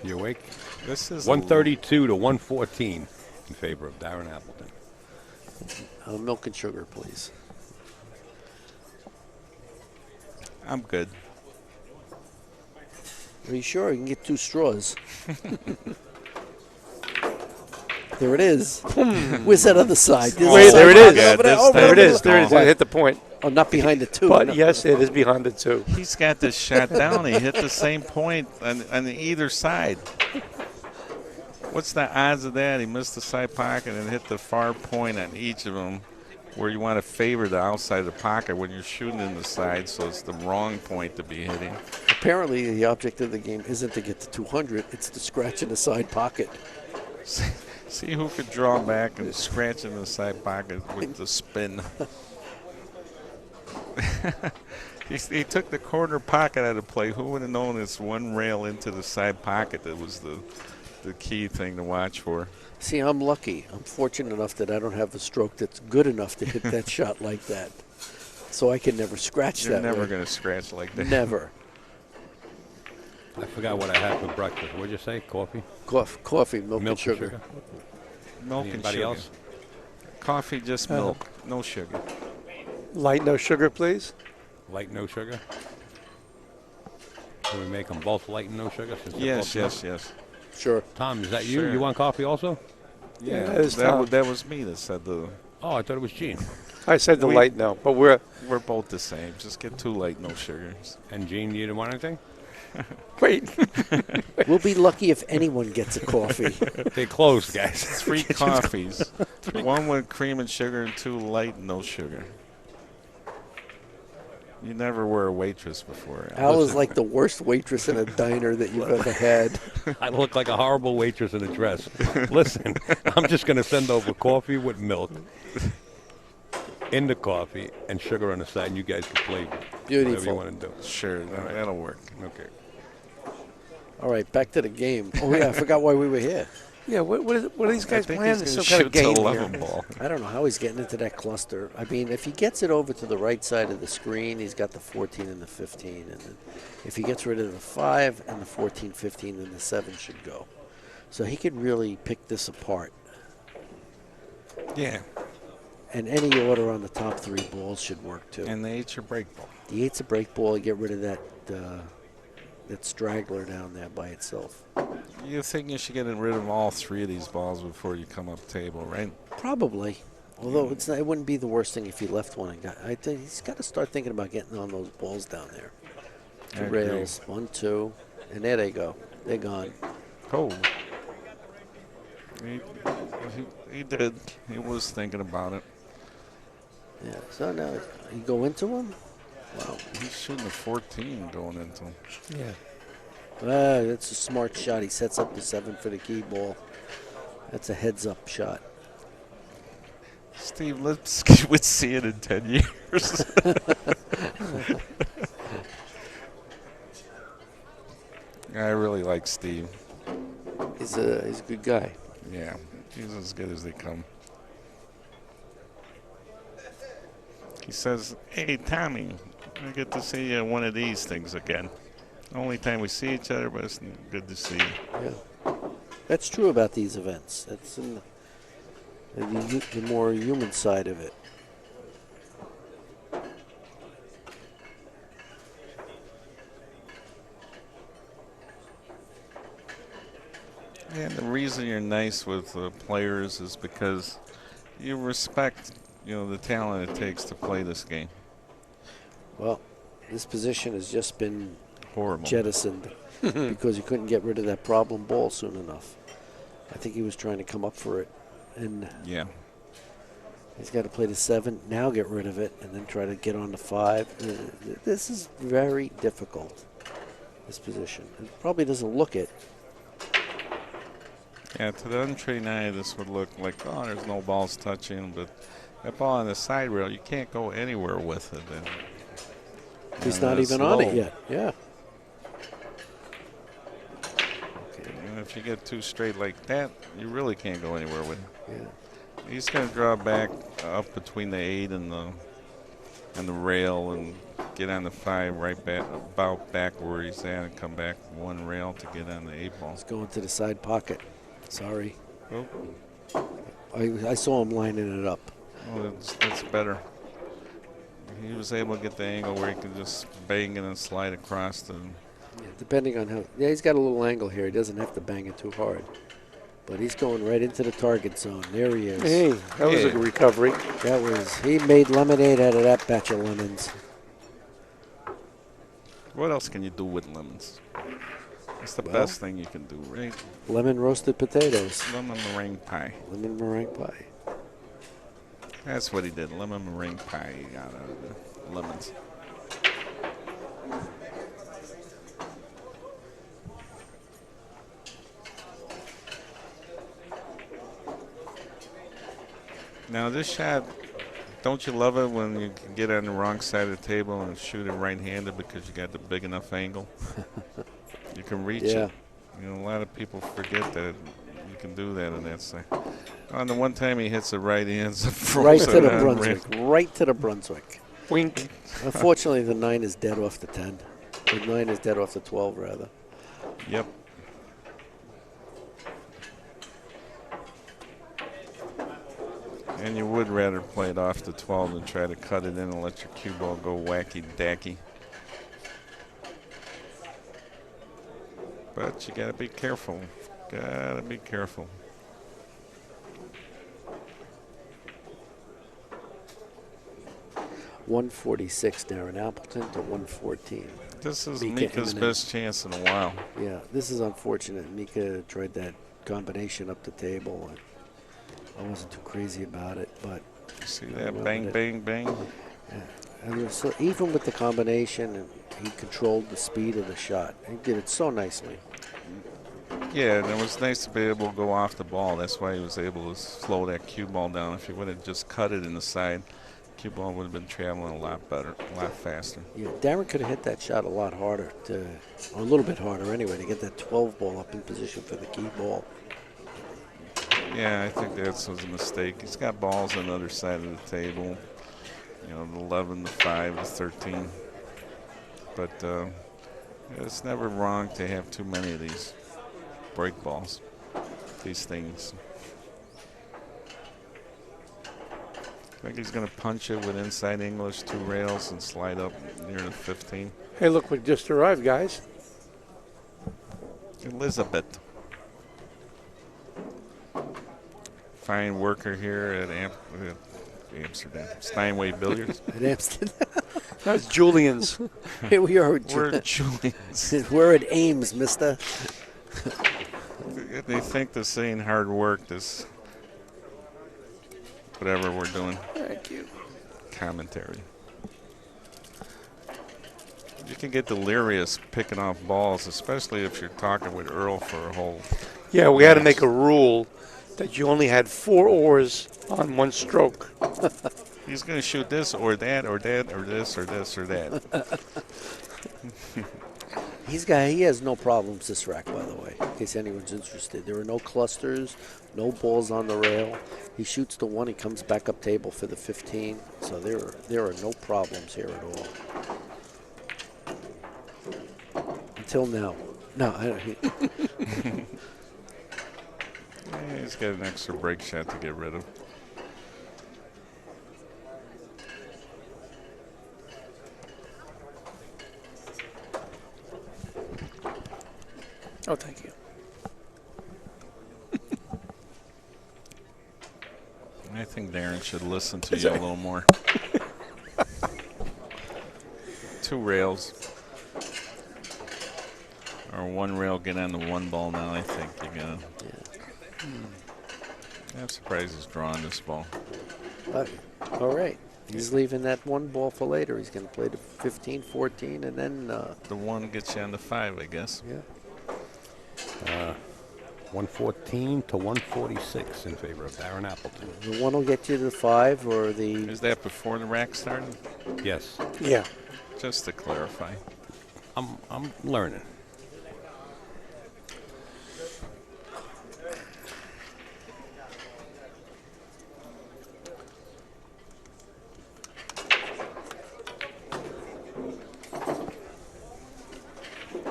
You awake? This is 132 to 114 in favor of Darren Appleton. Milk and sugar, please. I'm good. Are you sure? You can get 2 straws. There it is. Where's that other side? Wait, there it is. God, There it is. There it is. I hit the point. Oh, not behind the 2. But no. yes, it is behind the 2. He's got this shot down. He hit the same point on either side. What's the odds of that? He missed the side pocket and hit the far point on each of them, where you want to favor the outside of the pocket when you're shooting in the side, so it's the wrong point to be hitting. Apparently, the object of the game isn't to get to 200. It's to scratch in the side pocket. See who could draw back and scratch in the side pocket with the spin. He took the corner pocket out of play. Who would have known this one rail into the side pocket that was the key thing to watch for? See, I'm lucky. I'm fortunate enough that I don't have a stroke that's good enough to hit that shot like that. So I can never scratch You're that never way. going to scratch like that. Never. I forgot what I had for breakfast. What'd you say? Coffee? Coffee, milk and And sugar. Milk and Anybody sugar. else? Coffee, just milk, no sugar. Light, no sugar, please. Light, no sugar. Can we make them both light and no sugar? Since they're Yes, both milk? yes. Sure. Tom, is that you? Sure. You want coffee also? Yeah, that is Tom. that was me that said the. Oh, I thought it was Gene. I said the We- light no, but we're We're both the same. Just get 2 light, no sugars. And Gene, you didn't want anything? wait. We'll be lucky if anyone gets a coffee. They closed, guys. 3 coffees. 1 with cream and sugar and 2 light, no sugar. You never were a waitress before. Al is like the worst waitress in a diner that you've ever had. I look like a horrible waitress in a dress. Listen, I'm just going to send over coffee with milk in the coffee and sugar on the side, and you guys can play whatever you Beautiful. want to do. Sure, that'll work. Okay. All right, back to the game. Oh, yeah, I forgot why we were here. Yeah, what are these I guys think playing? he's There's gonna some kind of shoot game the here. 11 ball. I don't know how he's getting into that cluster. I mean, if he gets it over to the right side of the screen, he's got the 14 and the 15. And then if he gets rid of the 5 and the 14, 15, then the 7 should go. So he could really pick this apart. Yeah, And any order on the top 3 balls should work, too. and the 8's your break ball. The 8's a break ball. You get rid of that straggler down there by itself. You think you should get rid of all 3 of these balls before you come up table, right? Probably. Although it's not, it wouldn't be the worst thing if he left one and got. I think he's got to start thinking about getting on those balls down there. I The agree. rails, 1, 2, and there they go. They're gone. Oh. He did. He was thinking about it. Yeah. So now you go into him. Wow. He's shooting a 14 going into him. Yeah. That's a smart shot. He sets up the 7 for the key ball. That's a heads-up shot. Steve Lipsky would see it in 10 years. I really like Steve. He's a good guy. Yeah, he's as good as they come. He says, "Hey, Tommy, I get to see you at one of these things again. Only time we see each other, but it's good to see you." Yeah. That's true about these events. That's in the more human side of it. And the reason you're nice with players is because you respect, the talent it takes to play this game. Well, this position has just been Horrible. jettisoned because he couldn't get rid of that problem ball soon enough. I think he was trying to come up for it, and Yeah. he's got to play the 7, now get rid of it, and then try to get on the 5. This is very difficult, this position. It probably doesn't look it. Yeah, to the untrained eye, this would look like, oh, there's no balls touching, but that ball on the side rail, you can't go anywhere with it. He's And not it's even on it low. yet. Yeah. And if you get too straight like that, you really can't go anywhere with it. Yeah. He's going to draw back up between the 8 and the rail and get on the 5 right back, about back where he's at, and come back 1 rail to get on the 8 ball. He's going to the side pocket. Sorry. Oh, I saw him lining it up. well, that's better. He was able to get the angle where he could just bang it and slide across. And Yeah, depending on how. Yeah, he's got a little angle here. He doesn't have to bang it too hard. But he's going right into the target zone. There he is. Hey, that was a Yeah. good recovery. That was. He made lemonade out of that batch of lemons. what else can you do with lemons? It's the Well- best thing you can do, right? Lemon roasted potatoes. Lemon meringue pie. Lemon meringue pie. That's what he did. Lemon meringue pie out of the lemons. Now this shot, don't you love it when you can get on the wrong side of the table and shoot it right-handed because you got the big enough angle? You can reach Yeah. it. A lot of people forget that you can do that in that side. On the one time he hits it right, he ends up Right frozen to the on Brunswick. red. Right to the Brunswick. Wink. Unfortunately, the 9 is dead off the 10. The 9 is dead off the 12, rather. Yep. And you would rather play it off the 12 than try to cut it in and let your cue ball go wacky-dacky. But you got to be careful. Got to be careful. $146, Darren Appleton to 114. This is Mika Mika's Immonen. best chance in a while. Yeah, this is unfortunate. Mika tried that combination up the table, and I wasn't too crazy about it, but You see that? Bang, bang, bang. yeah. And so even with the combination, and he controlled the speed of the shot. He did it so nicely. Yeah, and it was nice to be able to go off the ball. That's why he was able to slow that cue ball down. If he would have just cut it in the side, cue ball would have been traveling a lot better, a lot faster. Yeah, Darren could have hit that shot a lot harder, or a little bit harder anyway, to get that 12 ball up in position for the key ball. Yeah, I think that was a mistake. He's got balls on the other side of the table. You know, the 11, the 5, the 13. But it's never wrong to have too many of these break balls, these things. I think he's going to punch it with inside English, 2 rails, and slide up near the 15. Hey, look what just arrived, guys. Elizabeth. Fine worker here at Amsterdam. Steinway Billiards. At Amsterdam. That's Julian's. Here we are. We're at Julian's. We're at Ames, mister. They think they're saying hard work, this whatever we're doing. Thank you. Commentary. You can get delirious picking off balls, especially if you're talking with Earl for a whole. Yeah, we had to make a rule that you only had 4 oars on one stroke. He's going to shoot this or that or that or this or this or that. He has no problems this rack, by the way, in case anyone's interested. There are no clusters, no balls on the rail. He shoots the 1, he comes back up table for the 15. So there are no problems here at all. Until now. No, I don't. Yeah, he's got an extra break shot to get rid of. Oh, thank you. I think Darren should listen to you a little more. 2 rails. Or 1 rail, get on the 1 ball now, I think you got. I'm surprised he's drawing this ball. All right. He's leaving that 1 ball for later. He's going to play the 15, 14, and then. The 1 gets you on the 5, I guess. Yeah. 114 to 146 in favor of Darren Appleton. The 1 will get you to the 5 or the. Is that before the rack started? Yes, Yeah. Just to clarify. I'm learning.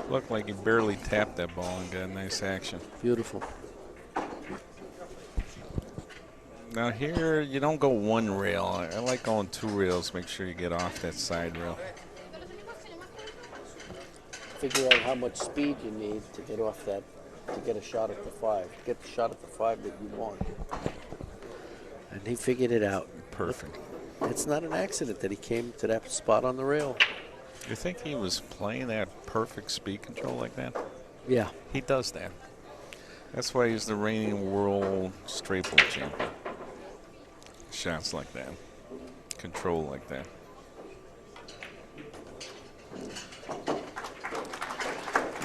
Looked like he barely tapped that ball and got a nice action. Beautiful. Now here, you don't go 1 rail. I like going 2 rails. Make sure you get off that side rail. Figure out how much speed you need to get off that, to get a shot at the 5. Get the shot at the 5 that you want. And he figured it out. Perfect. It's not an accident that he came to that spot on the rail. You think he was playing that perfect speed control like that? Yeah. He does that. That's why he's the reigning world straight ball champion. Shots like that. Control like that.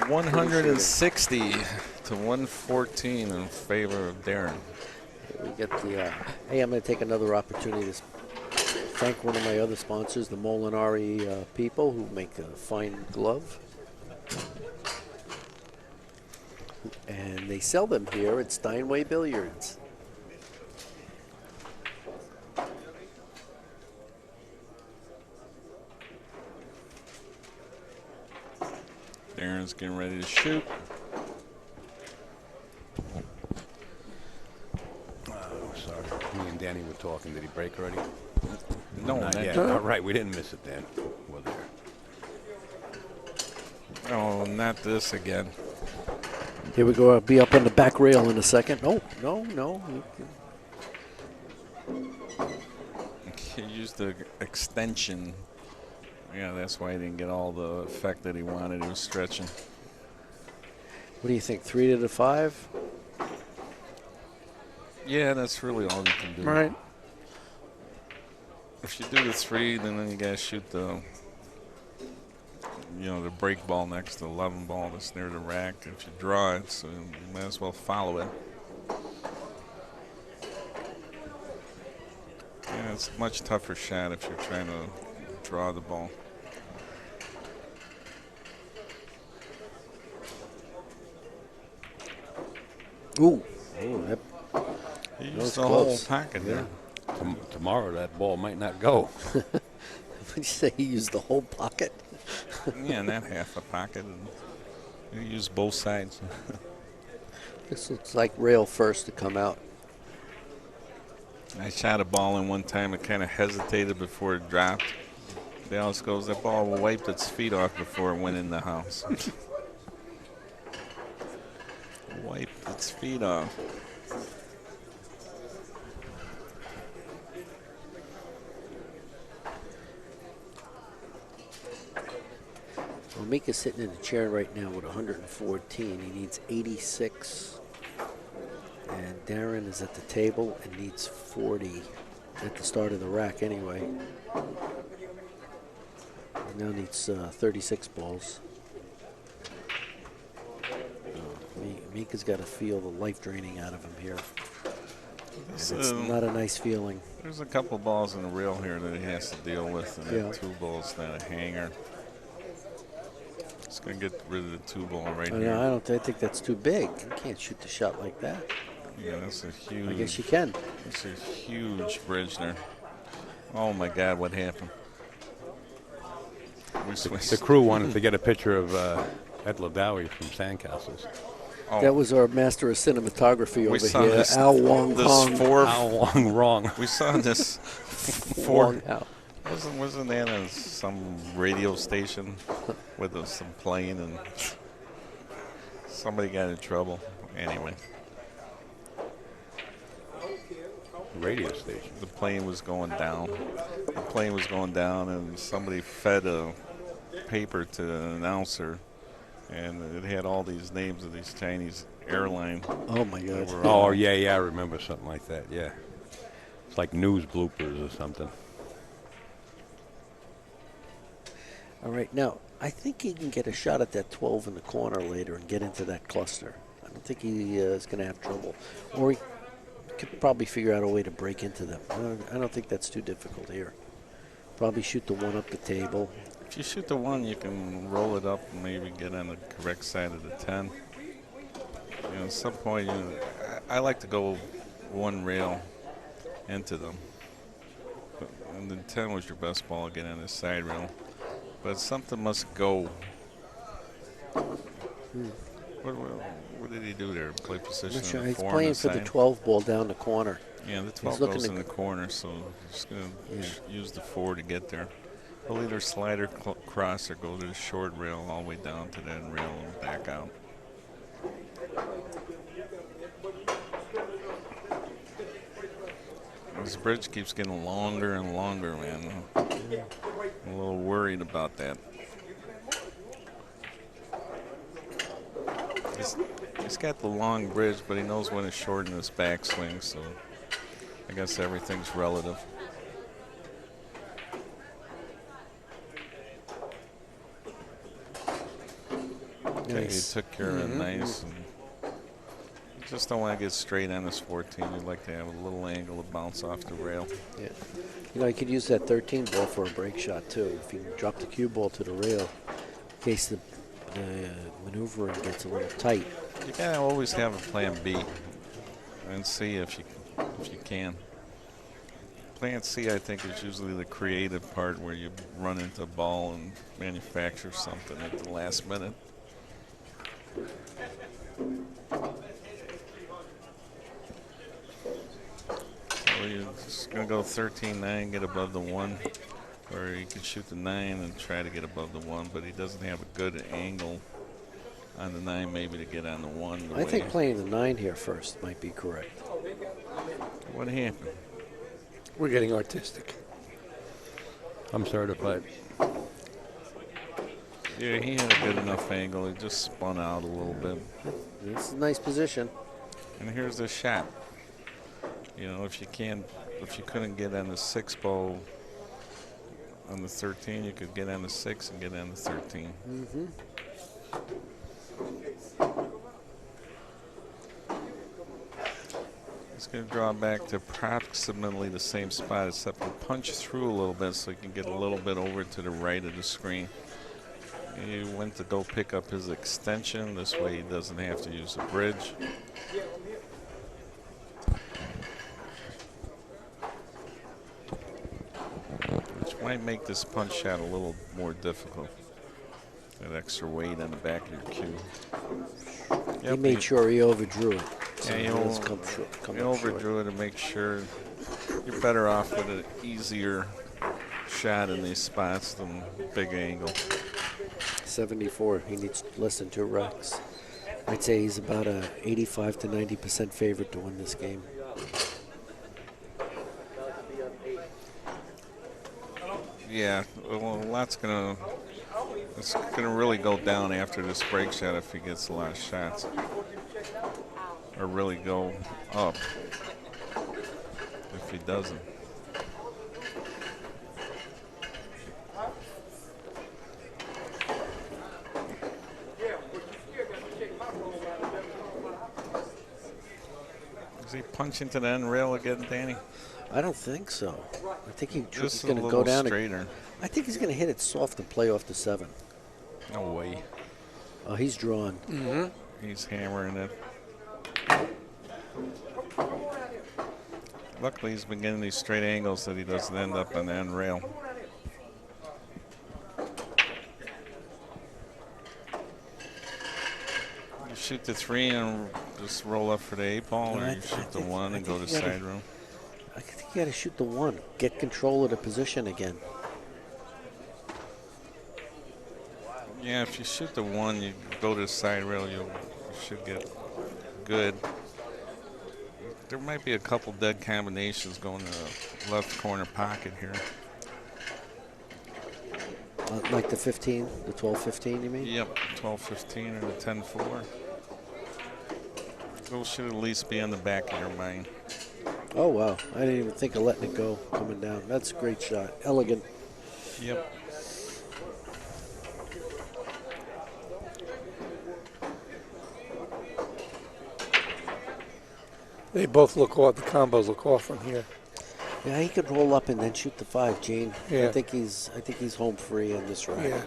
$160 to 114 in favor of Darren. We get the. Hey, I'm going to take another opportunity to thank one of my other sponsors, the Molinari people, who make a fine glove. And they sell them here at Steinway Billiards. Darren's getting ready to shoot. Sorry, me and Dan Danny were talking. Did he break already? No, Not not yet. All right, we didn't miss it, Dan. We're there. Oh, not this again. Here we go. I'll be up on the back rail in a second. Oh, no. He used the extension. Yeah, that's why he didn't get all the effect that he wanted. He was stretching. What do you think? 3 to the 5? Yeah, that's really all you can do. Right. If you do the 3, then you gotta shoot the, the break ball next to the 11 ball that's near the rack. If you draw it, so you might as well follow it. Yeah, it's a much tougher shot if you're trying to draw the ball. Ooh. That He was used the whole close. pocket there. Tomorrow that ball might not go. What did you say? He used the whole pocket? Yeah, not half a pocket. And you use both sides. This looks like rail first to come out. I shot a ball in one time. It kind of hesitated before it dropped. Dallas goes, that ball wiped its feet off before it went in the house. Wiped its feet off. Well, Mika's sitting in a chair right now with 114. He needs 86. And Darren is at the table and needs 40 at the start of the rack anyway. He now needs 36 balls. Mika's got to feel the life draining out of him here. It's not a nice feeling. There's a couple balls in the reel here that he has to deal with, and that 2 ball's not a hanger. Just going to get rid of the 2 ball right here. I think that's too big. You can't shoot the shot like that. Yeah, that's a huge. I guess you can. That's a huge bridge there. Oh my God, what happened? The crew wanted to get a picture of Ed Ladawi from Sandcastles. Oh, That was our master of cinematography over saw here, this- Al Wong this Hong. How long wrong? We saw this Wong 4. Al. Wasn't that on some radio station with some plane and somebody got in trouble? Anyway, Radio station. the plane was going down. And somebody fed a paper to an announcer, and it had all these names of these Chinese airline. Oh my God. Oh, yeah, I remember something like that, yeah. It's like news bloopers or something. All right, now, I think he can get a shot at that 12 in the corner later and get into that cluster. I don't think he is going to have trouble. Or he could probably figure out a way to break into them. I don't think that's too difficult here. Probably shoot the 1 up the table. If you shoot the 1, you can roll it up and maybe get on the correct side of the 10. At some point, I like to go 1 rail into them. And then 10 was your best ball, get on the side rail. But something must go. What did he do there? Play position I'm not sure. in the He's 4 on playing the for the side? 12 ball down the corner. Yeah, the 12 looking goes to in the corner, so just going to use the 4 to get there. He'll either slide or cross or go to the short rail all the way down to that rail and back out. This bridge keeps getting longer and longer, man. I'm a little worried about that. He's got the long bridge, but he knows when to shorten his backswing, so I guess everything's relative. Okay, Nice. he took care of it nice. And you just don't want to get straight on this 14. You'd like to have a little angle to bounce off the rail. Yeah. You could use that 13 ball for a break shot, too. If you can drop the cue ball to the rail, in case the maneuvering gets a little tight. You gotta always have a plan B and see if you can. Plan C, I think, is usually the creative part where you run into a ball and manufacture something at the last minute. So So you're just going to go 13-9, get above the 1. Or you can shoot the 9 and try to get above the 1, but he doesn't have a good angle on the 9 maybe to get on the 1. I think playing the 9 here first might be correct. What happened? We're getting artistic. I'm certified. Yeah, he had a good enough angle. He just spun out a little bit. It's a nice position. And here's the shot. You know, if you couldn't get on the 6 ball on the 13, you could get on the 6 and get on the 13. Mm-hmm. He's going to draw back to approximately the same spot, except for punch through a little bit so he can get a little bit over to the right of the screen. He went to go pick up his extension. This way he doesn't have to use the bridge. Which might make this punch shot a little more difficult. That extra weight on the back of your cue. He made sure he overdrew it. So Yeah, he overdrew it to make sure you're better off with an easier shot in these spots than big angle. 74. He needs less than 2 racks. I'd say he's about a 85 to 90% favorite to win this game. Yeah, well, it's gonna really go down after this break shot if he gets a lot of shots, or really go up if he doesn't. Is he punching to the end rail again, Danny? I don't think so. I think he's Just going a to go little down. straighter. I think he's going to hit it soft and play off the 7. No way. Oh, he's drawn. Mm-hmm. He's hammering it. Luckily, he's been getting these straight angles that he doesn't end up on the end rail. You shoot the 3 and just roll up for the 8 ball, or you shoot the 1 and go to side room. I think you got to shoot the 1. Get control of the position again. Yeah, if you shoot the 1, you go to the side rail, you should get good. There might be a couple dead combinations going to the left corner pocket here. Like the 15, the 12-15, you mean? Yep, 12-15 or the 10-4. Those should at least be on the back of your mind. Oh, wow. I didn't even think of letting it go coming down. That's a great shot. Elegant. Yep. They both look off. The combos look off from here. Yeah, he could roll up and then shoot the 5, Gene. Yeah. I think he's home free on this rack. Yeah.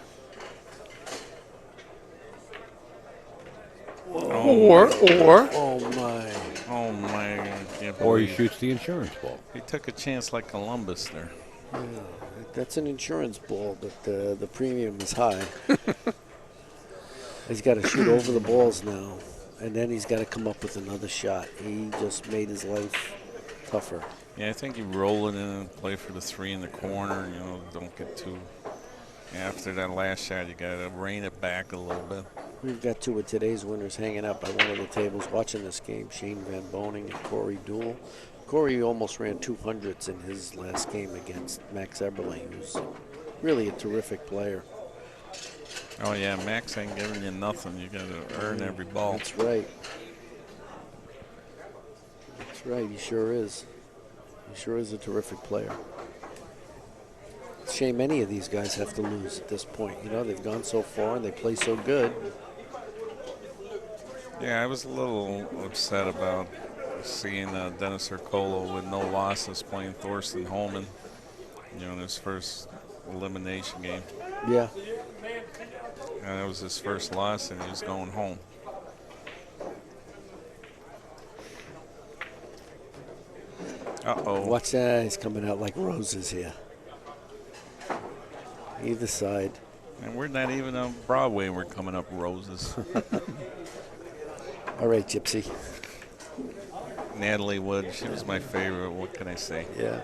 Oh my. Oh my. I can't Or he believe shoots the insurance ball. he took a chance like Columbus there. Yeah, that's an insurance ball, but the premium is high. He's got to shoot over the balls now, and then he's got to come up with another shot. He just made his life tougher. Yeah, I think you roll it in and play for the 3 in the corner. You know, don't get too. After that last shot, you got to rein it back a little bit. We've got 2 of today's winners hanging out by one of the tables watching this game. Shane Van Boning and Corey Duell. Corey almost ran 200s in his last game against Max Eberle, who's really a terrific player. Oh yeah, Max ain't giving you nothing. You got to earn every ball. That's right. That's right. He sure is. He sure is a terrific player. It's a shame any of these guys have to lose at this point. You know, they've gone so far and they play so good. Yeah, I was a little upset about seeing Dennis Ercolo with no losses playing Thorsten Holman, you know, in his first elimination game. Yeah. And that was his first loss, and he was going home. Uh-oh. Watch that. He's coming out like roses here. Either side. And we're not even on Broadway, and we're coming up roses. All right, Gypsy. Natalie Wood. She was my favorite. What can I say? Yeah.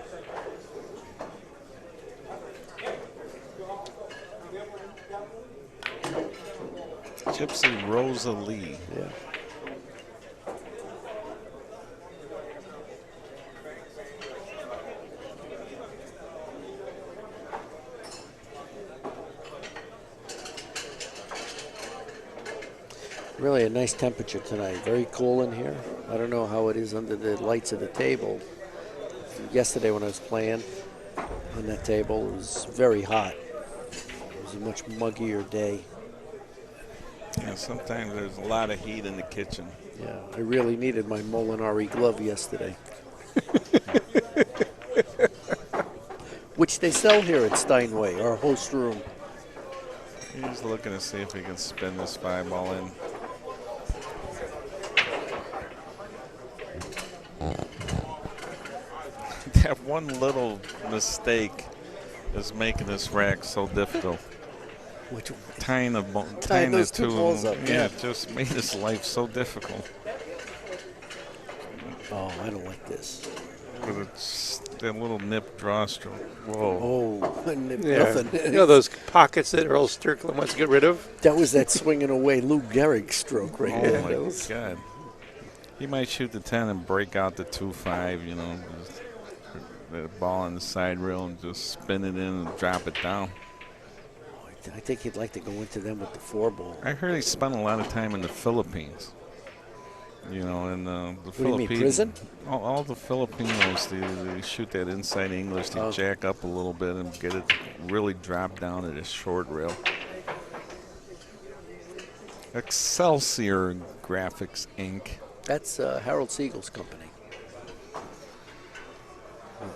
Gypsy Rosa Lee. Yeah. Really a nice temperature tonight. Very cool in here. I don't know how it is under the lights of the table. Yesterday when I was playing on that table, it was very hot. It was a much muggier day. Yeah, sometimes there's a lot of heat in the kitchen. Yeah, I really needed my Molinari glove yesterday. Which they sell here at Steinway, our host room. He's looking to see if he can spin this 5-ball in. That one little mistake is making this rack so difficult. Which Tying those two balls up, yeah. It just made his life so difficult. Oh, I don't like this. But it's that little nip draw stroke. Whoa. Oh, Yeah. nothing. You know those pockets that Earl Sterkland wants to get rid of? That was that swinging away Lou Gehrig stroke right Oh there. my That was- God. He might shoot the 10 and break out the 2-5, you know. Just the ball on the side rail and just spin it in and drop it down. I think he'd like to go into them with the 4-ball. I heard he spent a lot of time in the Philippines. You know, in the What do you mean, Philippines. prison? All the Filipinos, they shoot that inside English. They Oh. jack up a little bit and get it really drop down at a short rail. Excelsior Graphics, Inc. That's Harold Siegel's company.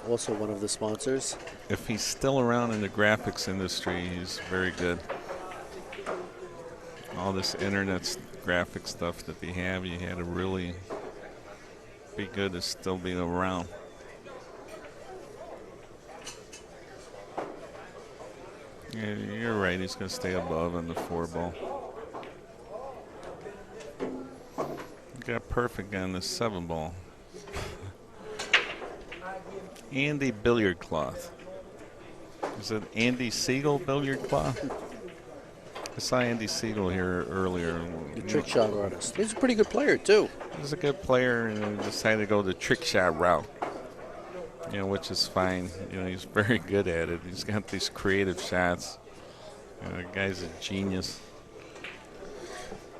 Also one of the sponsors. If he's still around in the graphics industry, he's very good. All this internet graphic stuff that they have, you had to really be good to still be around. Yeah, you're right. He's going to stay above in the 4-ball. Got perfect on the 7-ball. Andy Billiard Cloth. Is it Andy Siegel Billiard Cloth? I saw Andy Siegel here earlier. The trick shot artist. He's a pretty good player, too. He's a good player and decided to go the trick shot route. You know, which is fine. You know, he's very good at it. He's got these creative shots. You know, the guy's a genius.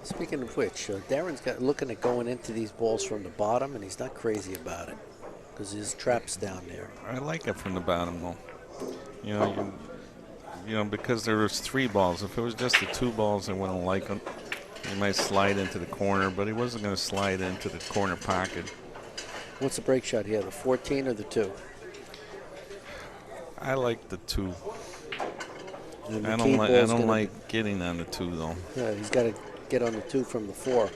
Speaking of which, Darren's looking at going into these balls from the bottom, and he's not crazy about it because his trap's down there. I like it from the bottom, though. You know, because there was 3 balls. If it was just the 2 balls, I wouldn't like him. He might slide into the corner, but he wasn't going to slide into the corner pocket. What's the break shot here, the 14 or the 2? I like the 2. And the I key don't ball's gonna like getting on the 2 though. Yeah, he's got to get on the 2 from the 4.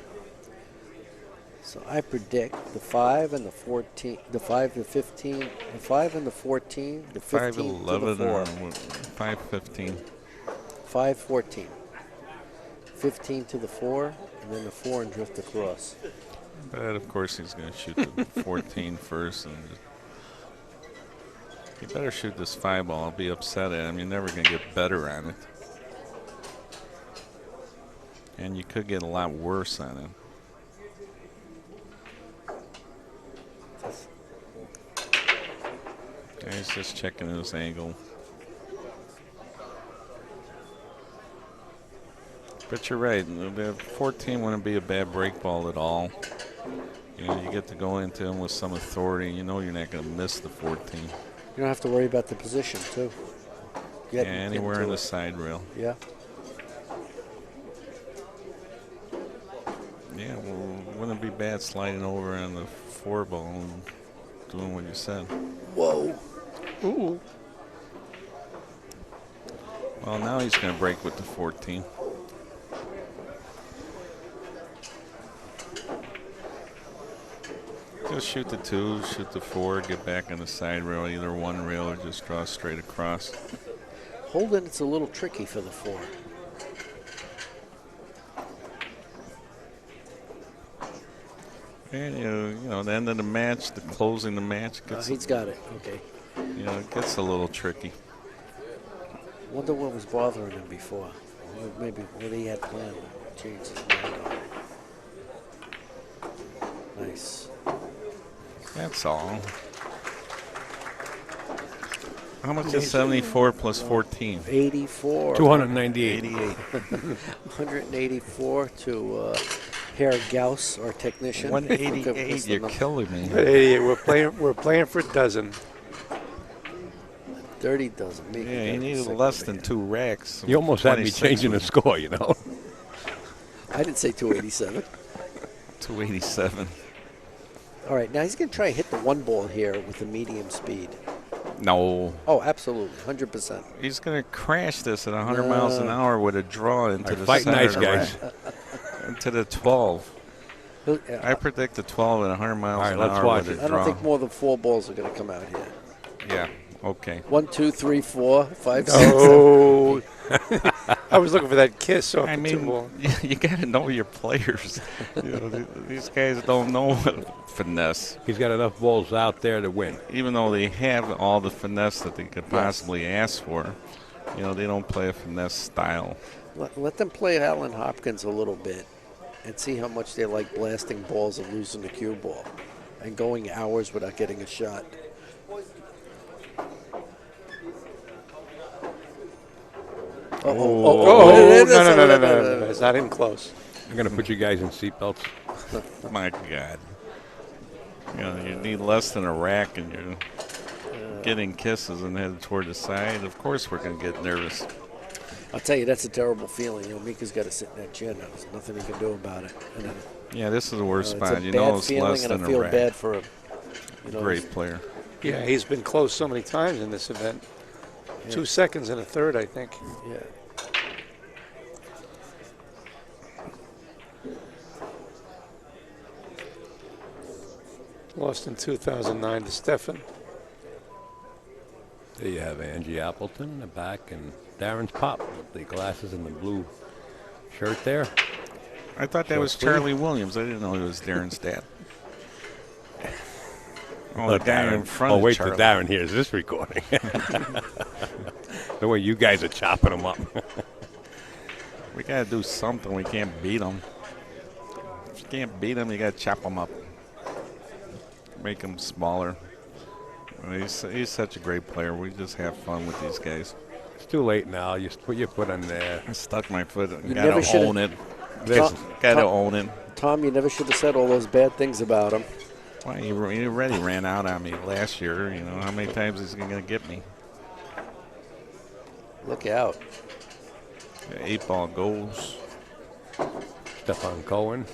So I predict the 5 and the 14, the 5 to 15, the 5 and the 14, the 15 to the 5-11 4. or 5-15. 5-14. 15 to the 4, and then the 4 and drift across. But of course he's going to shoot the 14 first, and he better shoot this 5-ball. I'll be upset at him. You're never going to get better on it, and you could get a lot worse on it. Yeah, he's just checking his angle. But you're right. The 14 wouldn't be a bad break ball at all. You know, you get to go into him with some authority. You know you're not going to miss the 14. You don't have to worry about the position, too. Yeah, anywhere in the side rail. Yeah. Yeah, well, wouldn't be bad sliding over on the 4-ball and doing what you said. Whoa. Ooh. Well, now he's going to break with the 14. Just shoot the 2, shoot the 4, get back on the side rail, either one rail or just draw straight across. Holding, it's a little tricky for the 4. And you know, the end of the match, the closing the match gets, He's got it. Okay. you know, it gets a little tricky. Wonder what was bothering him before. Or maybe what he had planned. Changed his mind on it. Nice. That's all. How much is 74 plus 14? 84. 298. 88. 184 to Herr Gauss, our technician. 188. You're killing me. Hey, we're playing for a dozen. 30 dozen. Yeah, he needed less than 2 racks. You almost had me 26 changing the was score, you know. I didn't say 287. 287. All right, now he's going to try and hit the one ball here with the medium speed. No. Oh, absolutely, 100%. He's going to crash this at 100 miles an hour with a draw into the Fight center nice, of the guys. rack. Into the 12. I predict the 12 at 100 miles All right, an let's hour watch with it. a I draw. don't think more than 4 balls are going to come out here. Yeah, okay. 1, 2, 3, 4, 5, 6. Oh, I was looking for that kiss off I the 2 mean, ball. you got to know your players. You know, these guys don't know finesse, He's got enough balls out there to win. even though they have all the finesse that they could possibly ask for. You know, they don't play a finesse style. Let them play Alan Hopkins a little bit and see how much they like blasting balls and losing the cue ball and going hours without getting a shot. Oh, no. It's not even close. I'm going to put you guys in seatbelts. My God. You know, you need less than a rack and you're getting kisses and headed toward the side. Of course we're going to get nervous. I'll tell you, that's a terrible feeling. You know, Mika's got to sit in that chair now. There's nothing he can do about it. And then, Yeah, this is the worst it's a spot. You bad know it's feeling, less and I than a feel rack. bad for him. You know, Great player. Yeah, he's been close so many times in this event. 2 seconds and a third, I think. Yeah. Lost in 2009 to Stefan. There you have Angie Appleton in the back and Darren's pop with the glasses and the blue shirt there. I thought that was Charlie Williams. I didn't know he was Darren's dad. Oh, the guy in front Oh, of wait Charlie. till Darren hears this recording. The way you guys are chopping them up. We got to do something. We can't beat them. If you can't beat them, you got to chop them up. Make them smaller. He's such a great player. We just have fun with these guys. It's too late now. You put your foot on there. I stuck my foot. You Got never to should've- own it. Tom- Got to Tom- own it. Tom, you never should have said all those bad things about him. Well, he already ran out on me last year. You know, how many times is he going to get me? Look out. The 8-ball goes. Stefan Cohen,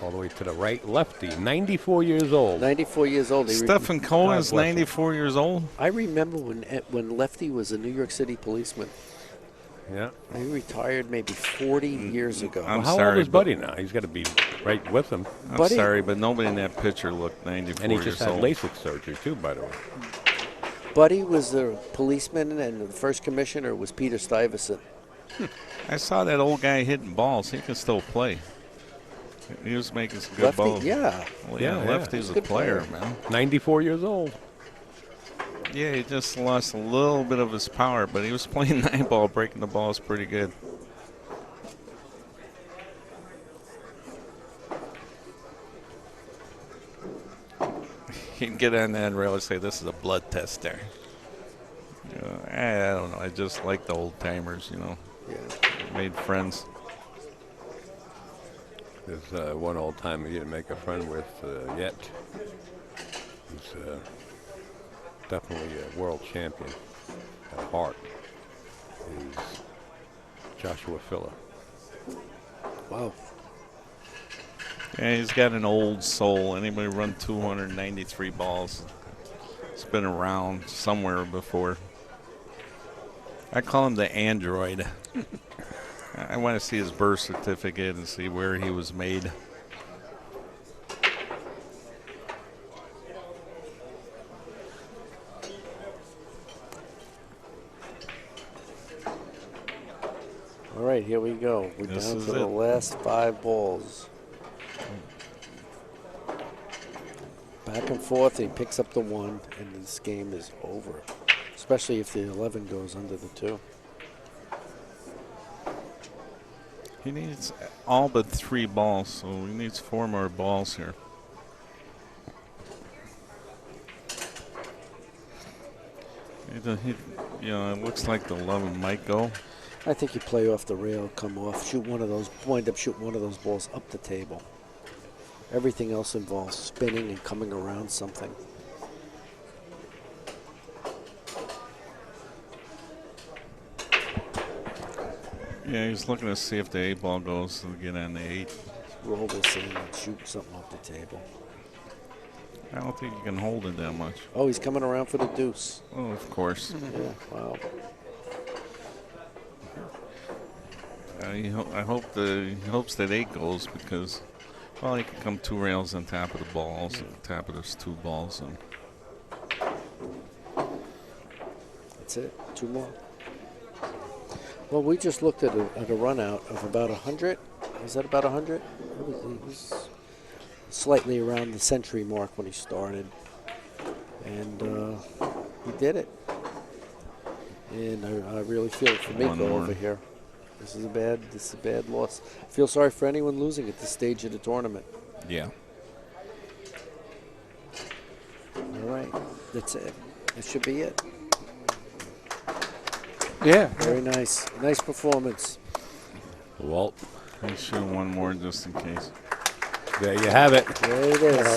all the way to the right. Lefty, 94 years old. 94 years old. Stephen Cohen's bless him. 94 years old. I remember when Lefty was a New York City policeman. Yeah. He retired maybe 40 years ago. I'm How sorry, old is but- Buddy now? He's got to be right with him. I'm Buddy- sorry, but nobody in that picture looked 94 And he years just had old. LASIK surgery, too, by the way. Buddy was the policeman, and the first commissioner was Peter Stuyvesant. I saw that old guy hitting balls. He can still play. He was making some good Lefty, balls. yeah. Well, Yeah, yeah. Lefty's He's a a good player, player. man. 94 years old. Yeah, he just lost a little bit of his power, but he was playing 9-ball, breaking the balls pretty good. You can get on that rail and say this is a blood test there. You know, I don't know. I just like the old timers, you know. Yeah. Made friends. There's one old timer you didn't make a friend with yet. He's definitely a world champion at heart. He's Joshua Filler. Wow. Yeah, he's got an old soul. Anybody run 293 balls? It's been around somewhere before. I call him the android. I want to see his birth certificate and see where he was made. All right, here we go. We're This down is to the it. last 5 balls. back and forth. He picks up the 1, and this game is over. Especially if the 11 goes under the 2. He needs all but 3 balls, so he needs 4 more balls here. It looks like the 11 might go. I think you play off the rail, come off, shoot one of those, wind up shooting one of those balls up the table. Everything else involves spinning and coming around something. Yeah, he's looking to see if the 8 ball goes to get on the 8. Roll this in and shoot something off the table. I don't think you can hold it that much. Oh, he's coming around for the deuce. Oh, of course. Yeah, wow. He hopes that 8 goes because, well, he can come 2 rails on top of the balls, and top of those 2 balls, and That's it. 2 more. Well, we just looked at a run out of about 100. Is that about 100? It was slightly around the century mark when he started, and he did it. And I really feel it for Mika over here. This is a bad loss. I feel sorry for anyone losing at this stage of the tournament. yeah. All right, that's it. That should be it. Yeah. Very nice. Nice performance. Well, He should have 1 more just in case. there you have it. There it is.